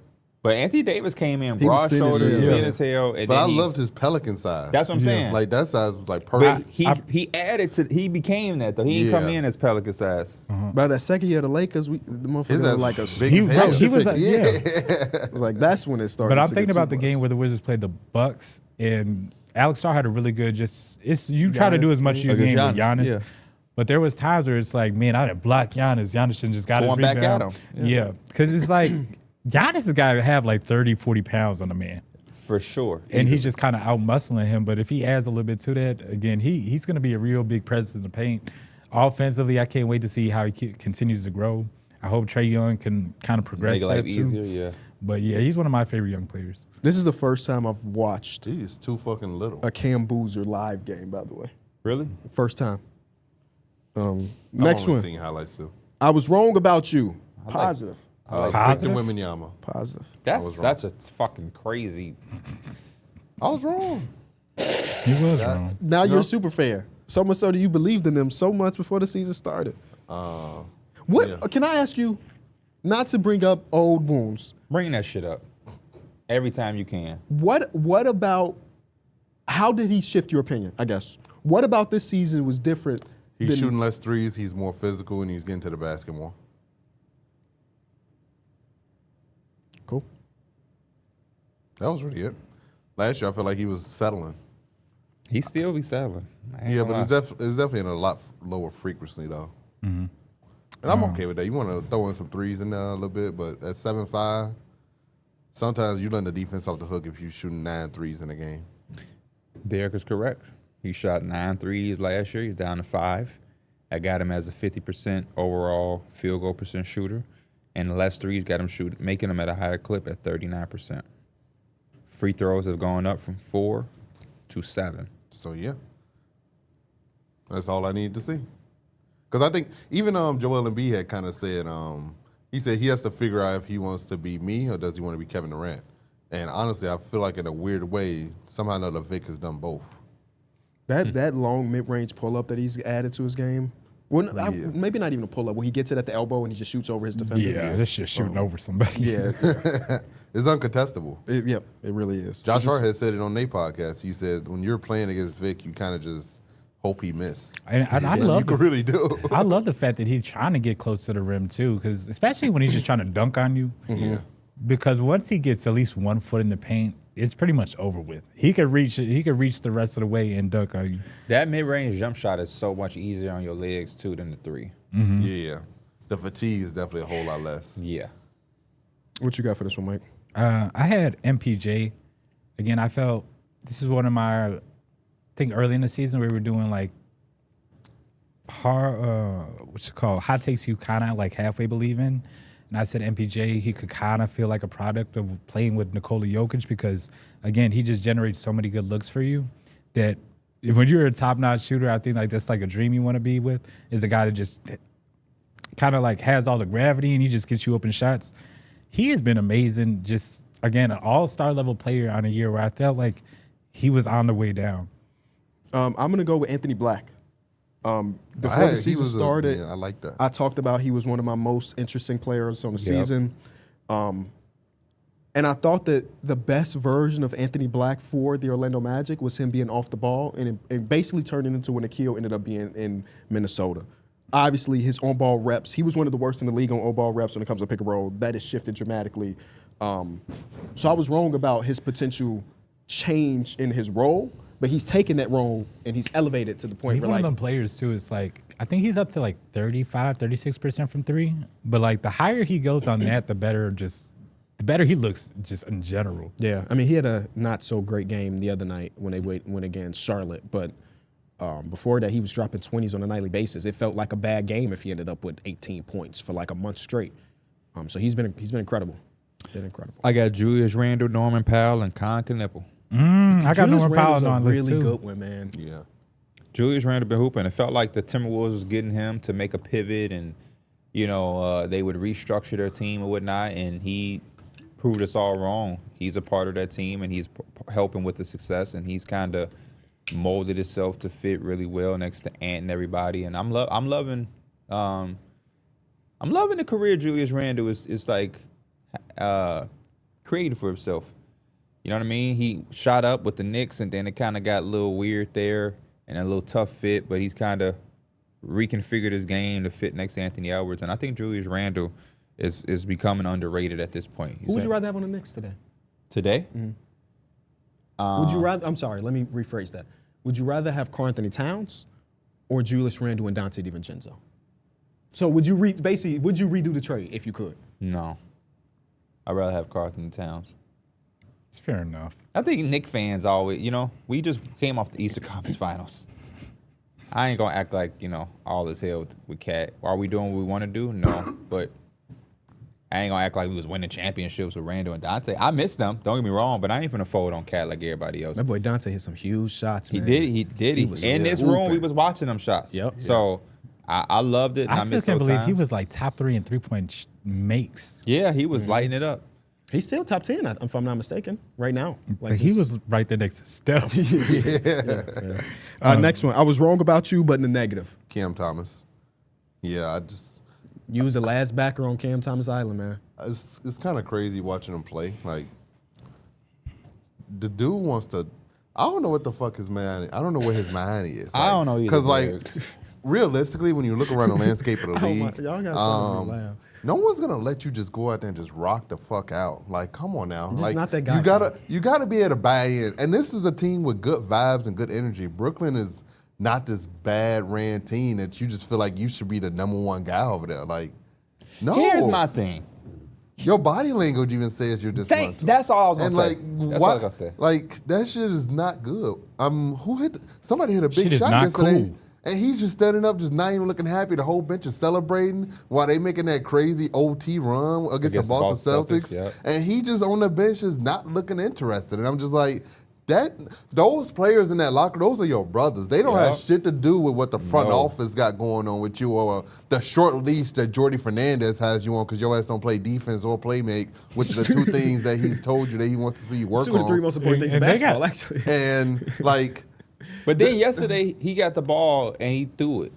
But Anthony Davis came in He was broad thin as shoulders, hell. thin as hell. And But I then loved his Pelican size. That's what I'm saying. Like that size was like But perfect. he added to. He became that though. He didn't come Yeah. in as Pelican size. By that second year of the Lakers, the motherfucker His was ass like a was big he, as bro, hell. he was like, yeah. It was like that's when it started. But I'm to thinking get about too the game much. where the Wizards played the Bucks and Alex Starr had a really good you try to do as much as you Against can with Giannis, Giannis. yeah. But there was times where it's like, man, I didn't block Giannis. Giannis shouldn't just got his Going back rebound. at him. Yeah. Because it's like Giannis is a guy that have like 30, 40 pounds on the man. For sure. And he's just kind of out muscling him. But if he adds a little bit to that, again, he's going to be a real big presence in the paint. Offensively, I can't wait to see how he continues to grow. I hope Trae Young can kind of progress Make it that life too. easier, yeah. But yeah, he's one of my favorite young players. This is the first time I've watched He's too fucking little. a Cam Boozer live game. By the way, Really? first time. I've Next only one. seen highlights too. I was wrong about you. Positive. Victor Positive? Wembanyama. Positive. That's was wrong. such a fucking crazy. I was wrong. He was wrong. Now you're super fair. So much so that you believed in them so much before the season started. What yeah. can I ask you? Not to bring up old wounds. Bring that shit up every time you can. What about? How did he shift your opinion? I guess. What about this season was different? He's than, shooting less threes. He's more physical, and he's getting to the basket more. Cool. That was really it. Last year, I felt like he was settling. He still be settling. I ain't Yeah, gonna but lie. it's definitely in a lot lower frequency, though. And I'm okay with that. You want to throw in some threes in there a little bit, but at 7-5, sometimes you letting the defense off the hook if you're shooting 9 threes in a game. Darrick is correct. He shot 9 threes last year. He's down to 5. I got him as a 50% overall field goal percent shooter, and less threes got him making him at a higher clip at 39%. Free throws have gone up from 4 to 7. So, yeah. That's all I needed to see. Because I think even Joel Embiid had kind of said, he said he has to figure out if he wants to be me or does he want to be Kevin Durant. And honestly, I feel like in a weird way, somehow or another, Vic has done both. That long mid-range pull-up that he's added to his game. Well, Yeah. maybe not even a pull-up. Where he gets it at the elbow and he just shoots over his defender. Yeah, this shit shooting over somebody. Yeah. It's uncontestable. It really is. Josh It's just- Hart had said it on their podcast. He said when you're playing against Vic, you kind of just hope he missed. And I You love can really do. I love the fact that he's trying to get close to the rim too, because especially when he's just trying to dunk on you. Yeah. Because once he gets at least 1 foot in the paint, it's pretty much over with. He could reach it. He could reach the rest of the way and dunk on you. That mid-range jump shot is so much easier on your legs, too, than the 3. Yeah. The fatigue is definitely a whole lot less. Yeah. What you got for this one, Mike? I had MPJ. Again, I felt this is one of my, I think early in the season we were doing like what's it called? Hot takes you kind of like halfway believe in. And I said MPJ, he could kind of feel like a product of playing with Nikola Jokic because, again, he just generates so many good looks for you that when you're a top-notch shooter, I think like that's like a dream you want to be with, is a guy that just kind of like has all the gravity and he just gets you open shots. He has been amazing, just, again, an all-star level player on a year where I felt like he was on the way down. I'm going to go with Anthony Black. Before the He season was started, I like that. I talked about he was one of my most interesting players on the season. And I thought that the best version of Anthony Black for the Orlando Magic was him being off the ball and it basically turned into when Akil ended up being in Minnesota. Obviously, his on-ball reps, he was one of the worst in the league on on-ball reps when it comes to pick and roll. That has shifted dramatically. So I was wrong about his potential change in his role, but he's taken that role and he's elevated to the point He's where one like of them players too. It's like I think he's up to like 35, 36% from three. But like the higher he goes on that, the better he looks just in general. Yeah, I mean, he had a not so great game the other night when they went against Charlotte, but before that, he was dropping 20s on a nightly basis. It felt like a bad game if he ended up with 18 points for like a month straight. So he's been incredible. Been incredible. I got Julius Randle, Norman Powell, and Con Knippel. I got Julius Norman Powell Randle's on a the list really too. good one, man. Yeah. Julius Randle been hooping. It felt like the Timberwolves was getting him to make a pivot, and they would restructure their team or whatnot. And he proved us all wrong. He's a part of that team, and he's helping with the success. And he's kind of molded himself to fit really well next to Ant and everybody. And I'm loving the career Julius Randle is like created for himself. You know what I mean? He shot up with the Knicks, and then it kind of got a little weird there and a little tough fit, but he's kind of reconfigured his game to fit next to Anthony Edwards. And I think Julius Randle is becoming underrated at this point. Who would you rather have on the Knicks today? Today? Would you rather? I'm sorry. Let me rephrase that. Would you rather have Karl Anthony Towns or Julius Randle and Dante DiVincenzo? So would you redo the trade if you could? No. I'd rather have Carlton Towns. It's fair enough. I think Knicks fans always, we just came off the Eastern Conference Finals. I ain't gonna act like, all this hell with Cat. Are we doing what we want to do? No. But I ain't gonna act like we was winning championships with Randle and Dante. I miss them, don't get me wrong, but I ain't finna fold on Cat like everybody else. That boy Dante hit some huge shots, man. He did. In this room, we was watching them shots. Yep. So I loved it. And I still missed can't those believe he times. was like top 3 in 3-point makes. Yeah, he was lighting it up. He's still top 10, if I'm not mistaken, right now. But he was right there next to Steph. Next one. I was wrong about you, but in the negative. Cam Thomas. Yeah, You was the last backer on Cam Thomas Island, man. it's kind of crazy watching him play. Like, the dude wants to. I don't know what the fuck his mind. I don't know where his mind is. I don't know either, Because Derrick. realistically, when you look around the landscape of the Oh, league, y'all got something to laugh. no one's gonna let you just go out there and just rock the fuck out. Like, come on now. Just Like, not that guy, You gotta be able to buy in. And this is a team with good vibes and good energy. Brooklyn is not this bad ran team that you just feel like you should be the number one guy over there. Like, no. Here's my thing. Your body language even says you're disgruntled. That's all I was gonna say. And That's all I was gonna say. Like, that shit is not good. Somebody hit a big Shit is shot not yesterday. cool. And he's just standing up, just not even looking happy. The whole bench is celebrating while they making that crazy OT run against the Boston Celtics. Yep. And he just on the bench is not looking interested. And I'm just like, those players in that locker, those are your brothers. They don't have Yep. shit to do with what the front No. office got going on with you, or the short leash that Jordy Fernandez has you on because your ass don't play defense or play make, which are the two things that he's told you that he wants to see you work Two of the on. three most important things in And they basketball, got- actually. And like, But then yesterday, he got the ball and he threw it.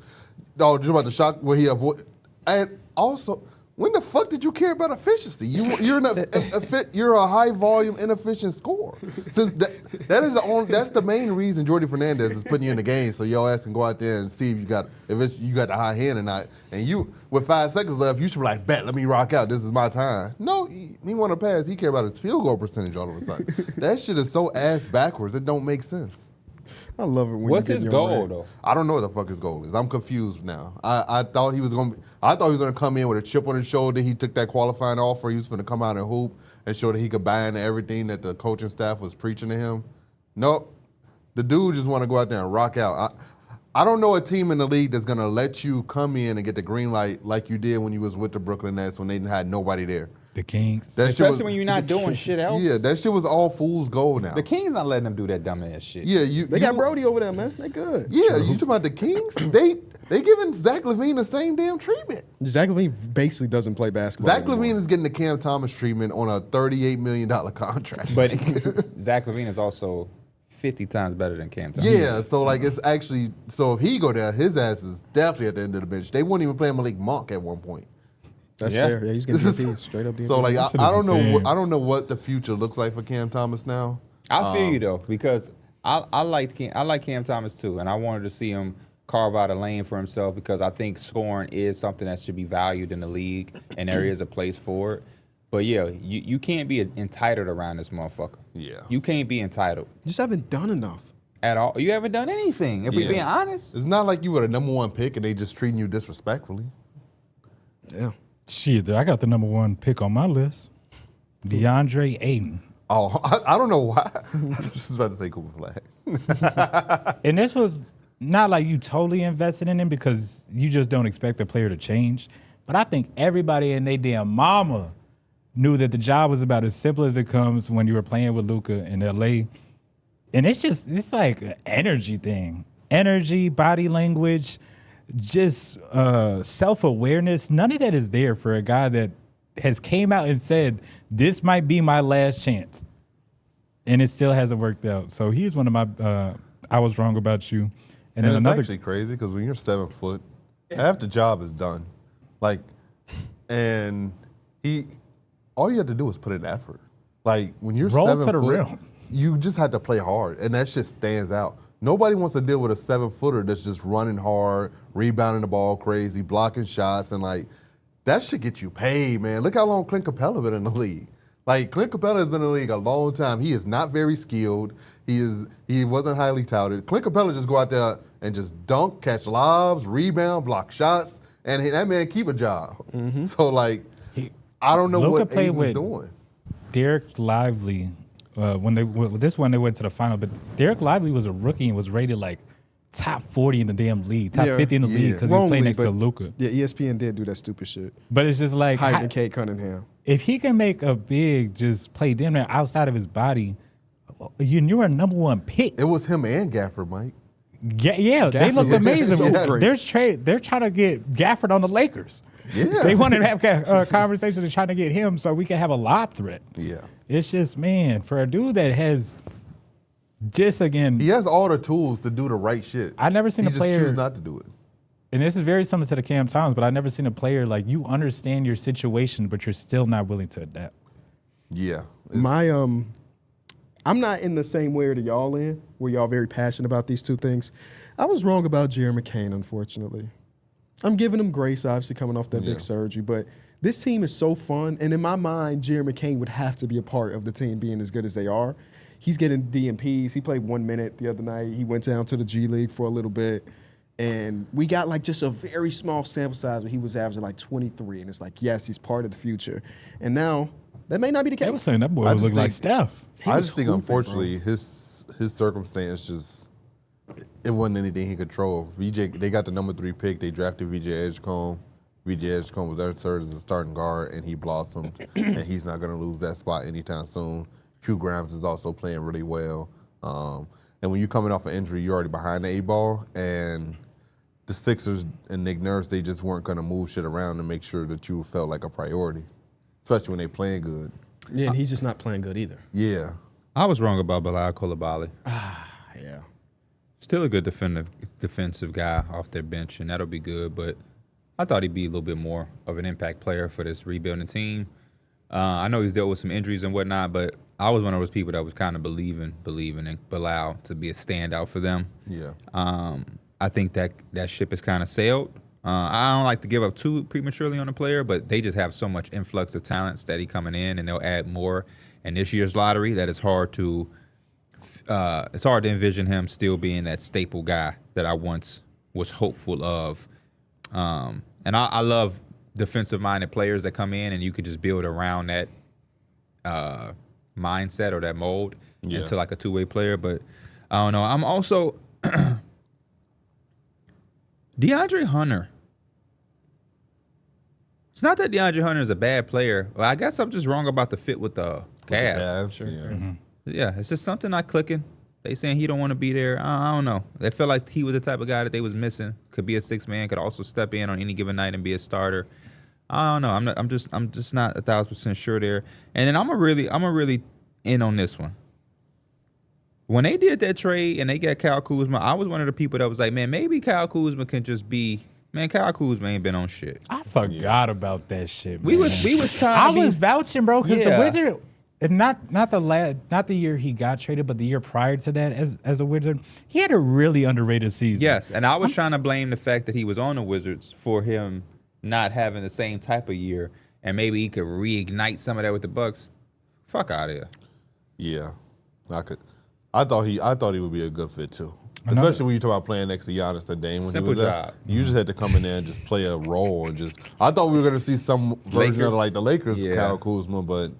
oh, just about the shot where he avoid. And also, when the fuck did you care about efficiency? You're a high volume inefficient scorer. Since that's the main reason Jordy Fernandez is putting you in the game, so your ass can go out there and see if you got the high hand or not. And you, with 5 seconds left, you should be like, bet, let me rock out. This is my time. No, he want to pass. He care about his field goal percentage all of a sudden. That shit is so ass backwards. It don't make sense. I love it when What's you get his your goal man. though? I don't know what the fuck his goal is. I'm confused now. I thought he was gonna come in with a chip on his shoulder. He took that qualifying offer. He was gonna come out and hoop and show that he could buy into everything that the coaching staff was preaching to him. Nope. The dude just want to go out there and rock out. I don't know a team in the league that's gonna let you come in and get the green light like you did when you was with the Brooklyn Nets when they had nobody there. The Kings. That shit Especially when you're not doing shit else. Yeah, that shit was all fool's gold now. The Kings not letting them do that dumbass shit. Yeah, They got Brody over there, man. They good. Yeah, you talking about the Kings? They giving Zach LaVine the same damn treatment. Zach LaVine basically doesn't play basketball Zach anymore. LaVine is getting the Cam Thomas treatment on a $38 million contract. But Zach LaVine is also 50 times better than Cam Thomas. yeah, so like it's actually, so if he go there, his ass is definitely at the end of the bench. They wouldn't even play Malik Monk at one point. That's Yeah. fair. Yeah, he's getting DP, straight up DP. So like I This shit don't is know insane. I don't know what the future looks like for Cam Thomas now. I feel you though, because I like Cam Thomas too, and I wanted to see him carve out a lane for himself because I think scoring is something that should be valued in the league, and there is a place for it. But yeah, you can't be entitled around this motherfucker. Yeah. You can't be entitled. You just haven't done enough. at all. You haven't done anything, if we're Yeah. being honest. It's not like you were the number one pick and they just treating you disrespectfully. Yeah. Shit, I got the number one pick on my list. DeAndre Ayton. Oh, I don't know why. I was just about to say Cooper Flag. And this was not like you totally invested in him because you just don't expect the player to change. But I think everybody and their damn mama knew that the job was about as simple as it comes when you were playing with Luka in LA. And it's like an energy thing. Energy, body language, just self-awareness. None of that is there for a guy that has came out and said, this might be my last chance. And it still hasn't worked out. So he's one of my, I was wrong about you. And then it's another, actually crazy because when you're 7 foot, half the job is done. Like, and all you have to do is put in effort. Like when you're Roll 7 to the foot, rim. you just had to play hard, and that shit stands out. Nobody wants to deal with a 7-footer that's just running hard, rebounding the ball crazy, blocking shots, and like that should get you paid, man. Look how long Clint Capella been in the league. Like Clint Capella has been in the league a long time. He is not very skilled. He wasn't highly touted. Clint Capella just go out there and just dunk, catch lobs, rebound, block shots, and that man keep a job. So like, I don't know Luka what played Ayton was with doing. Derek Lively, when they this one they went to the final, but Derek Lively was a rookie and was rated like top 40 in the damn league, top 50 in the league because he's playing next to Luka. Yeah, ESPN did do that stupid shit. But it's just like Hiding Kate Cunningham. if he can make a big just play damn near outside of his body, you're a number one pick. It was him and Gafford, Mike. Yeah, they Gafford look was amazing. so great. They're trying to get Gafford on the Lakers. Yeah. They want to have a conversation and trying to get him so we can have a lob threat. Yeah. It's just, man, for a dude that has just, again, He has all the tools to do the right shit. I never seen he a player- just choose not to do it. and this is very similar to the Cam Thomas, but I've never seen a player like you understand your situation, but you're still not willing to adapt. Yeah. I'm not in the same way that y'all in, where y'all very passionate about these two things. I was wrong about Jerry McCain, unfortunately. I'm giving him grace, obviously, coming off that big surgery, but this team is so fun, and in my mind, Jerry McCain would have to be a part of the team being as good as they are. He's getting DMPs. He played 1 minute the other night. He went down to the G League for a little bit, and we got like just a very small sample size where he was averaging like 23, and it's like, yes, he's part of the future. And now, that may not be the They were case. saying that boy I was just looking like think- Steph. I was just think, hooping, unfortunately, his circumstance just, it wasn't anything he controlled. They got the number 3 pick. They drafted VJ Edgecombe. VJ Edgecombe was third as a starting guard, and he blossomed. And he's not going to lose that spot anytime soon. Q Grimes is also playing really well. And when you're coming off an injury, you're already behind the 8-ball. And the Sixers and Nick Nurse, they just weren't going to move shit around to make sure that you felt like a priority, especially when they playing good. Yeah, and he's just not playing good either. Yeah. I was wrong about Bilal Coulibaly. Yeah. Still a good defensive guy off their bench, and that'll be good. But I thought he'd be a little bit more of an impact player for this rebuilding team. I know he's dealt with some injuries and whatnot, but I was one of those people that was kind of believing in Bilal to be a standout for them. Yeah. I think that ship has kind of sailed. I don't like to give up too prematurely on a player, but they just have so much influx of talent steady coming in, and they'll add more. In this year's lottery, that it's hard to envision him still being that staple guy that I once was hopeful of. And I love defensive-minded players that come in, and you could just build around that mindset or that mold into like a two-way player. But I don't know. I'm also DeAndre Hunter. It's not that DeAndre Hunter is a bad player. Well, I guess I'm just wrong about the fit with the Cavs. Sure. Yeah. Yeah, it's just something not clicking. They saying he don't want to be there. I don't know. They felt like he was the type of guy that they was missing. Could be a 6-man. Could also step in on any given night and be a starter. I don't know. I'm just not 1,000% sure there. And then I'm a really in on this one. When they did that trade and they got Kyle Kuzma, I was one of the people that was like, man, maybe Kyle Kuzma can just be. Man, Kyle Kuzma ain't been on shit. I forgot about that shit, man. We was trying. I was vouching, bro, because Yeah. the Wizard, and not the year he got traded, but the year prior to that, as a Wizard, he had a really underrated season. Yes, and I was trying to blame the fact that he was on the Wizards for him not having the same type of year, and maybe he could reignite some of that with the Bucks. Fuck out of here. Yeah. I thought he would be a good fit too. Especially when you talk about playing next to Giannis and Dame when Simple he was job. there. You just had to come in there and just play a role and just. I thought we were gonna see some version Lakers. of like the Lakers, Yeah. Kyle Kuzma, but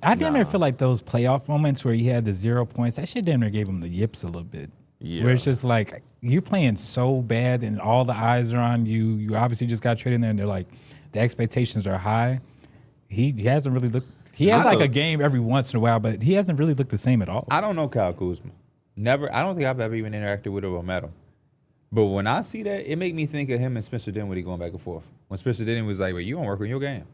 I damn near feel like those playoff moments where he had the 0 points, that shit damn near gave him the yips a little bit. Yeah. Where it's just like, you playing so bad and all the eyes are on you. You obviously just got traded in there and they're like, the expectations are high. He hasn't really looked. He has like a game every once in a while, but he hasn't really looked the same at all. I don't know Kyle Kuzma. Never. I don't think I've ever even interacted with him or met him. But when I see that, it make me think of him and Spencer Dinwiddie going back and forth. When Spencer Dinwiddie was like, "Well, you don't work on your game,"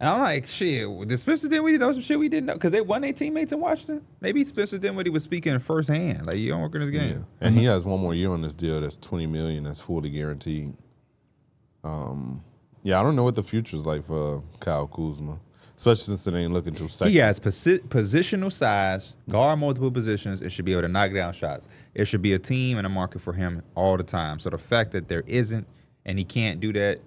and I'm like, "Shit, did Spencer Dinwiddie know some shit we didn't know?" Because they won their teammates in Washington. Maybe Spencer Dinwiddie was speaking firsthand, like, "You don't work on his game." and he has one more year on this deal that's $20 million, that's fully guaranteed. Yeah, I don't know what the future's like for Kyle Kuzma, especially since it ain't looking too sexy. He has positional size, guard multiple positions. It should be able to knock down shots. It should be a team and a market for him all the time. So the fact that there isn't, and he can't do that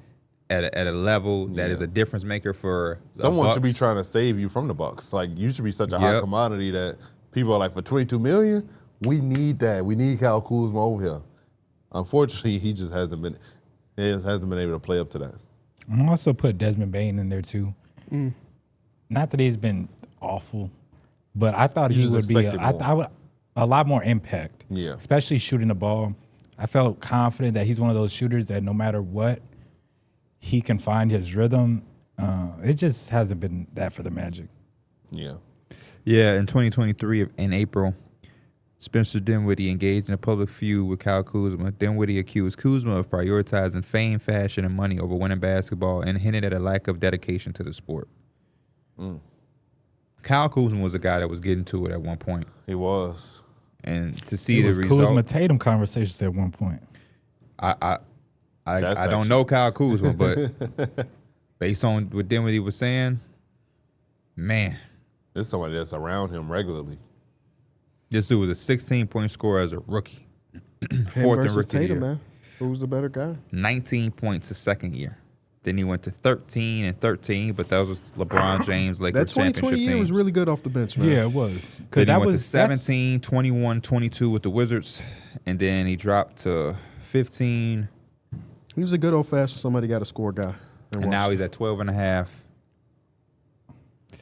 at a level that is a difference maker for the Someone should be Bucks. trying to save you from the Bucks. Like, you should be such a hot commodity that people are like, for $22 million, we need that. We need Kyle Kuzma over here. Unfortunately, he just hasn't been able to play up to that. I'm also put Desmond Bane in there too. Not that he's been awful, but I thought he just would be expected more. a lot more impact. Yeah. Especially shooting the ball. I felt confident that he's one of those shooters that no matter what, he can find his rhythm. It just hasn't been that for the Magic. Yeah. Yeah, in 2023, in April, Spencer Dinwiddie engaged in a public feud with Kyle Kuzma. Dinwiddie accused Kuzma of prioritizing fame, fashion, and money over winning basketball and hinted at a lack of dedication to the sport. Kyle Kuzma was a guy that was getting to it at one point. He was. And to see It the was result, Kuzma Tatum conversations at one point. I That's don't know Kyle Kuzma, but based on what Dinwiddie was saying, man, This is somebody that's around him regularly. this dude was a 16-point scorer as a rookie. Him Fourth in versus rookie Tatum, year. man. Who's the better guy? 19 points his second year. Then he went to 13 and 13, but that was LeBron James That Lakers 2020 championship year teams. was really good off the bench, man. Yeah, it was. Then he that went to was that's- 17, 21, 22 with the Wizards, and then he dropped to 15, He was a good old fashioned somebody got a score guy. and now he's at 12 and a half.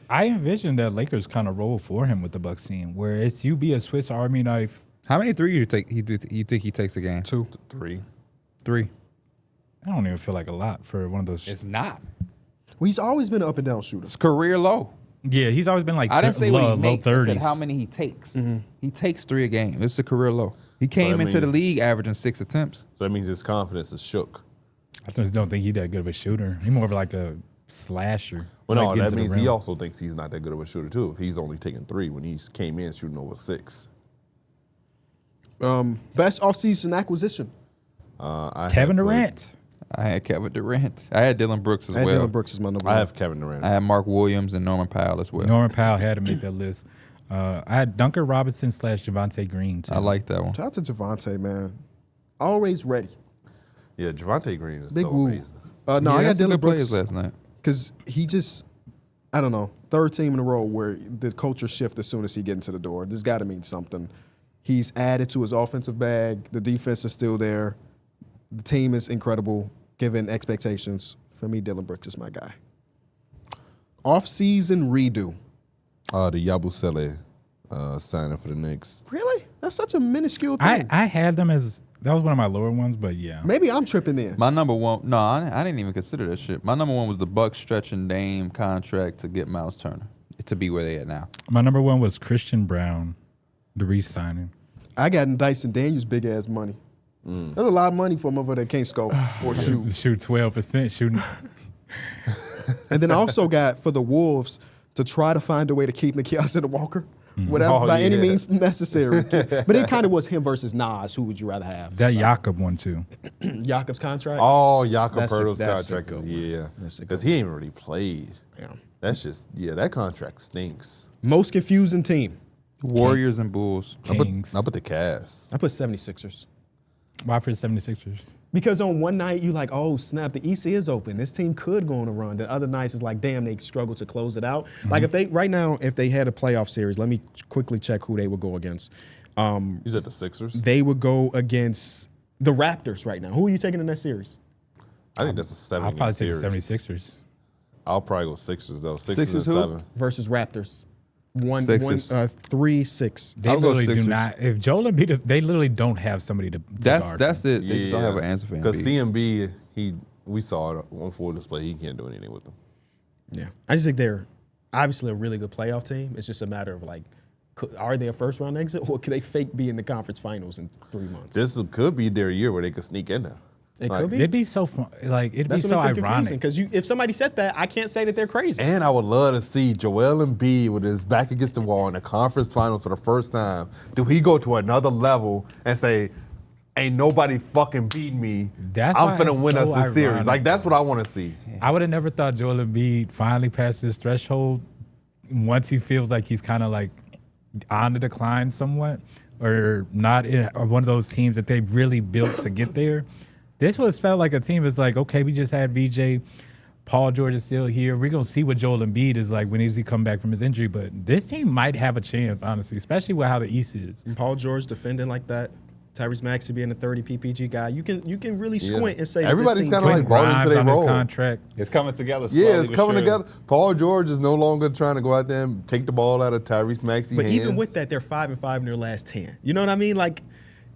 I envisioned that Lakers kind of roll for him with the Bucks team, where it's you be a Swiss Army knife. How many threes you think he takes a game? 2. 3. 3. I don't even feel like a lot for one of those. It's not. Well, he's always been an up and down shooter. It's career low. Yeah, he's always been like I didn't say what he low makes. I 30s. said how many he takes. He takes 3 a game. This is a career low. He came that into the means- league averaging 6 attempts. So that means his confidence is shook. I just don't think he's that good of a shooter. He's more of like a slasher. Well, no, Like, get that to the means he rim. also thinks he's not that good of a shooter, too. If he's only taking 3 when he came in shooting over 6. Best offseason acquisition. I Kevin have Durant. I had Kevin Durant. I had Dylan Brooks as And well. Dylan Brooks is my number I one. have Kevin Durant. I had Mark Williams and Norman Powell as well. Norman Powell had to make that list. I had Duncan Robinson / Javante Green too. I like that one. Shout out to Javante, man. Always ready. Yeah, Javante Green is Big so woo. amazing. No, Yeah, I got had some Dylan good Brooks players last night. because he just, I don't know, third team in a row where the culture shift as soon as he get into the door. This got to mean something. He's added to his offensive bag. The defense is still there. The team is incredible, given expectations. For me, Dylan Brooks is my guy. Off-season redo. The Yabusele signing for the Knicks. Really? That's such a minuscule thing. I had them as that was one of my lower ones, but yeah. Maybe I'm tripping there. My number one, no, I didn't even consider that shit. My number one was the Bucks stretching Dame contract to get Miles Turner to be where they at now. My number one was Christian Brown, the re-signing. I got in Dyson Daniels' big ass money. That's a lot of money for a motherfucker that can't score or shoot. Shoot 12% shooting. And then I also got for the Wolves to try to find a way to keep Nikias Walker, whatever Oh, by any yeah. means necessary. But it kind of was him versus Nas. Who would you rather have? That Jakob one too. Jakob's contract. Oh, Jakob That's a- Pertl's that's a contract is, good one. yeah. That's a good Because he ain't really played. Yeah. That's just, that contract stinks. Most confusing team. Warriors and Bulls. Kings. I put the Cavs. I put 76ers. Why for the 76ers? Because on one night you like, oh snap, the East is open. This team could go on a run. The other nights is like, damn, they struggle to close it out. Like if they if they had a playoff series, let me quickly check who they would go against. He's at the Sixers. They would go against the Raptors right now. Who are you taking in that series? I think that's a 7. I'll probably take the 76ers. I'll probably go Sixers though. Sixers Sixers and who? 7. Versus Raptors. Sixers. 3-6. They I'll go literally do Sixers. not. If Joel Embiid is, they literally don't have somebody to That's guard that's him. it. They just don't have an answer for him. Because CMB, we saw it on full display. He can't do anything with them. Yeah. I just think they're obviously a really good playoff team. It's just a matter of like, are they a first round exit or could they fake be in the conference finals in 3 months? This could be their year where they could sneak in there. It Like, could be. It'd be so fun. Like it'd That's be what so makes it confusing. ironic. Because if somebody said that, I can't say that they're crazy. And I would love to see Joel Embiid with his back against the wall in the conference finals for the first time. Do he go to another level and say, ain't nobody fucking beat me. That's I'm why finna it's win us so this series. ironic. Like, that's what I want to see. I would have never thought Joel Embiid finally passed his threshold once he feels like he's kind of like on the decline somewhat, or not in or one of those teams that they really built to get there. This was felt like a team is like, okay, we just had VJ, Paul George is still here. We're gonna see what Joel Embiid is like when he come back from his injury. But this team might have a chance, honestly, especially with how the East is. And Paul George defending like that, Tyrese Maxey being a 30 PPG guy, you can really squint and say that Everybody's this team kinda like bought into Grimes their on his role. contract. It's coming together. Slowly, Yeah, it's but coming surely. together. Paul George is no longer trying to go out there and take the ball out of Tyrese Maxey's But hands. even with that, they're 5-5 in their last 10. You know what I mean? Like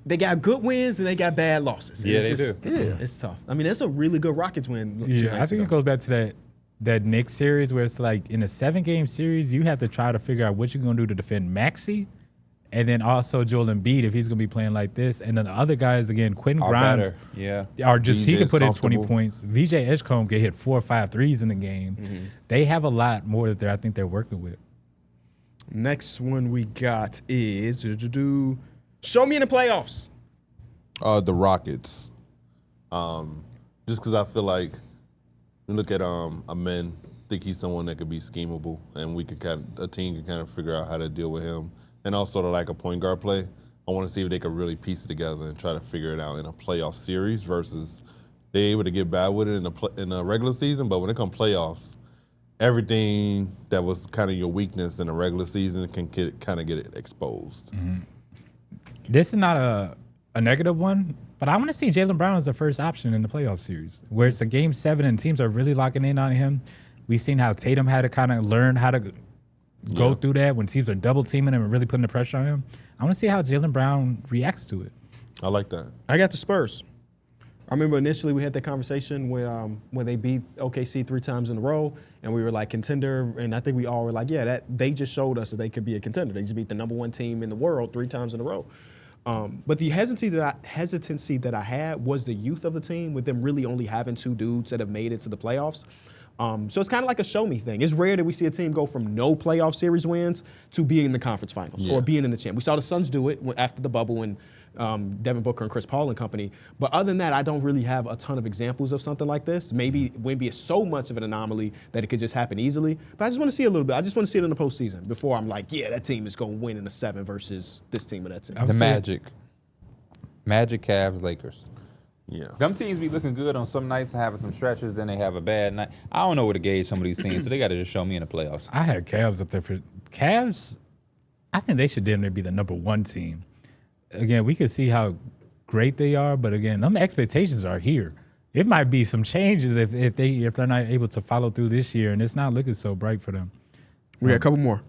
they got good wins and they got bad losses. Yeah, It's they just- do. Yeah, it's tough. I mean, that's a really good Rockets win. 2 Yeah, I nights think ago. it goes back to that Knicks series where it's like in a 7-game series, you have to try to figure out what you're going to do to defend Maxey, and then also Joel Embiid if he's going to be playing like this, and then the other guys again, Quentin Are Grimes, better. Yeah. are just he VJ can is put in 20 comfortable. points. VJ Edgecombe can hit 4 or 5 threes in the game. They have a lot more that I think they're working with. Next one we got is show me in the playoffs. The Rockets. Just because I feel like you look at Amen, think he's someone that could be schemable, and we could a team can kind of figure out how to deal with him, and also to like a point guard play. I want to see if they could really piece it together and try to figure it out in a playoff series versus they're able to get bad with it in a regular season, but when it comes playoffs, everything that was kind of your weakness in a regular season can kind of get it exposed. This is not a negative one, but I want to see Jaylen Brown as the first option in the playoff series, where it's a game 7 and teams are really locking in on him. We've seen how Tatum had to kind of learn how to go through that when teams are double teaming him and really putting the pressure on him. I want to see how Jaylen Brown reacts to it. I like that. I got the Spurs. I remember initially we had that conversation when they beat OKC 3 times in a row, and we were like contender, and I think we all were like, yeah, that they just showed us that they could be a contender. They just beat the number 1 team in the world 3 times in a row. But the hesitancy that I had was the youth of the team, with them really only having 2 dudes that have made it to the playoffs. So it's kind of like a show me thing. It's rare that we see a team go from no playoff series wins to being in the conference finals or being in the champ. We saw the Suns do it after the bubble and Devin Booker and Chris Paul and company. But other than that, I don't really have a ton of examples of something like this. Maybe Wemby is so much of an anomaly that it could just happen easily. But I just want to see a little bit. I just want to see it in the postseason before I'm like, yeah, that team is going to win in a 7 versus this team or that team. The Magic, Cavs, Lakers. Yeah. Them teams be looking good on some nights and having some stretches, then they have a bad night. I don't know where to gauge some of these teams, so they got to just show me in the playoffs. I had Cavs up there for Cavs. I think they should damn near be the number 1 team. Again, we could see how great they are, but again, them expectations are here. It might be some changes if they're not able to follow through this year, and it's not looking so bright for them. We got a couple more.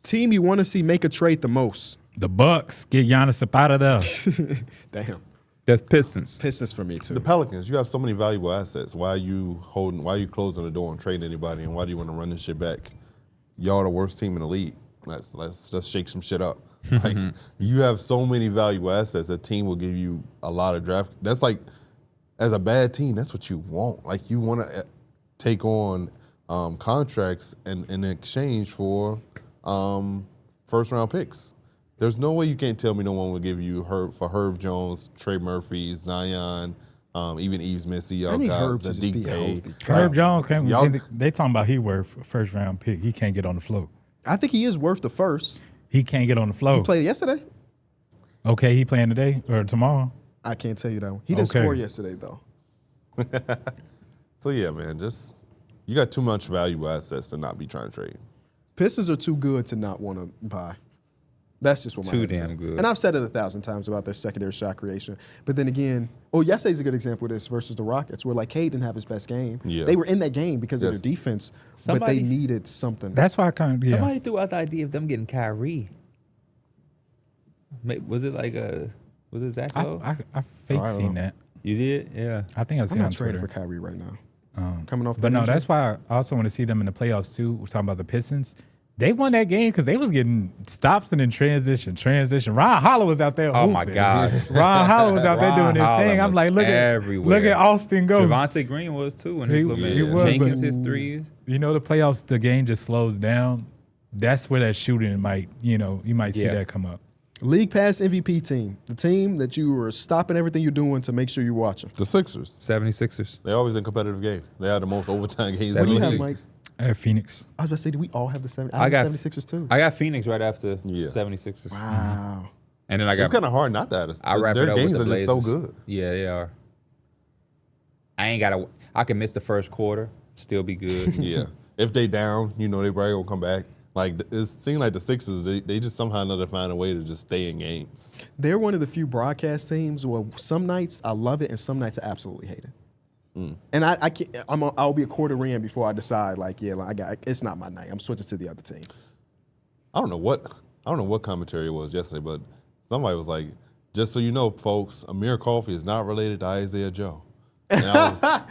Team you want to see make a trade the most? The Bucks get Giannis up out of there. Damn. The Pistons. Pistons for me, too. The Pelicans, you have so many valuable assets. Why are you closing the door and trading anybody, and why do you want to run this shit back? Y'all the worst team in the league. Let's shake some shit up. Like, you have so many valuable assets. A team will give you a lot of draft. That's like, as a bad team, that's what you want. Like, you want to take on contracts in exchange for first round picks. There's no way you can't tell me no one will give you Herb Jones, Trey Murphy, Zion, even Yves Missy. Y'all need guys Herb to that just deep be pay. healthy. Herb Jones, Y'all- they talking about he worth a first round pick. He can't get on the floor. I think he is worth the first. He can't get on the floor. He played yesterday. Okay, he playing today or tomorrow? I can't tell you that one. He didn't Okay. score yesterday, though. So yeah, man, just you got too much valuable assets to not be trying to trade. Pistons are too good to not want to buy. That's just what my Too head is damn saying. good. And I've said it 1,000 times about their secondary shot creation. But then again, yesterday's a good example of this versus the Rockets, where like Cade didn't have his best game. Yeah. They were in that game because of Yes. their defense, but Somebody- they needed something. That's why I kind of Somebody threw out the idea of them getting Kyrie. Was it Zach Lowe? I fake I don't seen know. that. You did? Yeah. I think I I'm seen it on not trading Twitter. for Kyrie right now. Coming off, But that no, injury. that's why I also want to see them in the playoffs too. We're talking about the Pistons. They won that game because they was getting stops and in transition. Ron Holland was out there. Oh, my hooping. gosh. Ron Holland was out there Ron doing his Holland thing. I'm was like, everywhere. look at Austin go. Javante Green was too in his He- little he man. was, Jenkins but- his threes. You know, the playoffs, the game just slows down. That's where that shooting might, you might see Yeah. that come up. League Pass MVP team, the team that you were stopping everything you're doing to make sure you're watching. The Sixers, 76ers. they always in competitive game. They had the most overtime games. What do you have, 76ers. Mike? I have Phoenix. I was about to say, do we all have the 70? I I have got- the 76ers too. I got Phoenix right after Yeah. 76ers. Wow. And then I It's got kind of hard not to have. I wrap Their it up with games the are Blazers. just so good. Yeah, they are. I can miss the first quarter, still be good. Yeah. If they down, they probably gonna come back. Like it seems like the Sixers, they just somehow or another find a way to just stay in games. They're one of the few broadcast teams where some nights I love it and some nights I absolutely hate it. And I can't, I'll be a quarter in before I decide. Like, yeah, like it's not my night. I'm switching to the other team. I don't know what commentary it was yesterday, but somebody was like, "Just so you know, folks, Amir Coffey is not related to Isaiah Joe." And I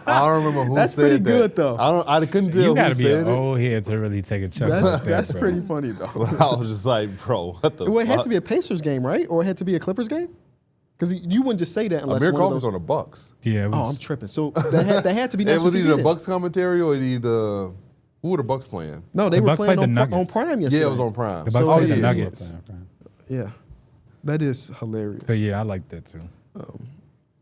don't remember who That's said pretty that. good, though. I couldn't tell You who got to be said an it. old head to really take a chuckle like that, That's bro. pretty funny though. I was just like, bro, what the Well, it had fuck? to be a Pacers game, right? Or it had to be a Clippers game? Because you wouldn't just say that unless Amir one of Coffey's those. on the Bucks. Yeah, it Oh, I'm was, tripping. So that had to be It national was TV either the then. Bucks commentary or who were the Bucks playing? No, they The were Bucks playing played the on Nuggets. Prime yesterday. Yeah, it was on Prime. the Bucks So, played yeah. the Nuggets. Yeah, that is hilarious. But yeah, I like that too.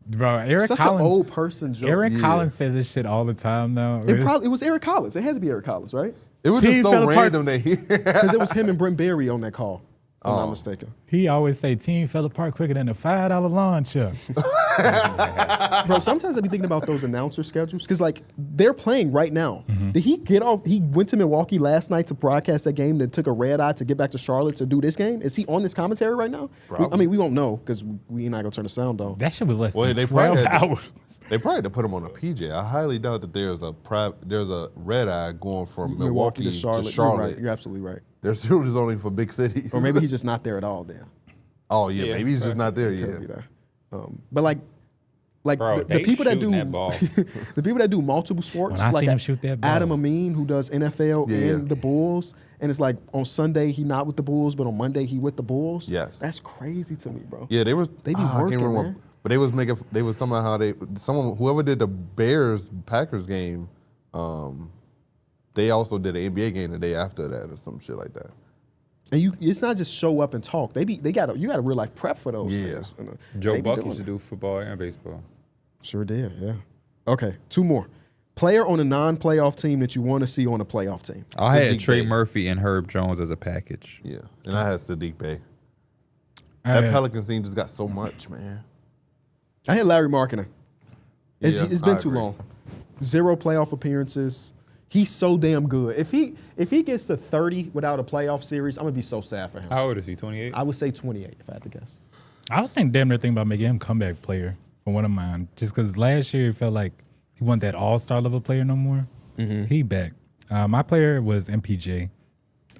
Bro, Eric Such Collins. an old person joke. Eric Yeah. Collins says this shit all the time now. It was Eric Collins. It had to be Eric Collins, right? It was Team just fell so apart. random that he. Because it was him and Brent Berry on that call. If I'm not Oh. mistaken. He always say team fell apart quicker than a $5 lawn chair. Bro, sometimes I be thinking about those announcer schedules because, like, they're playing right now. Mm-hmm. Did he get off? He went to Milwaukee last night to broadcast that game, then took a red eye to get back to Charlotte to do this game. Is he on this commentary right now? I mean, we won't know because we not gonna turn the sound on. That shit was less Well, than they 12 probably had to- hours. They probably had to put him on a PJ. I highly doubt that there's a red eye going from Milwaukee to Charlotte. You're right. You're absolutely right. Their suit is only for big cities. Or maybe he's just not there at all. Then Oh yeah, maybe he's just not there Could yet. be that. But like Bro, the they people that shooting do that ball. the people that do multiple sports, When I like seen him shoot that ball. Adam Amin, who does NFL Yeah, and yeah. the Bulls, and it's like on Sunday he not with the Bulls, but on Monday he with the Bulls. Yes. That's crazy to me, bro. Yeah, they were. They be I can't working, remember, man. But they was somehow whoever did the Bears Packers game, they also did an NBA game the day after that or some shit like that. And it's not just show up and talk. You got to real life prep for those Yeah. things. And, Joe they be Buck doing used to it. do football and baseball. Sure did, yeah. Okay, two more. Player on a non-playoff team that you want to see on a playoff team. I had Sadiq Trey Bey. Murphy and Herb Jones as a package. Yeah, and I had Sadiq Bey. I That had- Pelicans team just got so much, man. I had Larry Markkinen. It's Yeah, been I too agree. long. 0 playoff appearances. He's so damn good. If he gets to 30 without a playoff series, I'm gonna be so sad for him. How old is he? 28? I would say 28 if I had to guess. I was saying damn near thinking about making him comeback player for one of mine. Just because last year it felt like he wasn't that all-star level player no more. He back. My player was MPJ.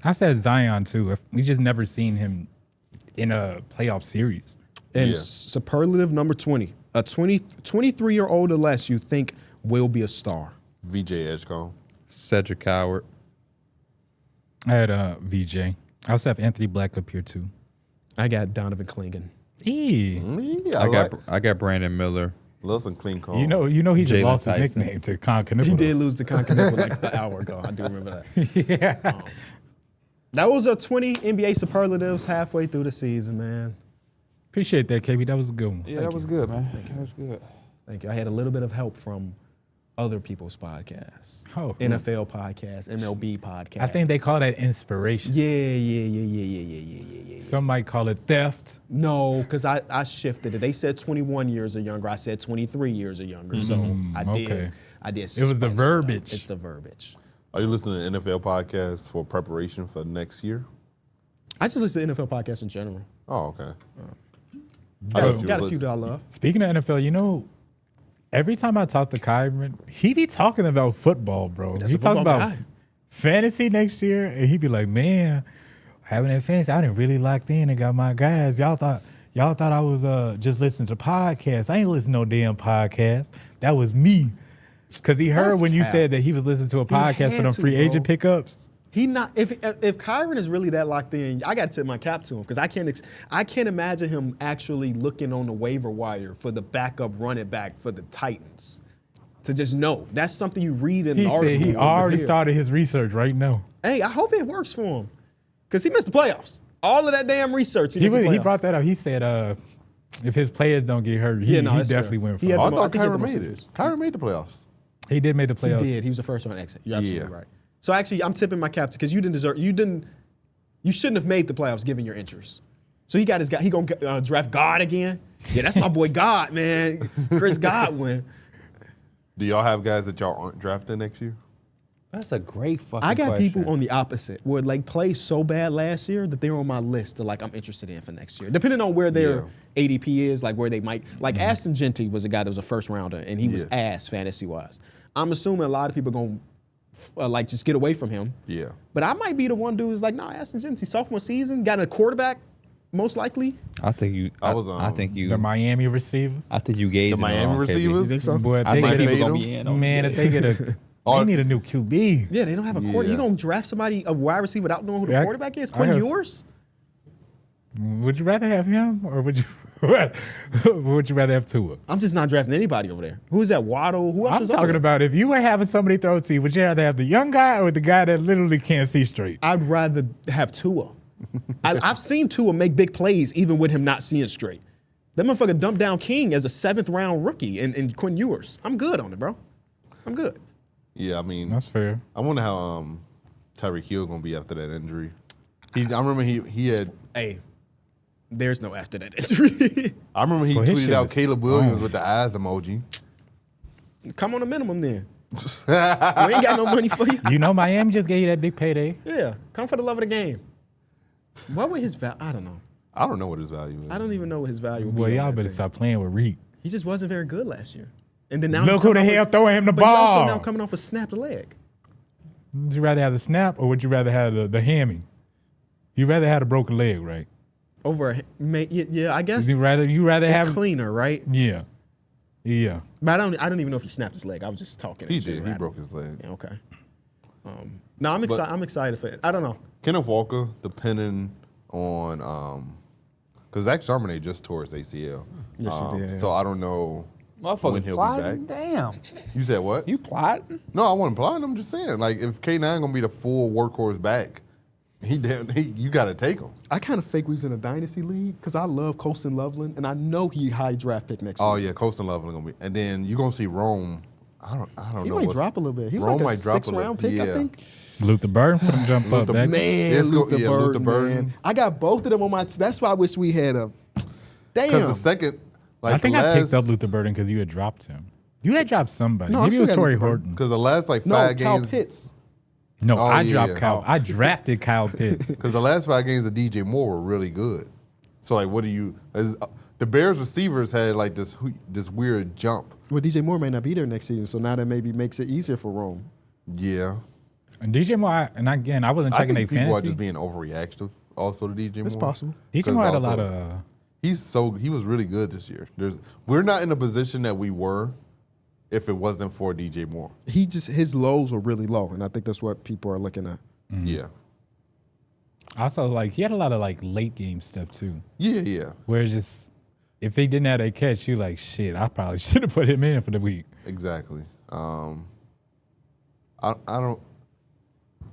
I said Zion too. We just never seen him in a playoff series. And Yeah. superlative number 20. A 23-year-old or less you think will be a star. VJ Edgecombe. Cedric Howard. I had VJ. I also have Anthony Black up here too. I got Donovan Clingan. Yeah, I got Brandon Miller. love some clean calls. You know he just Jalen lost Tyson. his nickname to Con Canipola. He did lose to Conconnect like an hour ago. I do remember that. Yeah. That was a 20 NBA superlatives halfway through the season, man. Appreciate that, KB. That was a good one. Yeah, that was good, man. That was good. Thank you. I had a little bit of help from other people's podcasts. Oh. NFL podcasts, MLB podcasts. I think they call that inspiration. Yeah. Some might call it theft. No, because I shifted it. They said 21 years or younger. I said 23 years or younger. So I did. okay. I did. It was the spice verbiage. up. It's the verbiage. Are you listening to NFL podcasts for preparation for next year? I just listen to NFL podcasts in general. Oh, okay. Got a few that I love. Speaking of NFL, every time I talk to Kyron, he be talking about football, bro. That's He a talks football about guy. fantasy next year, and he be like, man, having that fantasy, I didn't really locked in and got my guys. Y'all thought I was just listening to podcasts. I ain't listening to no damn podcast. That was me. Because he heard That's when you cap. said that he was listening to a podcast for had them to, free bro. agent pickups. He not if Kyron is really that locked in, I got to tip my cap to him because I can't imagine him actually looking on the waiver wire for the backup running back for the Titans. To just know that's something you read in He an article. said he or already hear. started his research right now. Hey, I hope it works for him because he missed the playoffs. All of that damn research. He, missed the He playoffs. brought that up. He said if his players don't get hurt, he that's definitely fair. went for He it. had Oh, I the thought think he had the Kyron most made injuries. it. Kyron made the playoffs. He did make the playoffs. He did. He was the first one exit. You're absolutely Yeah. right. So actually, I'm tipping my cap because you shouldn't have made the playoffs given your injuries. So he got his guy. He gonna draft God again. Yeah, that's my boy God, man. Chris Godwin. Do y'all have guys that y'all aren't drafting next year? That's a great fucking I got question. people on the opposite where like played so bad last year that they're on my list to like I'm interested in for next year. Depending on where their ADP is, like where they might like Aston Genty was a guy that was a first rounder and he was ass fantasy wise. I'm assuming a lot of people gonna like just get away from him. Yeah. But I might be the one dude who's like, nah, Aston Genty, sophomore season, got a quarterback, most likely. I think you. I think you. The Miami receivers. I think you gazed The Miami receivers? You think so? Boy, I they think get people a, gonna be in on man, it. if they get a, they need a new QB. Yeah, they don't have a quarterback. Yeah. You gonna draft somebody, a wide receiver, without knowing who the Yeah, quarterback is? I Quinn have- Ewers? Would you rather have him or would you rather have Tua? I'm just not drafting anybody over there. Who is that? Waddle? Who else I'm is over talking there? about if you were having somebody throw to you, would you rather have the young guy or the guy that literally can't see straight? I'd rather have Tua. I've seen Tua make big plays even with him not seeing straight. That motherfucker dumped down King as a 7th round rookie in Quinn Ewers. I'm good on it, bro. I'm good. Yeah, I mean, That's fair. I wonder how Tyreek Hill gonna be after that injury. I remember he had. Hey, there's no after that injury. I remember he Well, his tweeted shit out is Caleb Williams gone. with the eyes emoji. Come on a minimum then. We ain't got no money for you. You know, Miami just gave you that big payday. Yeah, come for the love of the game. What would his value? I don't know. I don't know what his value is. I don't even know what his value would be. Boy, on y'all that better team. stop playing with Reek. He just wasn't very good last year. And then now Look he's who the coming off hell a- throwing him the But he also ball. now coming off a snapped leg. Would you rather have the snap or would you rather have the hammy? You rather have a broken leg, right? Over a, yeah, I guess You rather it's have cleaner, right? yeah. But I don't even know if he snapped his leg. I was just talking. He in did. He general. broke his leg. Yeah, okay. No, I'm excited. I'm excited for it. I don't know. Kenneth Walker, depending on because Zach Charbonnet just tore his ACL. Yes, he did. So I don't know when Motherfuckers he'll plotting. be back. Damn. You said what? You plotting? No, I wasn't plotting. I'm just saying, like, if K9 gonna be the full workhorse back, you got to take him. I kind of fake we was in a dynasty league because I love Colston Loveland, and I know he high draft pick next Oh season. yeah, Colston Loveland gonna be, and then you are gonna see Rome. I don't He know. might what's- drop a little bit. He was Rome like a might drop a 6th round pick, little- I yeah. think. Luther Burden for them jump up. Luther- Back. Man, Let's go- Luther yeah, Burden, Luther Burden. man. I got both of them on my. That's why I wish we had a. Because Damn. the second, like I think the I picked up last- Luther Burden because you had dropped him. You had dropped somebody. No, I Maybe it still was got Torrey Luther Burden. Horton. Because the last like No, 5 Kyle games. Pitts. No, Oh, I yeah, dropped yeah. Kyle. I drafted Kyle Pitts. Because the last 5 games of DJ Moore were really good. So like, what do you? The Bears receivers had like this weird jump. Well, DJ Moore may not be there next season, so now that maybe makes it easier for Rome. Yeah, And DJ Moore, and again, I wasn't I checking think their people are fantasy. just being overreactive. Also, to DJ Moore. It's possible. DJ 'Cause Moore had a also, lot of. He was really good this year. We're not in the position that we were if it wasn't for DJ Moore. His lows were really low, and I think that's what people are looking at. Yeah. Also, like he had a lot of like late game stuff too. Yeah. Where it's just if he didn't have that catch, you like shit. I probably should have put him in for the week. Exactly. I don't.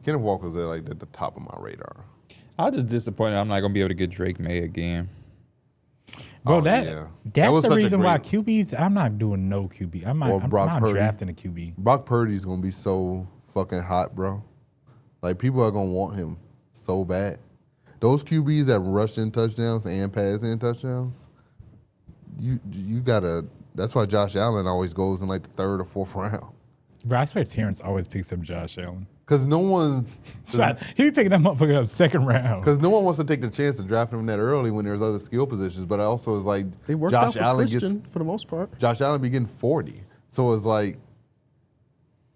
Kenneth Walker's at the top of my radar. I was just disappointed I'm not gonna be able to get Drake May again. Bro, Oh, that yeah. That that's was the such a reason why great- QBs. I'm not doing no QB. I'm Or Brock not Purdy. drafting a QB. Brock Purdy's gonna be so fucking hot, bro. Like people are gonna want him so bad. those QBs that rush in touchdowns and pass in touchdowns, you gotta. That's why Josh Allen always goes in like the 3rd or 4th round. Bro, I swear Terrence always picks up Josh Allen. Because no one's. He be picking that motherfucker up 2nd round. Because no one wants to take the chance to draft him that early when there's other skill positions. But also, it's like They worked Josh out for Allen Christian for the most part. Josh Allen be getting 40. So it's like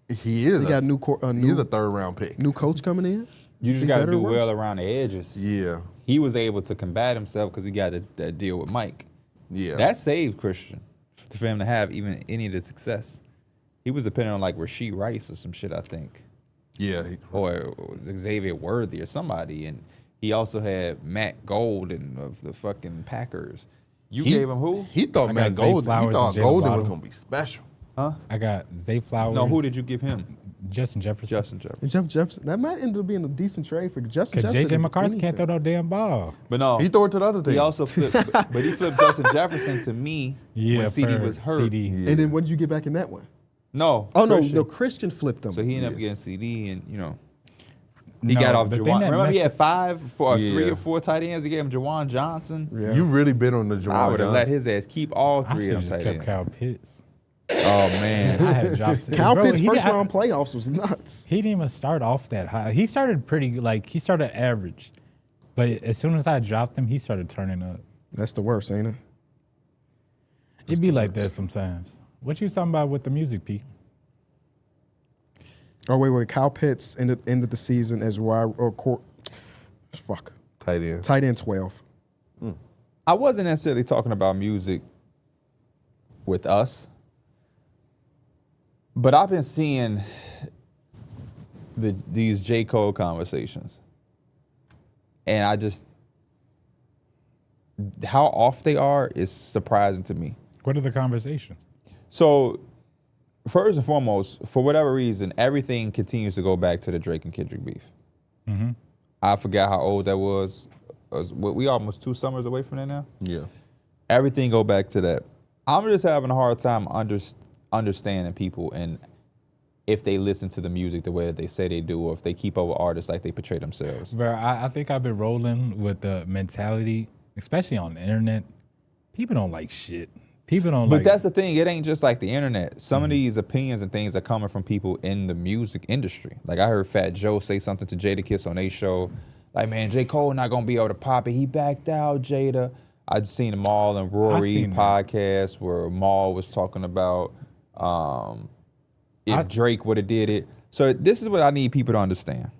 he is. They got he is a 3rd round pick. New coach coming in. You just got to do well around the edges. Yeah. He was able to combat himself because he got that deal with Mike. Yeah. That saved Christian for him to have even any of the success. He was depending on like Rasheed Rice or some shit, I think. Yeah. Or Xavier Worthy or somebody. And he also had Matt Golden of the fucking Packers. You gave him who? He thought I Matt got Zay Golden. He Flowers thought and Jalen Golden Waddle. was gonna be special. Huh? I got Zay Flowers. No, who did you give him? Justin Jefferson. Justin Jefferson. And Jeff Jefferson. That might end up being a decent trade for Justin Because Jefferson. J.J. McCarthy can't throw no damn ball. But no, He threw it to the other team. he also flipped, but he flipped Justin Jefferson to me when CD for was hurt. CD. And then what did you get back in that one? No. Oh, Christian. no, Christian flipped them. So he ended up getting CD and, he No, got off the thing Jawan. that Remember he messed- had 3 Yeah. or 4 tight ends. He gave him Jawan Johnson. Yeah. You really been on the I Jawan would have Johnson. let his ass keep all I 3 should of have them just tight kept ends. Kyle Pitts. Oh, man. I had dropped Kyle Bro, Pitts' he first didn't- round playoffs was nuts. He didn't even start off that high. He started pretty, he started average. But as soon as I dropped him, he started turning up. That's the worst, ain't it? It'd be like that sometimes. What you talking about with the music, P? Oh, wait. Kyle Pitts ended the season as Tight end. tight end 12. I wasn't necessarily talking about music with us, but I've been seeing these J. Cole conversations. And how off they are is surprising to me. What are the conversations? So, first and foremost, for whatever reason, everything continues to go back to the Drake and Kendrick beef. Mm-hmm. I forgot how old that was. We almost 2 summers away from that now. Yeah. Everything go back to that. I'm just having a hard time understanding people and if they listen to the music the way that they say they do, or if they keep up with artists like they portray themselves. Bro, I think I've been rolling with the mentality, especially on the internet. People don't like shit. People don't But like. that's the thing. It ain't just like the internet. Some of these opinions and things are coming from people in the music industry. Like I heard Fat Joe say something to Jadakiss on their show. Like, man, J. Cole not going to be able to pop it. He backed out, Jada. I'd seen Maul and Rory seen that. podcast where Maul was talking about if Drake would have did it. So this is what I need people to understand.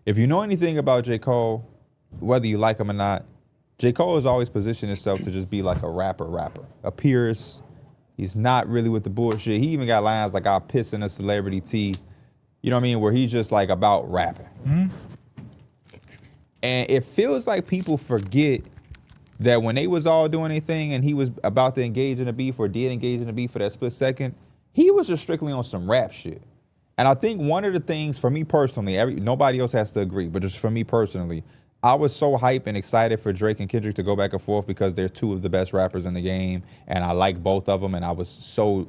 If you know anything about J. Cole, whether you like him or not, J. Cole has always positioned himself to just be like a rapper. A purist. He's not really with the bullshit. He even got lines like I'll piss in a celebrity tea. You know what I mean? Where he's just like about rapping. Mm-hmm. And it feels like people forget that when they was all doing anything and he was about to engage in a beef or did engage in a beef for that split second, he was just strictly on some rap shit. And I think one of the things for me personally, nobody else has to agree, but just for me personally, I was so hyped and excited for Drake and Kendrick to go back and forth because they're 2 of the best rappers in the game, and I like both of them, and I was so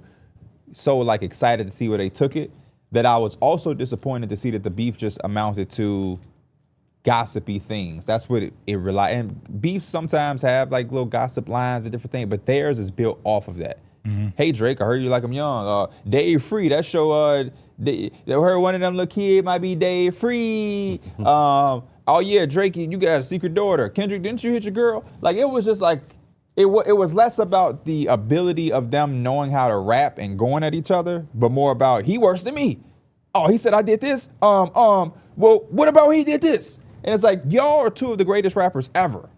like excited to see where they took it, that I was also disappointed to see that the beef just amounted to gossipy things. That's what it relied. And beefs sometimes have like little gossip lines and different things, but theirs is built off of that. Mm-hmm. Hey Drake, I heard you like him young. Dave Free, that show. They heard one of them little kid might be Dave Free. Oh yeah, Drake, you got a secret daughter. Kendrick, didn't you hit your girl? Like it was just like it was less about the ability of them knowing how to rap and going at each other, but more about he worse than me. Oh, he said I did this. Well, what about he did this? And it's like y'all are 2 of the greatest rappers ever.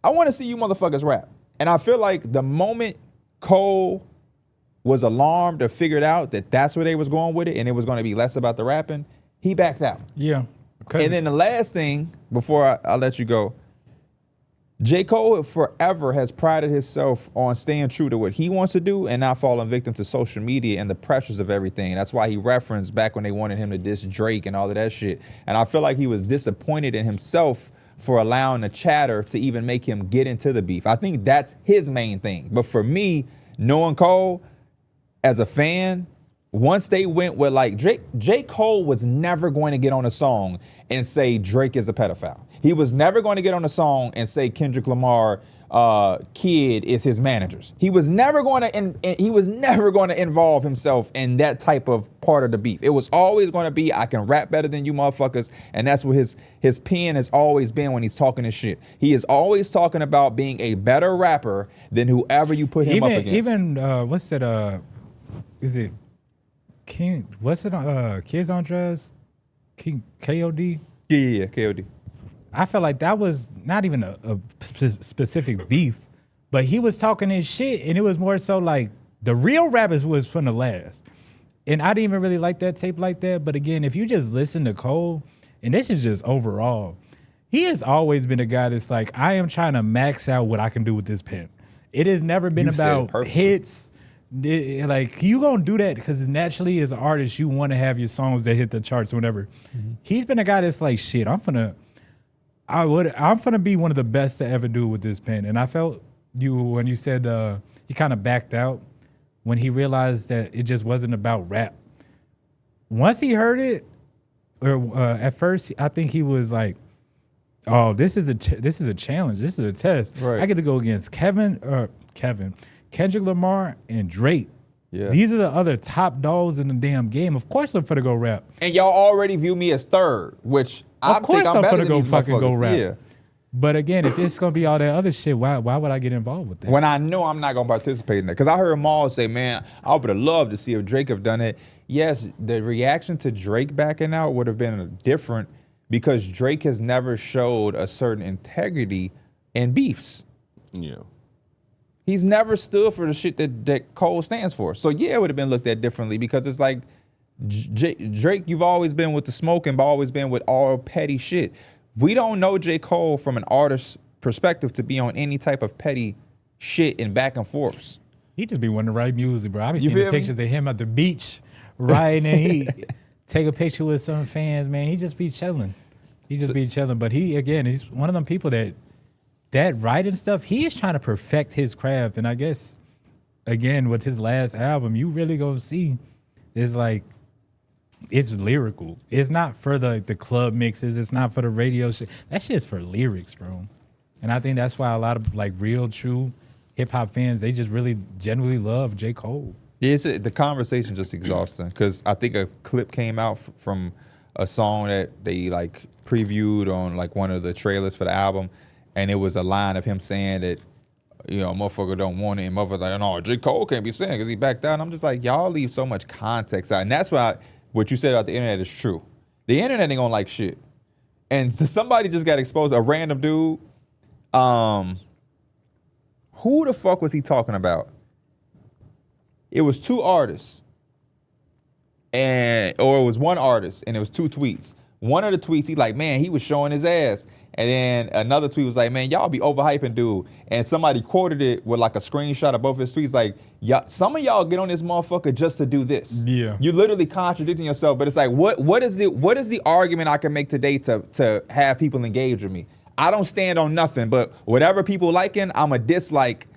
I want to see you motherfuckers rap. And I feel like the moment Cole was alarmed or figured out that that's where they was going with it and it was going to be less about the rapping, he backed out. Yeah. And then the last thing, before I let you go, J. Cole forever has prided himself on staying true to what he wants to do and not falling victim to social media and the pressures of everything. That's why he referenced back when they wanted him to diss Drake and all of that shit. And I feel like he was disappointed in himself for allowing the chatter to even make him get into the beef. I think that's his main thing. But for me, knowing Cole as a fan, once they went with like J. Cole was never going to get on a song and say Drake is a pedophile. He was never going to get on a song and say Kendrick Lamar kid is his managers. He was never going to involve himself in that type of part of the beef. It was always going to be, I can rap better than you motherfuckers, and that's what his pen has always been when he's talking this shit. He is always talking about being a better rapper than whoever you put him up against. Even what's it? Is it King? What's it? Kids on Drugs? King KOD? Yeah, KOD. I felt like that was not even a specific beef, but he was talking his shit, and it was more so like the real rappers was from the last. And I didn't even really like that tape like that. But again, if you just listen to Cole, and this is just overall, he has always been a guy that's like, I am trying to max out what I can do with this pen. It has never been about hits. Like, you gonna do that because naturally as an artist, you want to have your songs that hit the charts or whatever. Mm-hmm. He's been a guy that's like, shit, I'm gonna be one of the best to ever do with this pen. And I felt when you said he kind of backed out when he realized that it just wasn't about rap. Once he heard it, or at first, I think he was like, "Oh, this is a challenge. This is a test. Right. I get to go against Kendrick Lamar, and Drake. Yeah. These are the other top dogs in the damn game. Of course, I'm finna go rap. And y'all already view me as third, which I think I'm better than these fucking go motherfuckers. rap. Yeah. But again, if it's gonna be all that other shit, why would I get involved with that? When I know I'm not gonna participate in that, because I heard Maul say, "Man, I would have loved to see if Drake have done it." Yes, the reaction to Drake backing out would have been different because Drake has never showed a certain integrity in beefs. Yeah. He's never stood for the shit that Cole stands for. So yeah, it would have been looked at differently because it's like Drake, you've always been with the smoke and always been with all petty shit. We don't know J. Cole from an artist's perspective to be on any type of petty shit and back and forths. He just be wanting to write music, bro. I be You seeing the feel me? pictures of him at the beach, riding, and he take a picture with some fans, man. He just be chilling. But he's one of them people that writing stuff, he is trying to perfect his craft. And I guess, again, with his last album, you really gonna see is like, it's lyrical. It's not for the club mixes. It's not for the radio shit. That shit's for lyrics, bro. And I think that's why a lot of like real, true hip hop fans, they just really genuinely love J. Cole. Yeah, the conversation just exhausting because I think a clip came out from a song that they like previewed on like one of the trailers for the album, and it was a line of him saying that, you know, motherfucker don't want it, and motherfucker like, no, J. Cole can't be saying because he backed out. And I'm just like, y'all leave so much context out, and that's why what you said about the internet is true. The internet ain't gonna like shit, and so somebody just got exposed. A random dude. Who the fuck was he talking about? It was two artists, or it was one artist, and it was two tweets. One of the tweets, he like, man, he was showing his ass. And then another tweet was like, man, y'all be overhyping dude. And somebody quoted it with like a screenshot of both his tweets, like, some of y'all get on this motherfucker just to do this. Yeah. You literally contradicting yourself, but it's like, what is the argument I can make today to have people engage with me? I don't stand on nothing, but whatever people liking, I'm a dislike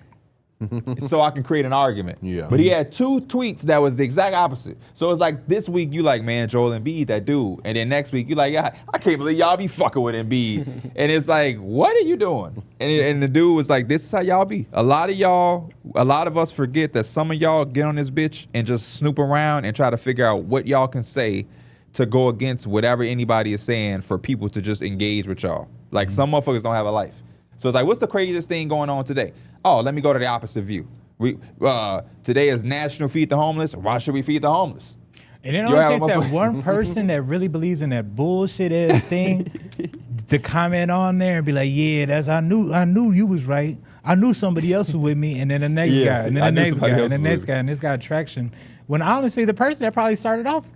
so I can create an argument. Yeah. But he had two tweets that was the exact opposite. So it's like this week you like, man, Joel Embiid, that dude. And then next week you like, yeah, I can't believe y'all be fucking with Embiid. And it's like, what are you doing? And the dude was like, this is how y'all be. A lot of us forget that some of y'all get on this bitch and just snoop around and try to figure out what y'all can say to go against whatever anybody is saying for people to just engage with y'all. Like some motherfuckers don't have a life. So it's like, what's the craziest thing going on today? Oh, let me go to the opposite view. Today is National Feed the Homeless. Why should we feed the homeless? And it only takes that one person that really believes in that bullshit ass thing to comment on there and be like, yeah, I knew you was right. I knew somebody else was with me, and then the next guy, and then the next guy, and the next guy, and this got traction. When honestly, the person that probably started off,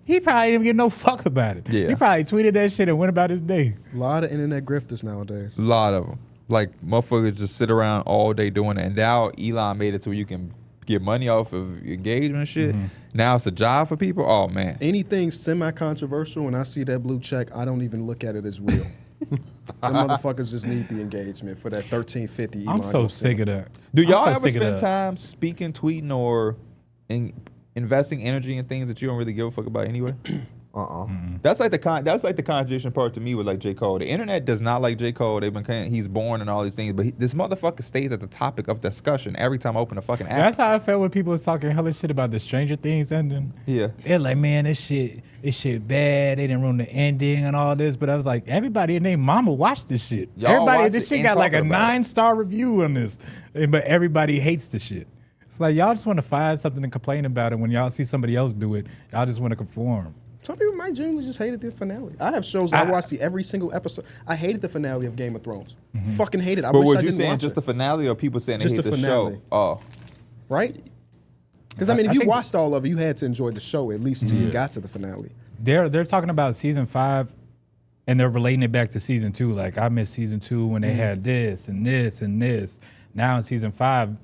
he probably didn't give no fuck about it. Yeah. He probably tweeted that shit and went about his day. A lot of internet grifters nowadays. A lot of them. Like, motherfuckers just sit around all day doing it. And now Elon made it to where you can get money off of engagement and shit. Mm-hmm. Now it's a job for people. Oh, man. Anything semi-controversial, when I see that blue check, I don't even look at it as real. Them motherfuckers just need the engagement for that 1350. I'm so sick of that. Do y'all ever spend time speaking, tweeting, or investing energy in things that you don't really give a fuck about anyway? That's like the contradiction part to me with like J. Cole. The internet does not like J. Cole. He's born and all these things, but this motherfucker stays at the topic of discussion every time I open a fucking app. That's how I felt when people was talking hella shit about the Stranger Things ending. Yeah. They're like, man, this shit bad. They didn't ruin the ending and all this. But I was like, everybody and their mama watched this shit. Y'all watch This it shit and got like a talking about it. 9-star review on this. But everybody hates the shit. It's like, y'all just want to find something to complain about it. When y'all see somebody else do it, y'all just want to conform. Some people might genuinely just hated the finale. I have shows that I watched every single episode. I hated the finale of Game of Thrones. Fucking hated it. I But wish I was you didn't saying watch just it. the finale or people saying they Just hate the the finale. show? Oh. Right? Because I mean, if I you think- watched all of it, you had to enjoy the show at least till you got to the finale. They're talking about season 5, and they're relating it back to season 2. Like, I missed season 2 when they had this and this and this. Now in season 5,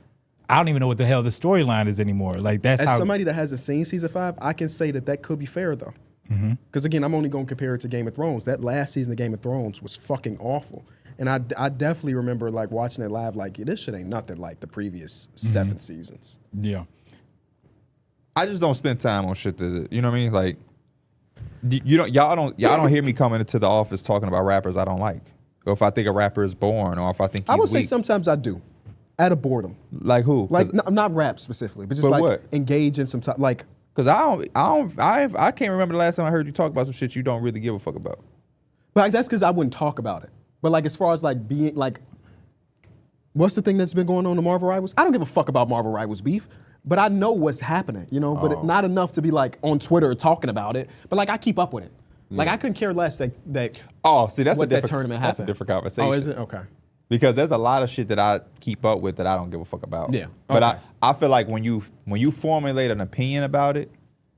I don't even know what the hell the storyline is anymore. Like, that's As how. somebody that hasn't seen season 5, I can say that could be fair though. Because again, I'm only going to compare it to Game of Thrones. That last season of Game of Thrones was fucking awful. And I definitely remember like watching it live, like, this shit ain't nothing like the previous 7 seasons. Yeah. I just don't spend time on shit that, you know what I mean? Like, y'all don't hear me coming into the office talking about rappers I don't like, or if I think a rapper is boring, or if I think he's I would say weak. sometimes I do, out of boredom. Like who? Like not rap specifically, but just But like what? engage in some time. Like Because I can't remember the last time I heard you talk about some shit you don't really give a fuck about. But like, that's because I wouldn't talk about it. But like, as far as like being like, what's the thing that's been going on to Marvel Rivals? I don't give a fuck about Marvel Rivals beef, but I know what's happening, you know. But not enough to be like on Twitter talking about it. But like, I keep up with it. Like, I couldn't care less that Oh, see, that's what a different that tournament That's a happened. different conversation. Oh, is it? Okay. Because there's a lot of shit that I keep up with that I don't give a fuck about. Yeah. But Okay. I feel like when you formulate an opinion about it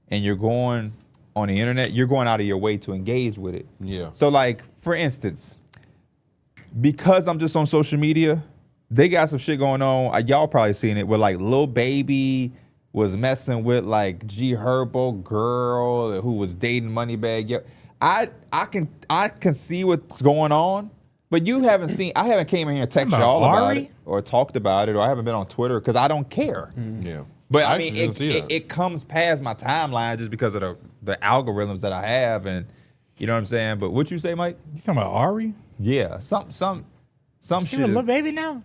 and you're going on the internet, you're going out of your way to engage with it. Yeah. So like, for instance, because I'm just on social media, they got some shit going on. Y'all probably seen it where like Lil Baby was messing with like G Herbo girl who was dating Moneybagg. Yeah, I can see what's going on, but you haven't seen. I haven't came in here and texted About y'all about Ari? it or talked about it, or I haven't been on Twitter because I don't care. Yeah. But I actually mean, didn't see that. it comes past my timeline just because of the algorithms that I have, and you know what I'm saying. But what you say, Mike? You talking about Ari? Yeah, some She shit. with Lil Baby now?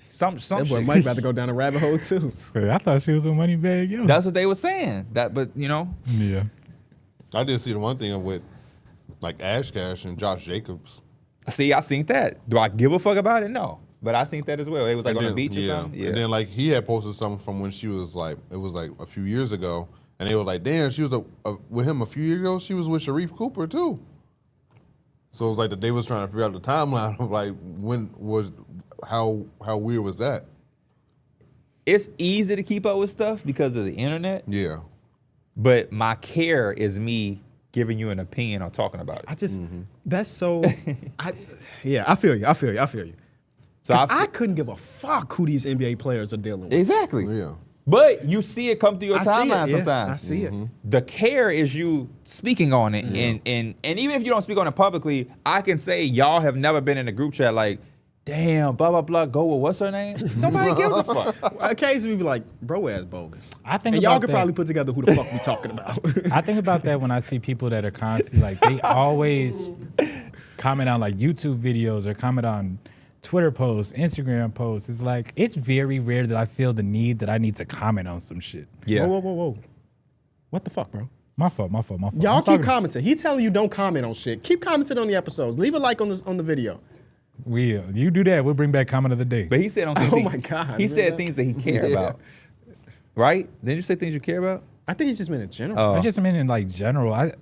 Some That boy shit. Mike about to go down a rabbit hole too. I thought she was with Moneybagg. Yo. That's what they were saying. But you know, Yeah. I did see the one thing with like Ash Cash and Josh Jacobs. see, I seen that. Do I give a fuck about it? No, but I seen that as well. They was like And on the then- beach or something. Yeah. And then like he had posted something from when she was like, it was like a few years ago, and they were like, damn, she was with him a few years ago. She was with Sharif Cooper too. So it was like that they was trying to figure out the timeline of like when was how weird was that? It's easy to keep up with stuff because of the internet, Yeah. but my care is me giving you an opinion or talking about it. I just that's so. I feel you. So Because I couldn't give a fuck who these NBA players are dealing with. exactly. Yeah. But you see it come through your I see timeline it, yeah, sometimes. I see it. The care is you speaking on it, and even if you don't speak on it publicly, I can say y'all have never been in a group chat like, damn, blah blah blah, go with what's her name? Nobody gives a fuck. Occasionally, we be like, bro, ass bogus. I think and y'all about could that. probably put together who the fuck we talking about. I think about that when I see people that are constantly like they always comment on like YouTube videos or comment on Twitter posts, Instagram posts. It's like it's very rare that I feel the need that I need to comment on some shit. Yeah. Whoa. What the fuck, bro? My fault. Y'all I'm keep talking- commenting. He telling you don't comment on shit. Keep commenting on the episodes. Leave a like on the video. You do that, we'll bring back comment of the day. But he said on things. Oh my God, He said really? things that he cared about. Right? Didn't you say things you care about? I think it's just meant in general. Oh. I just mean in like general. I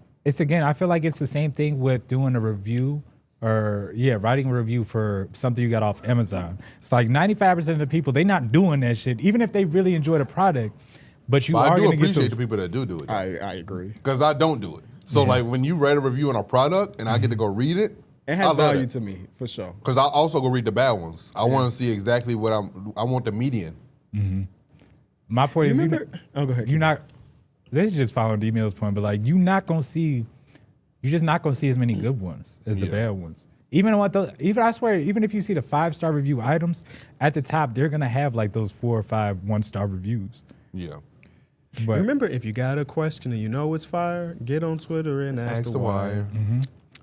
feel like it's the same thing with doing a review or writing a review for something you got off Amazon. It's like 95% of the people, they not doing that shit, even if they really enjoy the product. But you But are I do gonna get appreciate the the people that do it. I agree. Because I don't do it. So like when you write a review on a product and I get to go read it, It I has love value it. to me for sure. Because I also go read the bad ones. I want to see exactly what I want the median. My point is, Oh, go ahead. you're not. This is just following D-Mill's point, but like you're just not gonna see as many good ones as the Yeah. bad ones. Even I swear, even if you see the 5-star review items at the top, they're gonna have like those 4 or 5 1-star reviews. Yeah. But Remember, if you got a question and you know it's fire, get on Twitter and ask the wire.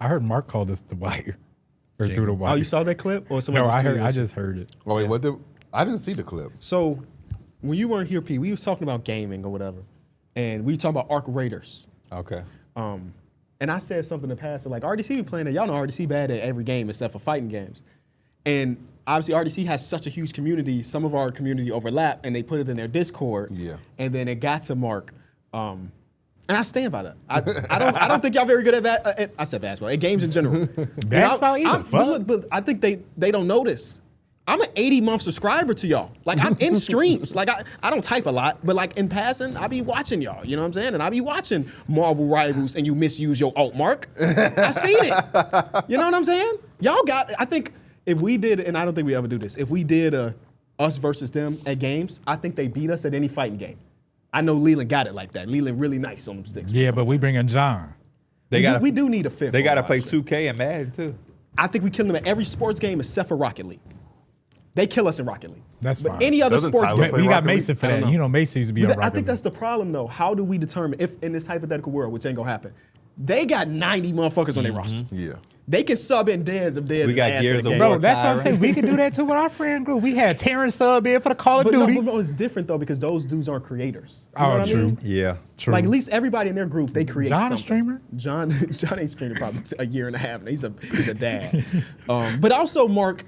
I heard Mark called us the wire. Or through the wire. Oh, you saw that clip? Or somebody No, just I tweeted it? just heard it. Oh wait, I didn't see the clip. So when you weren't here, P, we was talking about gaming or whatever, and we were talking about Arc Raiders. Okay. And I said something in the past, like RDC be playing it. Y'all know RDC bad at every game except for fighting games. And obviously RDC has such a huge community. Some of our community overlap, and they put it in their Discord. Yeah. And then it got to Mark. And I stand by that. I don't think y'all very good at I said basketball, at games in general. Basketball either. But I think they don't notice. I'm an 80-month subscriber to y'all. Like, I'm in streams. Like, I don't type a lot, but like in passing, I be watching y'all. You know what I'm saying? And I be watching Marvel Rivals and you misuse your alt mark. I seen it. You know what I'm saying? Y'all got, I think if we did, and I don't think we ever do this, if we did us versus them at games, I think they beat us at any fighting game. I know Leland got it like that. Leland really nice on them sticks. Yeah, but we bring in John. We do need a fifth. They got to on play our shit. 2K and Madden too. I think we kill them at every sports game except for Rocket League. They kill us in Rocket League. That's but fine. any other Doesn't sports Tyler game. play We got Rocket Mason League? for I don't that. know. You know, Mason used to be on I Rocket think League. that's the problem, though. How do we determine if in this hypothetical world, which ain't gonna happen, they got 90 motherfuckers on their roster. Yeah. They can sub in Dez if Dez We is got ass Gears in the of game. War. Bro, that's what I'm Kyron. saying. We can do that too with our friend group. We had Terrence sub in for the Call of But Duty. no, it's different though because those dudes aren't creators. You know Oh, what I true. mean? Yeah. True. Like at least everybody in their group, they create John a something. streamer? John ain't streaming probably a year and a half. Now. He's a dad. But also, Mark,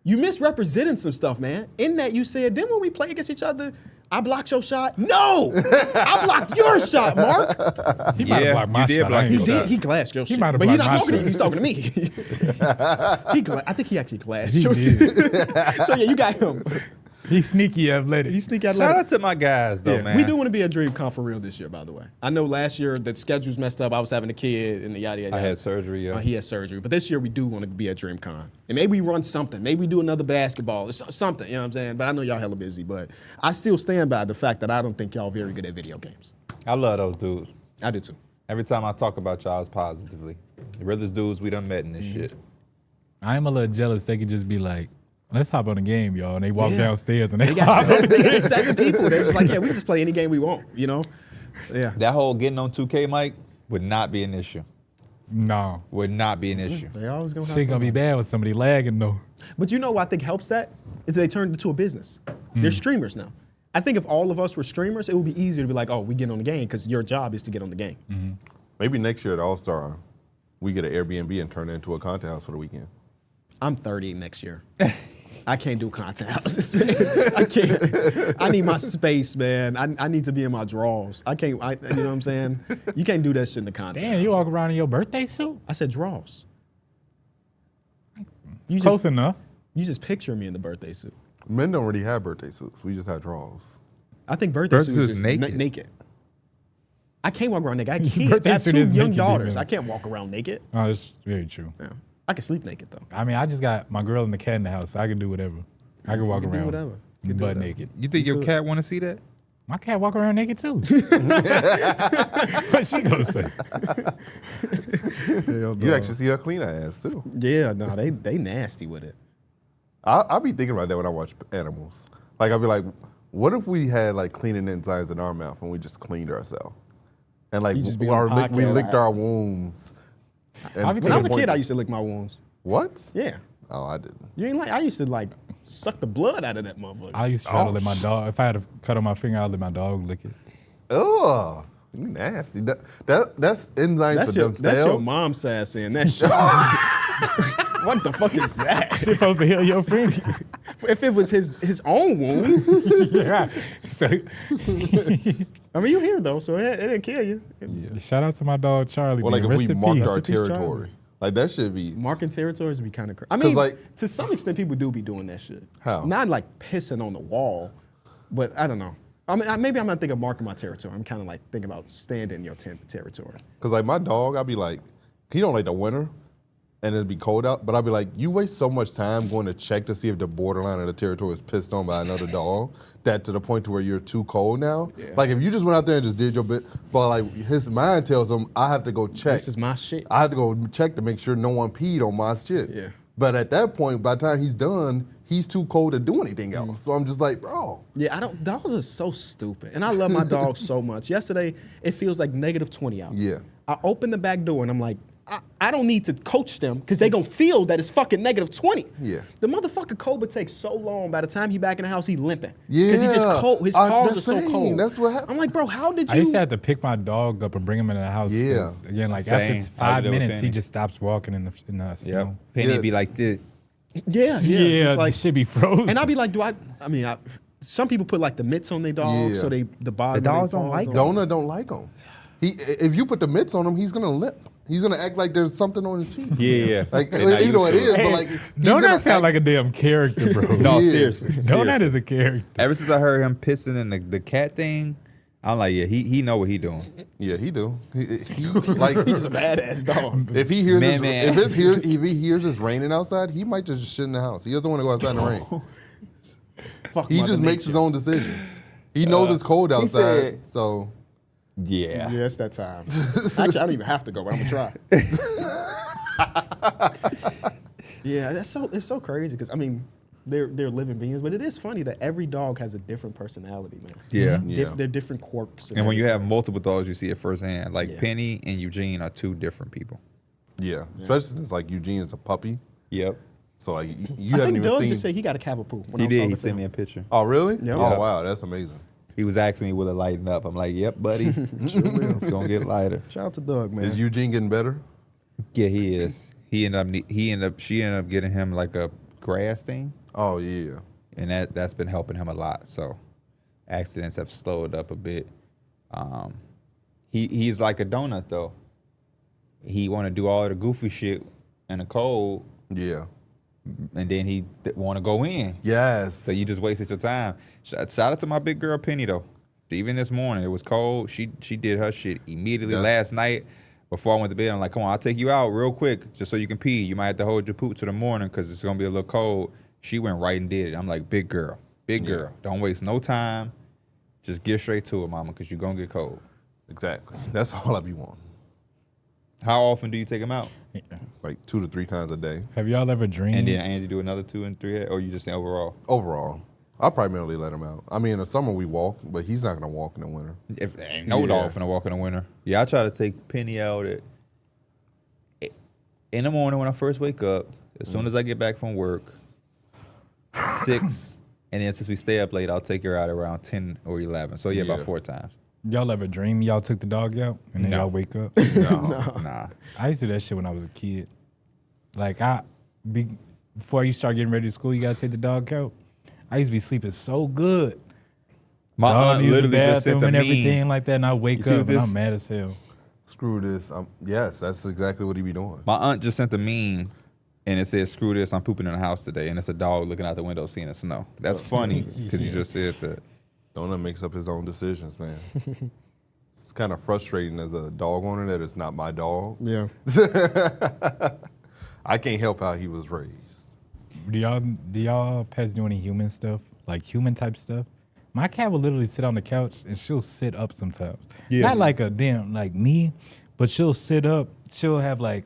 you misrepresenting some stuff, man. In that you said, then when we play against each other, I blocked your shot. No, I blocked your shot, Mark. He might have Yeah, blocked my you did shot. block I ain't your gonna- shot. Did he glassed your shit? might have But he's blocked not my talking to shot. you. He's talking to me. I think he actually glassed He your did. shit. So yeah, you got him. He's sneaky athletic. He's sneaky Shout athletic. out to my guys though, Yeah, man. we do want to be a DreamCon for real this year, by the way. I know last year the schedule's messed up. I was having a kid and the yada yada. I yada. had surgery. Yeah. He had surgery, but this year we do want to be at DreamCon, and maybe we run something. Maybe we do another basketball, or something. You know what I'm saying? But I know y'all hella busy. But I still stand by the fact that I don't think y'all very good at video games. I love those dudes. I do too. Every time I talk about y'all, it's positively. The realest dudes we done met in this shit. I'm a little jealous. They could just be like, let's hop on the game, y'all. And they walk Yeah. downstairs and they They got 7 people. They're just like, yeah, we just play any game we want. You know? Yeah. That whole getting on 2K, Mike, would not be an issue. No. Would not be an issue. They always gonna have Shit gonna be something. bad with somebody lagging though. But you know what I think helps that is they turned it into a business. They're streamers now. I think if all of us were streamers, it would be easier to be like, oh, we get on the game because your job is to get on the game. Maybe next year at All Star, we get an Airbnb and turn it into a content house for the weekend. I'm 30 next year. I can't do content houses, man. I can't. I need my space, man. I need to be in my drawers. I can't, you know what I'm saying? You can't do that shit in the content Damn, house. you walk around in your birthday suit? I said drawers. It's close just, enough. You just picture me in the birthday suit. Men don't really have birthday suits. We just have draws. I think birthday Birthday suit is suit's just naked. naked. I can't walk around naked. I have kids. Birthday I have suit 2 is young naked, daughters. man. I can't walk around naked. Oh, that's very true. Yeah. I can sleep naked though. I mean, I just got my girl and the cat in the house, so I can do whatever. I can walk You can do around whatever. You can do butt whatever. naked. You think your cat want to see that? My cat walk around naked too. What she gonna say? You actually see her clean her ass too. Yeah, no, they nasty with it. I'll be thinking about that when I watch animals. Like I'll be like, what if we had like cleaning enzymes in our mouth and we just cleaned ourselves? And like You just be on we podcast. licked our wounds. And I'll be When I was a pinpoint- kid, I used to lick my wounds. What? Yeah. Oh, I didn't. You ain't like I used to like suck the blood out of that motherfucker. I used to try to let my dog. If I had a cut on my finger, I'd let my dog lick it. Ugh, you nasty. That's enzymes that's for your themselves. mom's sass saying that shit. What the fuck is that? Shit supposed to heal your finger. If it was his own wound, Yeah. So, I mean you here though, so it didn't kill you. shout out to my dog Charlie. Or like man. if Rest we in marked peace. our Rest in peace, territory, like that should be. Marking territories would be kind of crazy. I mean, like- to some extent, people do be doing that shit. How? Not like pissing on the wall, but I don't know. I mean, maybe I'm not thinking of marking my territory. I'm kind of like thinking about standing in your territory. Cause like my dog, I'll be like, he don't like the winter, and it'd be cold out. But I'll be like, you waste so much time going to check to see if the borderline of the territory is pissed on by another dog, that to the point to where you're too cold now. Yeah. Like if you just went out there and just did your bit, but like his mind tells him I have to go check. This is my shit. I have to go check to make sure no one peed on my shit. Yeah. But at that point, by the time he's done, he's too cold to do anything else. So I'm just like, bro. Yeah, dogs are so stupid. And I love my dogs so much. Yesterday, it feels like -20 out. Yeah. I open the back door and I'm like, I don't need to coach them because they gonna feel that it's fucking -20. Yeah. The motherfucker Cobra takes so long. By the time he back in the house, he limping. Yeah. Because he just cold. His paws are so same. cold. That's what happened. I'm like, bro, how did you? I used to have to pick my dog up and bring him into the house. Yeah. 'cause, again, like Same. after I 5 did that with minutes, he Penny. just stops walking in the Yep. snow. Penny Yeah. be like this. Yeah, Yeah, just like, the shit be frozen. and I'd be like, some people put like the mitts on their dogs Yeah. so the bottom. The of their dogs don't paws like Donut don't like him. If you put the mitts on him, he's gonna limp. He's gonna act like there's something on his feet. Yeah. Like And I you know it used to is, it. but like he's Donut gonna sound like a act- damn character, bro. No, Yeah. seriously. Donut seriously. is a character. Ever since I heard him pissing in the cat thing, I'm like, yeah, he know what he doing. Yeah, he do. He like He's just a badass dog. if he hears Man. if he hears it's raining outside, he might just shit in the house. He doesn't want to go outside in the rain. Fuck He Mother just makes his Nature. own decisions. He knows it's cold outside, said- so Yeah. Yeah, it's that time. Actually, I don't even have to go, but I'm gonna try. Yeah, it's so crazy because I mean, they're living beings, but it is funny that every dog has a different personality, man. Yeah. Yeah. They're different quirks. And when you have multiple dogs, you see it firsthand. Like Yeah. Penny and Eugene are two different people. yeah. Especially since like Eugene is a puppy, Yep. so like you I haven't think even Doug seen. just said he got a cavapoo. When He I was did. talking He to sent him. me a picture. Oh really? Yeah. Oh wow, that's amazing. He was asking me, will it lighten up? I'm like, yep, buddy. It's going to get lighter. Shout out to Doug, man. Is Eugene getting better? Yeah, he is. She ended up getting him like a grass thing. Oh yeah. And that's been helping him a lot. So accidents have slowed up a bit. He's like a donut though. He want to do all the goofy shit in the cold, Yeah. and then he want to go in. Yes. So you just wasted your time. Shout out to my big girl Penny though. Even this morning it was cold. She did her shit immediately last night. Before I went to bed, I'm like, come on, I'll take you out real quick just so you can pee. You might have to hold your poop to the morning because it's gonna be a little cold. She went right and did it. I'm like, big girl. Don't waste no time. Just get straight to it, mama, because you're going to get cold. Exactly. That's all I be wanting. How often do you take them out? Like 2 to 3 times a day. Have y'all ever dreamed? And then Andy do another 2 and 3, or you just say overall? Overall, I'll primarily let him out. I mean, in the summer we walk, but he's not gonna walk in the winter. If ain't no Yeah. dog finna walk in the winter. Yeah, I try to take Penny out in the morning when I first wake up. As soon as I get back from work, 6, and then since we stay up late, I'll take her out around 10 or 11. So yeah, about Yeah. 4 times. Y'all ever dream y'all took the dog out and then No. y'all wake up? Nah. I used to do that shit when I was a kid. Like before you start getting ready to school, you gotta take the dog out. I used to be sleeping so good. My Dog aunt use the literally just sent bathroom the and meme. everything like that, and I wake see up and this? I'm mad as hell. Screw this. Yes, that's exactly what he be doing. My aunt just sent a meme, and it says, "Screw this, I'm pooping in the house today," and it's a dog looking out the window seeing the snow. That's funny because you just said that. Donut makes up his own decisions, man. It's kind of frustrating as a dog owner that it's not my dog. Yeah. I can't help how he was raised. Do y'all pets do any human stuff? Like human type stuff? My cat will literally sit on the couch and she'll sit up sometimes. Yeah. Not like a damn like me, but she'll sit up. She'll have like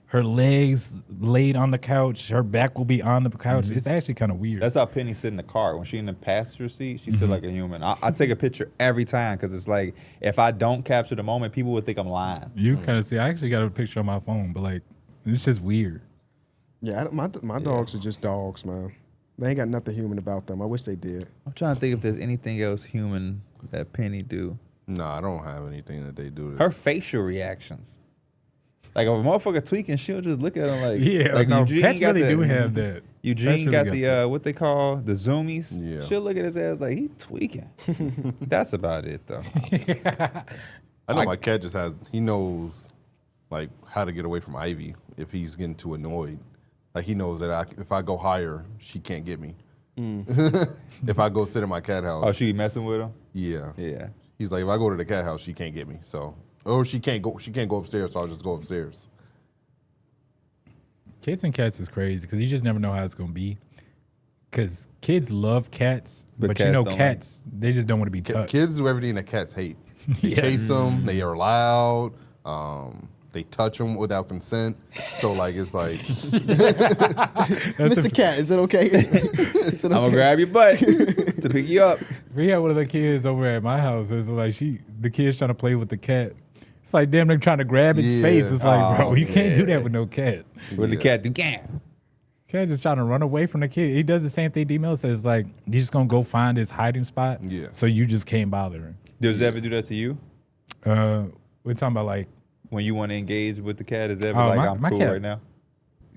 her legs laid on the couch. Her back will be on the couch. It's actually kind of weird. That's how Penny sit in the car. When she in the passenger seat, she sit like a human. I take a picture every time because it's like if I don't capture the moment, people would think I'm lying. You kind of see. I actually got a picture on my phone, but like it's just weird. Yeah, my dogs are just dogs, man. They ain't got nothing human about them. I wish they did. I'm trying to think if there's anything else human that Penny do. No, I don't have anything that they do. Her facial reactions. Like if a motherfucker tweaking, she'll just look at him like Yeah, no, Eugene pets got really the, do have that. Eugene Pets really got got the that. what they call the zoomies. Yeah. She'll look at his ass like he tweaking. That's about it though. I know my cat just has. He knows, like, how to get away from Ivy if he's getting too annoyed. Like he knows that if I go higher, she can't get me. If I go sit in my cat house, Oh, she be messing with him? yeah. Yeah. He's like, if I go to the cat house, she can't get me. So, or she can't go upstairs. So I'll just go upstairs. Kids and cats is crazy because you just never know how it's gonna be. Because kids love cats, But but cats you know don't cats, they just don't want to be touched. Kids do everything that cats hate. They chase them. They are loud. they touch them without consent. So like it's like Mr. Cat, is it okay? Is it I'm gonna okay? grab your butt to pick you up. We had one of the kids over at my house. It's like the kid's trying to play with the cat. It's like damn, they're trying to grab its Yeah. face. It's like, bro, you can't do yeah. that with no cat. When the cat do, damn. Cat just trying to run away from the kid. He does the same thing D-Mel says, like, he's just gonna go find his hiding spot. Yeah. So you just can't bother him. Does it ever do that to you? We're talking about like, When you want to engage with the cat, is it ever Oh, like my- I'm my cool cat- right now?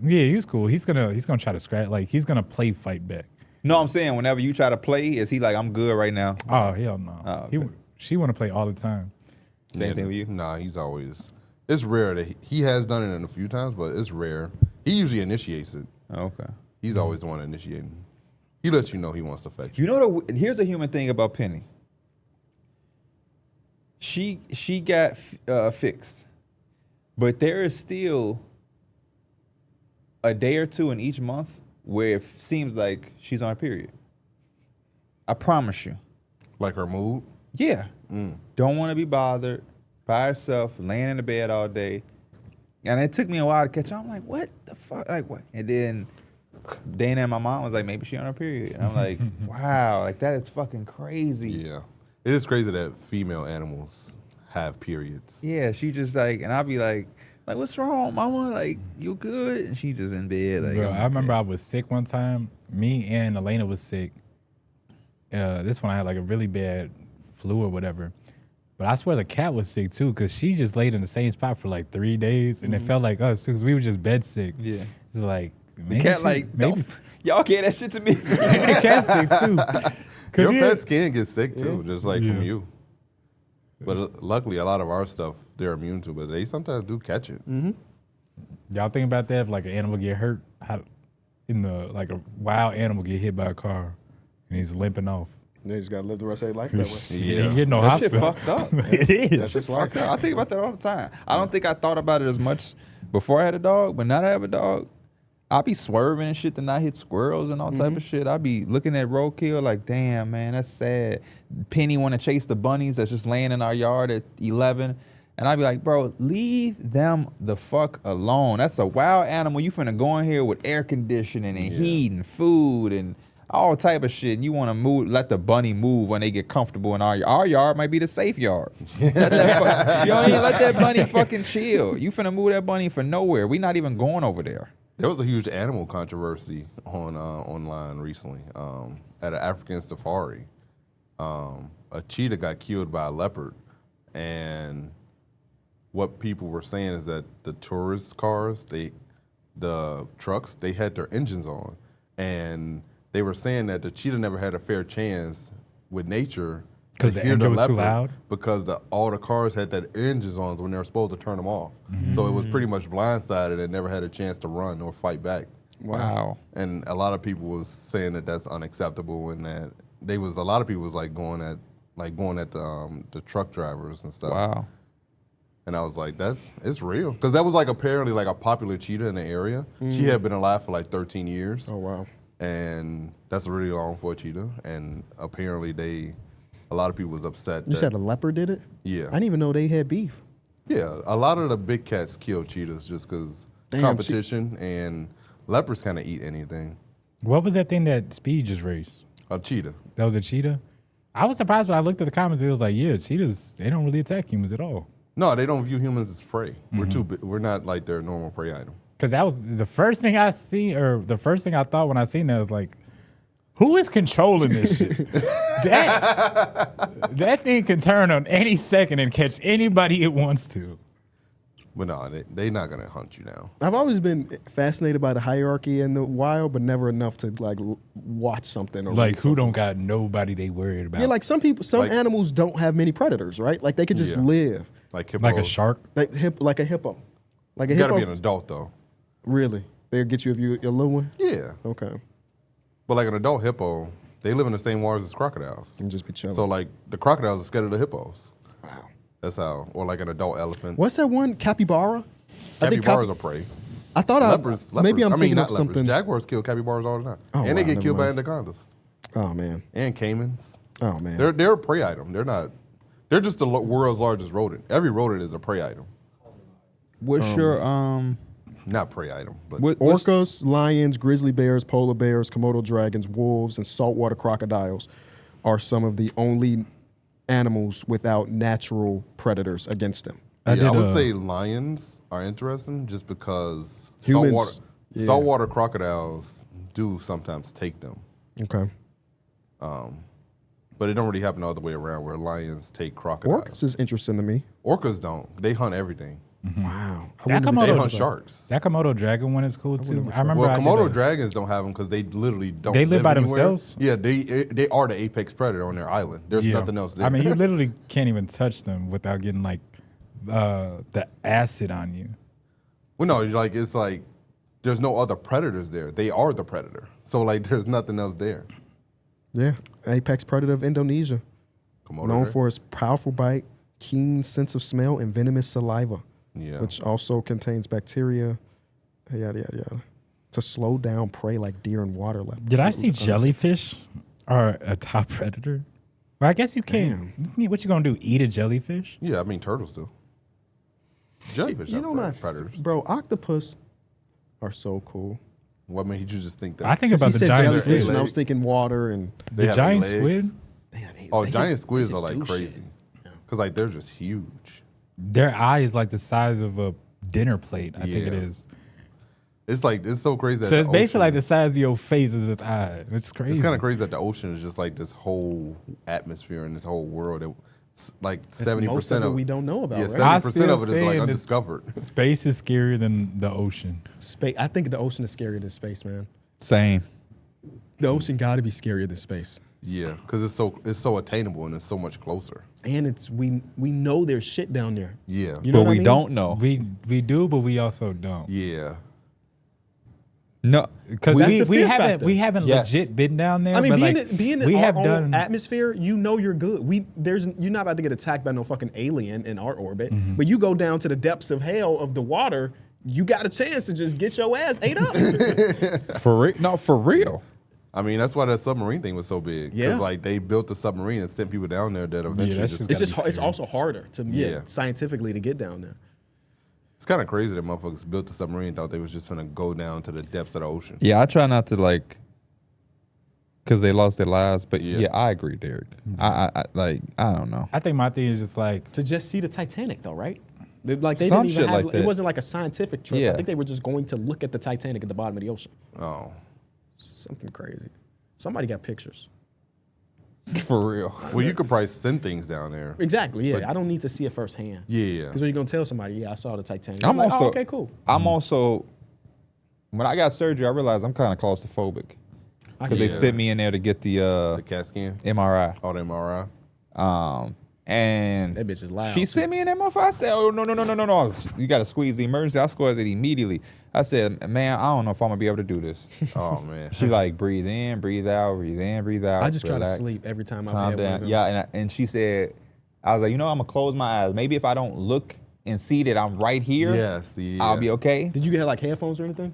yeah, he's cool. He's gonna try to scratch. Like he's gonna play fight back. No, I'm saying whenever you try to play, is he like I'm good right now? Oh hell no. Oh, okay. She want to play all the time. Same thing with you. Nah, he's always. It's rare that he has done it a few times, but it's rare. He usually initiates it. Oh, okay. He's always the one initiating. He lets you know he wants to affect you. You know, here's a human thing about Penny. She got fixed, but there is still a day or two in each month where it seems like she's on her period. I promise you. Like her mood. Yeah. Don't want to be bothered by herself, laying in the bed all day. And it took me a while to catch on. I'm like, what the fuck? Like, what? And then Dana and my mom was like, maybe she on her period. And I'm like, wow, like that is fucking crazy. Yeah. It is crazy that female animals have periods. Yeah, she just like, and I'll be like, what's wrong, mama? Like, you good? And she just in bed. Like, Bro, I'm I remember I was sick one time. Me and Elena was sick. This one I had like a really bad flu or whatever. But I swear the cat was sick too, because she just laid in the same spot for like 3 days, and it felt like us because we were just bed sick. Yeah. It's like the cat like, maybe y'all gave that shit to me. the cat sick too. 'Cause Your yeah, pets can get sick too, just like from you. But luckily, a lot of our stuff they're immune to, but they sometimes do catch it. y'all think about that? If like an animal get hurt, like a wild animal get hit by a car, and he's limping off. They just gotta live the rest of their life that way. He ain't getting no That shit hospital. fucked up. It is. That's just Fucked like up. I think about that all the time. I don't think I thought about it as much before I had a dog, but now that I have a dog, I be swerving and shit to not hit squirrels and all type of shit. I be looking at roadkill like, damn, man, that's sad. Penny want to chase the bunnies that's just laying in our yard at 11. And I be like, bro, leave them the fuck alone. That's a wild animal. You finna go in here with air conditioning and heat and food and all type of shit. And you want to move, let the bunny move when they get comfortable in our yard. Our yard might be the safe yard. Let that bunny fucking chill. You finna move that bunny for nowhere. We not even going over there. There was a huge animal controversy on online recently at an African safari. A cheetah got killed by a leopard, and what people were saying is that the tourist cars, the trucks, they had their engines on, and they were saying that the cheetah never had a fair chance with nature 'Cause to the hear engine was too leopard loud? because all the cars had that engines on when they were supposed to turn them off. So it was pretty much blindsided and never had a chance to run or fight back. Wow. And a lot of people was saying that that's unacceptable, and that a lot of people was like going at the truck drivers and stuff. Wow. And I was like, it's real, because that was like apparently like a popular cheetah in the area. She had been alive for like 13 years. Oh wow. And that's really long for a cheetah. And apparently a lot of people was upset. You said a leopard did it? Yeah. I didn't even know they had beef. Yeah, a lot of the big cats kill cheetahs just because Damn, competition, and leopards kind of eat anything. What was that thing that Speed just raced? A cheetah. That was a cheetah? I was surprised when I looked at the comments. It was like, yeah, cheetahs, they don't really attack humans at all. No, they don't view humans as prey. We're too big. We're not like their normal prey item. Because that was the first thing I see, or the first thing I thought when I seen that was like, who is controlling this shit? That thing can turn on any second and catch anybody it wants to. But no, they're not gonna hunt you down. I've always been fascinated by the hierarchy in the wild, but never enough to like watch something. Or Like, read who something. don't got nobody they worried about? Yeah, like some Like- animals don't have many predators, right? Like they could just Yeah. live. Like hippos. like a shark? Like a hippo. Like a You gotta hippo. be an adult though. Really? They'll get you if you're a little one? Yeah, Okay. but like an adult hippo, they live in the same waters as crocodiles. And just be chilling. So like the crocodiles are scared of the hippos. Wow. That's how. Or like an adult elephant. What's that one? Capybara? Capybaras are prey. I thought Leopards. maybe I'm thinking not of something. Jaguars kill capybaras all the time, Oh, and they wow, get never killed by mind. anacondas Oh man. and caimans. Oh man. They're a prey item. They're not. They're just the world's largest rodent. Every rodent is a prey item. What's your Not prey item, but what's- Orcas, lions, grizzly bears, polar bears, Komodo dragons, wolves, and saltwater crocodiles are some of the only animals without natural predators against them. I would say lions are interesting just because Humans, saltwater crocodiles do sometimes take them. Okay. But it don't really happen the other way around where lions take crocodiles. Orcas is interesting to me. Orcas don't. They hunt everything. Wow. They hunt sharks. That Komodo dragon one is cool too. I remember. Well, I did Komodo a- dragons don't have them because they literally don't. They live by anywhere. themselves? Yeah, they are the apex predator on their island. There's nothing else there. I mean, you literally can't even touch them without getting like the acid on you. well, no, like it's like there's no other predators there. They are the predator. So like, there's nothing else there. Yeah. Apex predator of Indonesia. Komodo Known dragon? for its powerful bite, keen sense of smell, and venomous saliva. Yeah. Which also contains bacteria, yada, yada, yada, to slow down prey like deer and water leopards. Did I see jellyfish are a top predator? Well, I guess you can't. What you gonna do? Eat a jellyfish? Yeah, I mean turtles do. Jellyfish You are know my predators. Bro, octopus are so cool. What made you just think that? I think about He the said giant jellyfish, squid. and I was thinking water and They The have giant legs. squid. Oh, they giant just- squids they are just like do crazy. shit. Because like they're just huge. Their eye is like the size of a dinner plate. I think it Yeah. is. It's so crazy. That So it's the basically like ocean- the size of your face is its eye. It's crazy. It's kind of crazy that the ocean is just like this whole atmosphere and this whole world. Like Most 70% of of it we don't know about, Yeah, right? 70% of it is like stand that- undiscovered. Space is scarier than the ocean. Space. I think the ocean is scarier than space, man. same? The ocean got to be scarier than space. Yeah, because it's so attainable and it's so much closer. And it's we know there's shit down there. Yeah, You know But what I we mean? don't know. We do, but we also don't. yeah. No, Because That's we, the we fear haven't factor. we haven't Yes. legit been down there. I mean, but being, like, being in we our have own done. atmosphere, you know you're good. You're not about to get attacked by no fucking alien in our orbit. Mm-hmm. But you go down to the depths of hell of the water, you got a chance to just get your ass ate up. for real. No, for real. I mean, that's why that submarine thing was so big. Yeah. Because like they built the submarine and sent people down there that eventually that's just. It's gotta just be it's scary. also harder to Yeah. scientifically to get down there. It's kind of crazy that motherfuckers built the submarine and thought they was just gonna go down to the depths of the ocean. Yeah, I try not to like, because they lost their lives. But Yeah. yeah, I agree, Darrick. I don't know. I think my thing is just like To just see the Titanic though, right? Like they Some didn't even shit have, like it that. wasn't like a scientific trip. Yeah. I think they were just going to look at the Titanic at the bottom of the ocean. Oh, Something crazy. Somebody got pictures. For real. well, you could probably send things down there. Exactly. Yeah, But- I don't need to see it firsthand. Yeah. Because when you're gonna tell somebody, yeah, I saw the Titanic. I'm like, also oh, okay, cool. I'm also when I got surgery, I realized I'm kind of claustrophobic I because can- they Yeah. sent me in there to get the The CAT scan, MRI. all the MRI. And That bitch is loud, She too. sent me in that motherfucker. I said, "Oh no! You got to squeeze the emergency." I squeezed it immediately. I said, "Man, I don't know if I'm gonna be able to do this." Oh man. She like breathe in, breathe out, breathe in, breathe out. I just try to relax, sleep every time I've calm had one of down. them. Yeah, and she said, I was like, I'm gonna close my eyes. Maybe if I don't look and see that I'm right here, Yes. I'll be okay. Did you get like headphones or anything?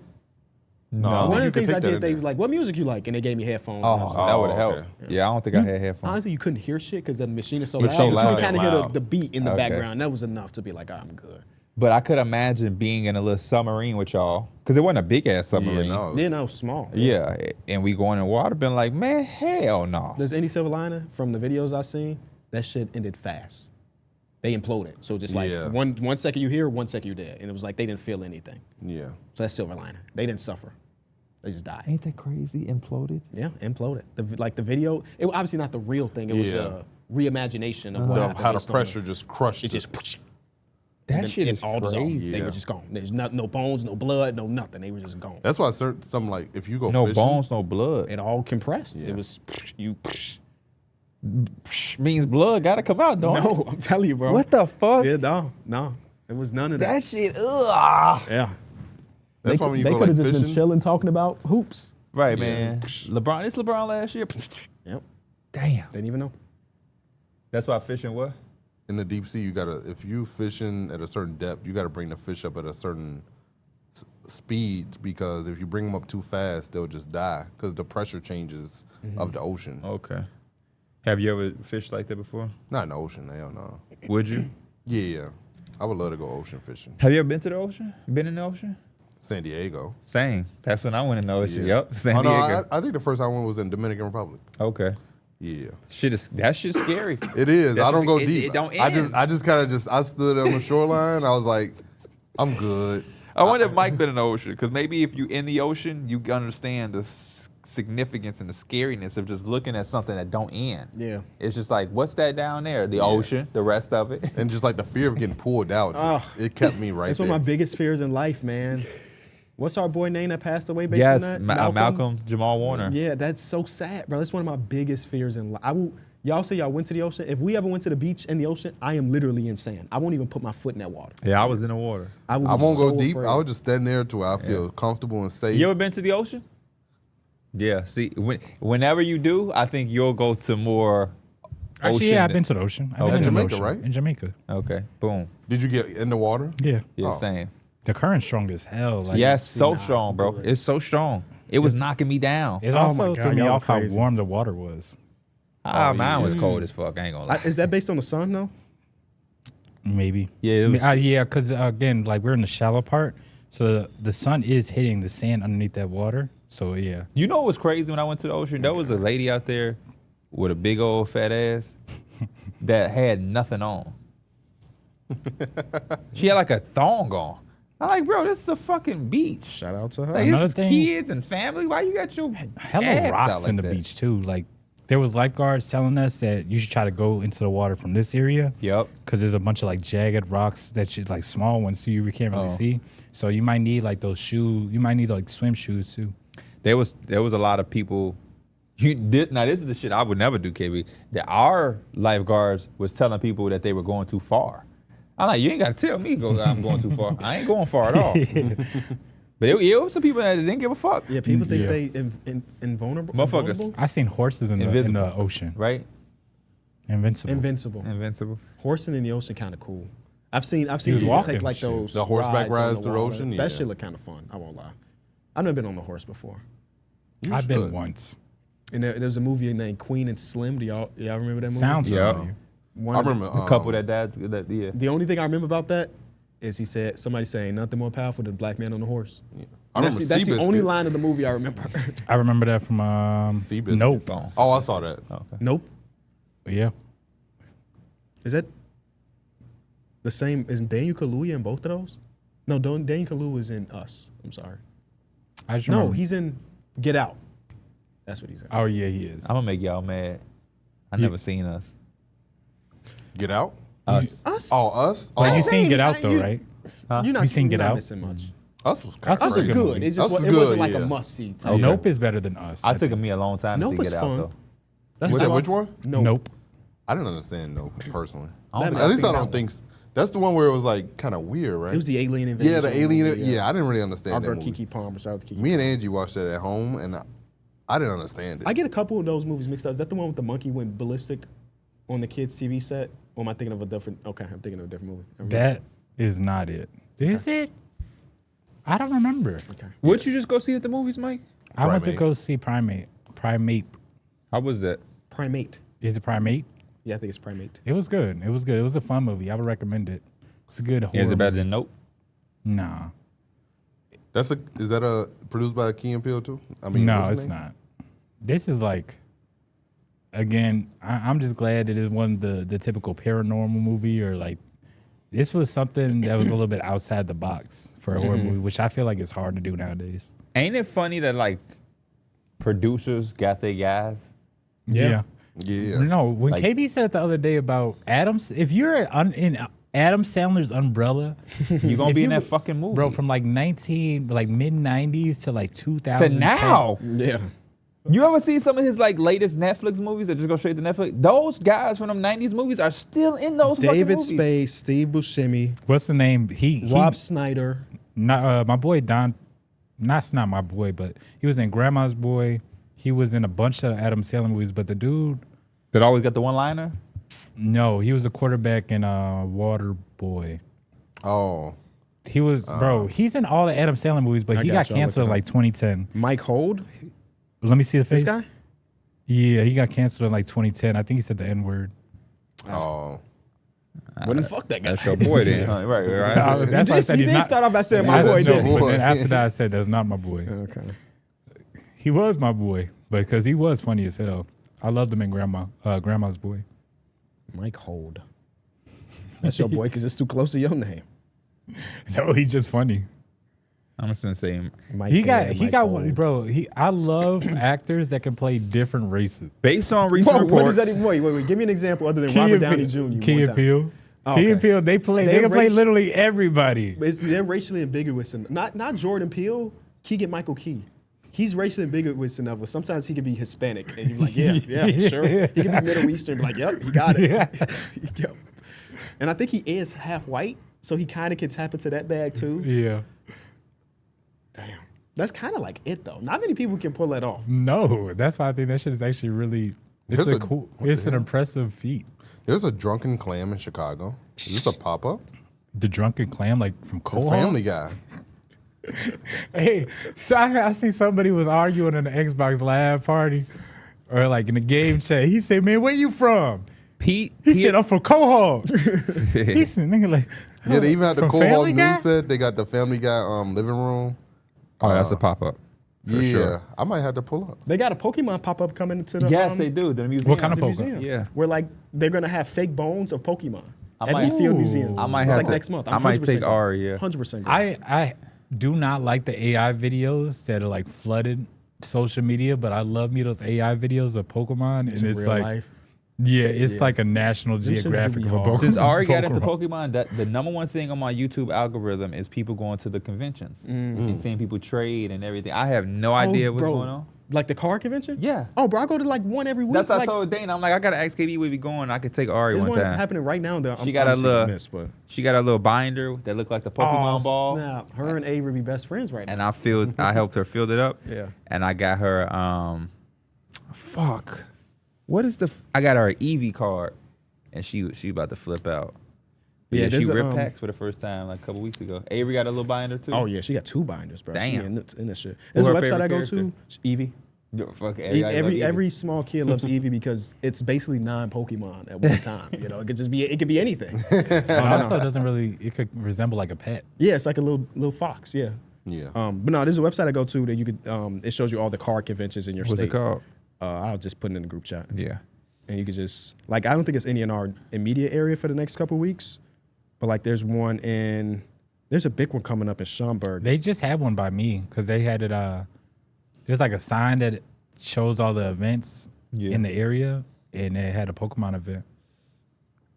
No, One of you the could things I take that did, in they there. was like, "What music you like?" And they gave me headphones. Oh, And I was like, that would Oh, help. okay. Yeah, I don't think I had headphones. honestly, you couldn't hear shit because the machine is so It's loud. so You loud. kind of hear Loud. the beat in the Okay. background. That was enough to be like, I'm good. But I could imagine being in a little submarine with y'all because it wasn't a big ass submarine. Yeah, no. Yeah, no, small. Yeah, and we going in water. Been like, man, hell no. There's any silver lining from the videos I've seen. That shit ended fast. They imploded. So just like Yeah. one second you here, 1 second you're dead, and it was like they didn't feel anything. Yeah. So that's silver lining. They didn't suffer. They just died. Ain't that crazy? Imploded. Yeah, imploded. The video, it was obviously not the real thing. It was Yeah. a reimagination of what happened. How the based on the- pressure just crushed It it. just That and shit it is all dissolved. crazy. They Yeah. were just gone. There's no bones, no blood, no nothing. They were just gone. That's why some like if you go No fishing, bones, no blood. It all compressed. Yeah. It was you. Psh, means blood gotta come out, don't it? No, I'm telling you, bro. What the fuck? Yeah, no. It was none of that. That shit, ugh. Yeah. That's why when you they go could like have just been fishing, chilling, talking about hoops. Right, man. LeBron, this LeBron last year. Yep. Damn. Didn't even know. That's why fishing what? in the deep sea, you gotta if you fishing at a certain depth, you gotta bring the fish up at a certain speed because if you bring them up too fast, they'll just die because the pressure changes of the ocean. Okay. Have you ever fished like that before? Not in the ocean, hell no. Would you? Yeah, I would love to go ocean fishing. Have you ever been to the ocean? Been in the ocean? San Diego. Same. That's when I went in the ocean. Yeah. Yep. San Oh, no, Diego. I think the first time I went was in Dominican Republic. Okay. Yeah. That shit's scary. It is. That's I don't just- go it- deep. it don't I end. just kind of I stood on the shoreline. I was like, I'm good. I wonder if Mike been in the ocean, because maybe if you in the ocean, you understand the significance and the scariness of just looking at something that don't end. Yeah. It's just like, what's that down there? The ocean, the rest of it. And just like the fear of getting pulled out, it kept me right That's there. one of my biggest fears in life, man. What's our boy name that passed away based on that? Malcolm Jamal Warner. Yeah, that's so sad, bro. That's one of my biggest fears in life. Y'all say y'all went to the ocean. If we ever went to the beach in the ocean, I am literally in sand. I won't even put my foot in that water. Yeah, I was in the water. I would won't be go so deep. afraid. I would just stand there till I feel comfortable and safe. You ever been to the ocean? Yeah. See, whenever you do, I think you'll go to more Actually, ocean. yeah, I've been to the ocean. I've been In to the Jamaica, ocean. right? In Jamaica. Okay. Boom. Did you get in the water? Yeah. Yeah. Oh. Same. The current's strong as hell. Like, Yes, so strong, bro. It's so strong. It was knocking me down. It Oh also my God, threw me y'all off how crazy. warm the water was. Mine was cold as fuck. I ain't gonna lie. Is that based on the sun, though? Maybe. Yeah, it was- Yeah, because again, like we're in the shallow part, so the sun is hitting the sand underneath that water. So yeah. You know what was crazy when I went to the ocean? There was a lady out there with a big old fat ass that had nothing on. She had like a thong on. I'm like, bro, this is a fucking beach. Shout out to her. Like, Another it's thing- kids and family. Why you got your Hella ass rocks out like in the that? beach too. Like there was lifeguards telling us that you should try to go into the water from this area. Yep. Because there's a bunch of like jagged rocks that should like small ones, so you can't really see. So you might need like those shoes. You might need like swim shoes too. There was a lot of people. Now this is the shit I would never do, KB. That our lifeguards was telling people that they were going too far. I'm like, you ain't got to tell me I'm going too far. I ain't going far at all. But it was some people that didn't give a fuck, Yeah, people think Yeah. they invulnerable. Motherfuckers. invulnerable? I seen horses in the Invisible. ocean. right? Invincible. Invincible. Invincible. Horsing in the ocean kind of cool. I've seen was people walking take like shit. those The horseback rides on rides the through the water. ocean? That Yeah. shit look kind of fun. I won't lie. I've never been on the horse before. I've been should. once. And there's a movie named Queen and Slim. Do y'all remember that movie? Sounds Yeah. familiar. One I of the- remember A couple that yeah. The only thing I remember about that is he said somebody saying nothing more powerful than a black man on the horse. I That's, remember that's the only Seabiscuit. line of the movie I remember. I remember that from Seabiscuit. Nope. Oh, I saw that. Okay. Nope. Yeah. Is that the same? Is Daniel Kaluuya in both of those? No, Daniel Kaluuya is in Us. I'm sorry. I just No, remember. he's in Get Out. That's what he's in. Oh yeah, he is. I'm gonna make y'all mad. I never seen us. Get Out? Us. Us? Oh, Us? Like Oh, you seen Get Out I- though, you- right? You're not, You seen you're Get not Out? missing much. Us was Us Us is Great good. movie. It just Us was it wasn't good, like yeah. a must see. Yeah. Nope is better than Us. I took me a long time Nope to was see Get fun. Out though. That's Was that why- which one? Nope. I didn't understand Nope personally. I don't That- think At least seen I that don't one. think that's the one where it was like kind of weird, right? It was the alien invasion. yeah, the alien. movie, Yeah, I didn't really Our understand that girl movie. Kiki Palmer. Shout out to Kiki. Me and Angie watched that at home, and I didn't understand it. I get a couple of those movies mixed up. Is that the one with the monkey went ballistic on the kid's TV set? Or am I thinking of a different? Okay, I'm thinking of a different movie. Never mind. That is not it. Is it? I don't remember. Okay. Would you just go see it at the movies, Mike? I went to Primate. go see Primate. How was that? Primate. Is it Primate? Yeah, I think it's Primate. It was good. It was good. It was a fun movie. I would recommend it. It's a good horror. Is it better movie. than Nope? Nah. Is that produced by Key and Peele too? I mean, No, what's his it's name? not. This is like, again, I'm just glad that it wasn't the typical paranormal movie or like, this was something that was a little bit outside the box for a horror movie, which I feel like is hard to do nowadays. Ain't it funny that like producers got their guys? Yeah. Yeah. No, when Like- KB said the other day about Adams, if you're in Adam Sandler's umbrella, You gonna if be in you- that fucking movie, bro, from like mid 90s to like 2000 to now. Yeah. You ever see some of his like latest Netflix movies that just go straight to Netflix? Those guys from them '90s movies are still in those David fucking movies. Spade, Steve Buscemi, What's the name? He Rob Snyder. not, my boy Don. That's not my boy, but he was in Grandma's Boy. He was in a bunch of Adam Sandler movies, but the dude, That always got the one-liner. no, he was a quarterback in Water Boy. Oh, He was, bro. He's in all the Adam Sandler movies, but I he got got you. I'll canceled in look it like 2010. Mike Hold. Let me see the face. This guy? Yeah, he got canceled in like 2010. I think he said the N word. oh. Well, then fuck that guy. That's your boy then, huh? Right. That's why I said He he's did not. start off by saying my boy, That's your did. boy. But then after that, I said that's not my boy. Okay. He was my boy because he was funny as hell. I loved him in Grandma's Boy. Mike Hold. That's your boy because it's too close to your name. No, he's just funny. I'm just gonna say Mike He Hold, Mike got Hold. bro. I love actors that can play different races. based on recent Whoa, reports. what does that even? Wait. Give me an example other than Robert Downey Jr. Key and Peele. Oh, Key okay. and Peele. They can play literally everybody. They're racially ambiguous. And not Jordan Peele, Keegan Michael Key. He's racially ambiguous enough where sometimes he can be Hispanic. And you're like, yeah, sure. He can be Middle Eastern. Be like, yep, he got it. Yep. And I think he is half white, so he kind of can tap into that bag too. Yeah. Damn. That's kind of like it, though. Not many people can pull that off. No, that's why I think that shit is actually really. It's There's It's an impressive feat. There's a drunken clam in Chicago. Is this a pop up? The drunken clam, like from The Cole. Family Guy. Hey, so I see somebody was arguing in the Xbox Live party, or like in the game chat. He said, "Man, where you from?" Pete. He said, "I'm from Cohog." He said, "Nigga, like." Yeah, they even had the From Cohog Family Guy? News set. They got the Family Guy living room. Oh, that's a pop up. Yeah, sure. I might have to pull up. They got a Pokemon pop-up coming to the Yes, they do. The museum. What kind of the Pokemon? museum. Yeah. Where like they're gonna have fake bones of Pokemon I at might- the Field Ooh. Museum. I might It's have like to- next month. I might take 100% Ari, yeah. 100%. I do not like the AI videos that are like flooded social media, but I love me those AI videos of Pokemon, and it's real like, life. yeah, it's like a National shits do Geographic be of a hard. Pokemon. Since Ari got into Pokemon, the number one thing on my YouTube algorithm is people going to the conventions and seeing people trade and everything. I have no idea what's bro, going on. Like the car convention? Yeah. Oh, bro, I go to like one every week. That's what I like, told Dana. I'm like, I gotta ask KB where we going. I could take Ari There's one one time. happening right now. That She got a obviously little- gonna miss, but She got a little binder that looked like the Pokemon ball, Snap. Her and Avery be best friends right now. and I helped her fill it up. Yeah. And I got her what is I got her an Eevee card, and she about to flip out. Yeah, Yeah, she there's a, ripped packs for the first time like a couple weeks ago. Avery got a little binder too. Oh yeah, she got 2 binders, bro. She Damn. in this shit. There's a her website I go favorite to, Eevee. Yo, fuck, everybody love Eevee. Every small kid loves Eevee because it's basically 9 Pokemon at one time. You know, it could be anything. It also doesn't really. It could resemble like a pet. Yeah, it's like a little fox. Yeah. Yeah. But no, there's a website I go to that you could. It shows you all the card conventions in your What's state. it called? I'll just put it in the group chat, Yeah. and you could just like I don't think it's any in our immediate area for the next couple of weeks, but like there's a big one coming up in Schaumburg. They just had one by me because they had it. There's like a sign that shows all the events in the area, and they had a Pokemon event.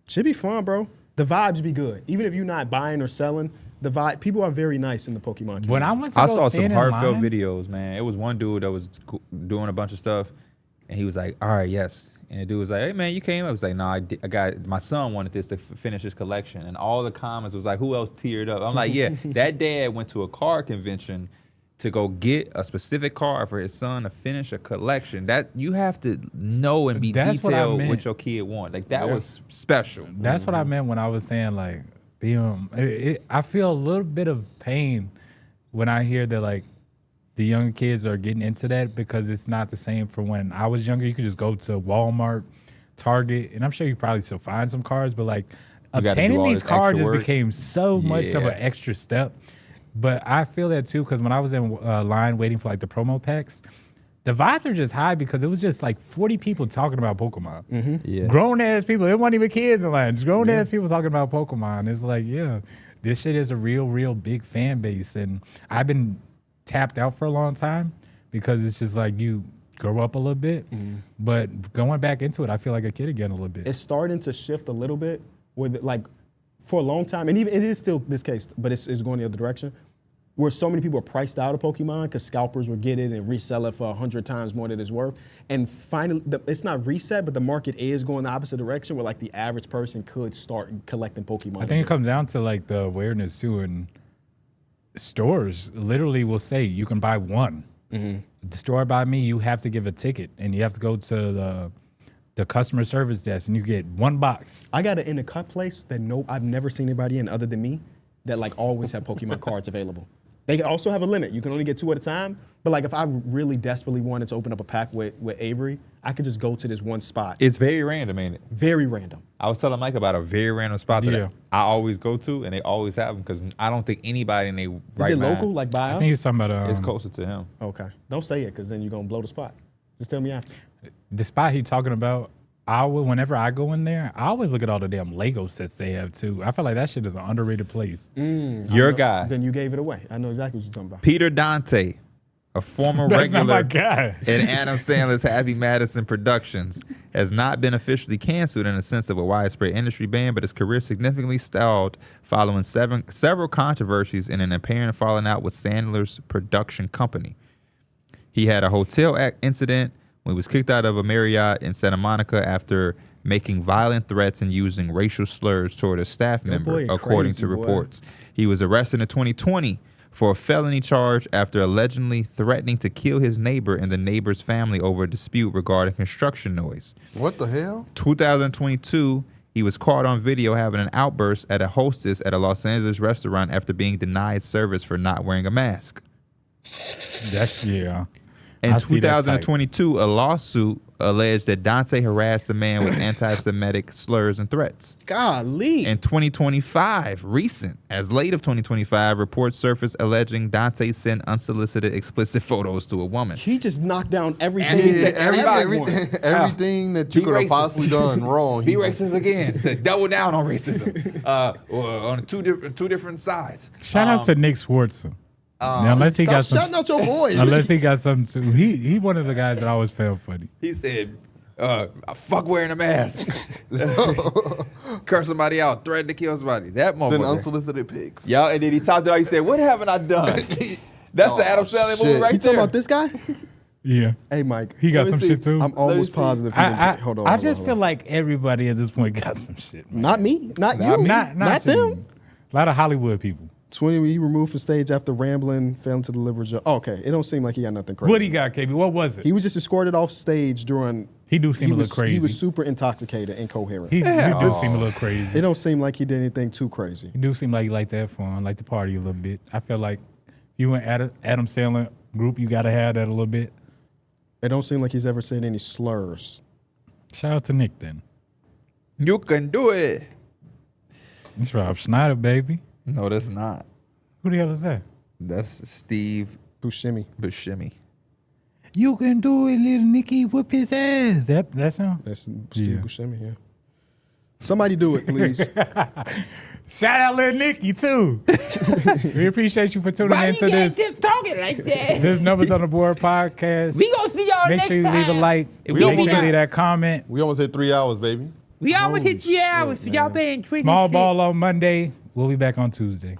Should be fun, bro. The vibes be good, even if you're not buying or selling. The vibe, people are very nice in the Pokemon community. When I went to I go saw some stand in heartfelt line- videos, man. It was one dude that was doing a bunch of stuff, and he was like, "All right, yes." And the dude was like, "Hey, man, you came?" I was like, "No, I got my son wanted this to finish his collection." And all the comments was like, "Who else teared up?" I'm like, "Yeah, that dad went to a car convention to go get a specific car for his son to finish a collection. That you have to know and be That's what I detailed meant. what your kid want. Like that was special." That's what I meant when I was saying like I feel a little bit of pain when I hear that like the young kids are getting into that because it's not the same from when I was younger. You could just go to Walmart, Target, and I'm sure you probably still find some cars, but like gotta do obtaining all these this cars extra just work. became so much of Yeah. an extra step. But I feel that too because when I was in line waiting for like the promo packs, the vibes are just high because it was just like 40 people talking about Pokemon. Yeah. Grown ass people. It wasn't even kids in line. Just grown ass people talking about Pokemon. It's like, yeah, this shit is a real big fan base. And I've been tapped out for a long time because it's just like you grow up a little bit. But going back into it, I feel like a kid again a little bit. It's starting to shift a little bit with like for a long time, and even it is still this case, but it's going the other direction. Where so many people are priced out of Pokemon because scalpers would get it and resell it for 100 times more than it's worth. And finally, it's not reset, but the market is going the opposite direction where like the average person could start collecting Pokemon. I think it comes down to like the awareness too. And stores literally will say you can buy one. The store by me, you have to give a ticket and you have to go to the customer service desk and you get one box. I got it in a cut place that I've never seen anybody in other than me that like always have Pokemon cards available. They also have a limit. You can only get 2 at a time. But like if I really desperately wanted to open up a pack with Avery, I could just go to this one spot. It's very random, ain't it? Very random. I was telling Mike about a very random spot that Yeah. I always go to, and they always have them because I don't think anybody in their Is right it mind- local, like by I us? think he's talking about It's closer to him. Okay. Don't say it, because then you're going to blow the spot. Just tell me after. the spot he talking about. Whenever I go in there, I always look at all the damn Lego sets they have too. I feel like that shit is an underrated place. Your guy, Then you gave it away. I know exactly what you're talking about. Peter Dante, a former That's not regular my guy. in Adam Sandler's Happy Madison Productions, has not been officially canceled in the sense of a widespread industry ban, but his career significantly stalled following several controversies and an apparent falling out with Sandler's production company. He had a hotel incident when he was kicked out of a Marriott in Santa Monica after making violent threats and using racial slurs toward a staff member, boy according crazy, to boy. reports. He was arrested in 2020 for a felony charge after allegedly threatening to kill his neighbor and the neighbor's family over a dispute regarding construction noise. What the hell? 2022, he was caught on video having an outburst at a hostess at a Los Angeles restaurant after being denied service for not wearing a mask. That's yeah. In I see that type. 2022, a lawsuit alleged that Dante harassed the man with anti-Semitic slurs and threats. Golly. In 2025, as late of 2025, reports surfaced alleging Dante sent unsolicited explicit photos to a woman. He just knocked down everything. Yeah, to everyone. Everything that you Be could have racist. possibly done wrong. Be he just- racist again. Said double down on racism. On two different sides. Shout out to Nick Swartzen. Now, unless he Stop got some, shouting out your boys. unless he got something too. He one of the guys that I always found funny. He said, fuck wearing a mask. Curse somebody out, threaten to kill somebody. That Send motherfucker. unsolicited pics. Yeah, and then he talked about, he said, what haven't I done? That's the Adam Sandler movie shit. right You talking there. about this guy? Yeah, Hey, Mike. he got Let me some see. shit too. I'm almost see. positive. Hold on. I hold just on, feel hold like everybody at this point got some shit. on. Man. Not me. Not you. Not Not you. them. A lot of Hollywood people. 20, he removed from stage after rambling, failing to deliver. Okay, it don't seem like he got nothing crazy. What he got, KB? What was it? He was just escorted off stage during. He do seem a was, little crazy. He was super intoxicated, incoherent. He do seem a little crazy. It don't seem like he did anything too crazy. He do seem like he like to have fun, like to party a little bit. I feel like you and Adam Sandler group, you gotta have that a little bit. It don't seem like he's ever said any slurs. Shout out to Nick then. You can do it. It's Rob Schneider, baby. No, that's not. Who the hell is that? That's Steve Buscemi. Buscemi. You can do it, little Nicky. Whoop his ass. That's him. That's Steve Yeah. Buscemi, yeah. Somebody do it, please. Shout out, little Nicky too. We appreciate you for tuning into this. talking like that? This Numbers on the Board podcast. We gonna see y'all Make next sure you leave a time. like. We Make almost sure you got- leave that comment. We almost hit 3 hours, baby. We almost hit 3 hours for y'all paying 20 Small ball on Monday. We'll be back on Tuesday.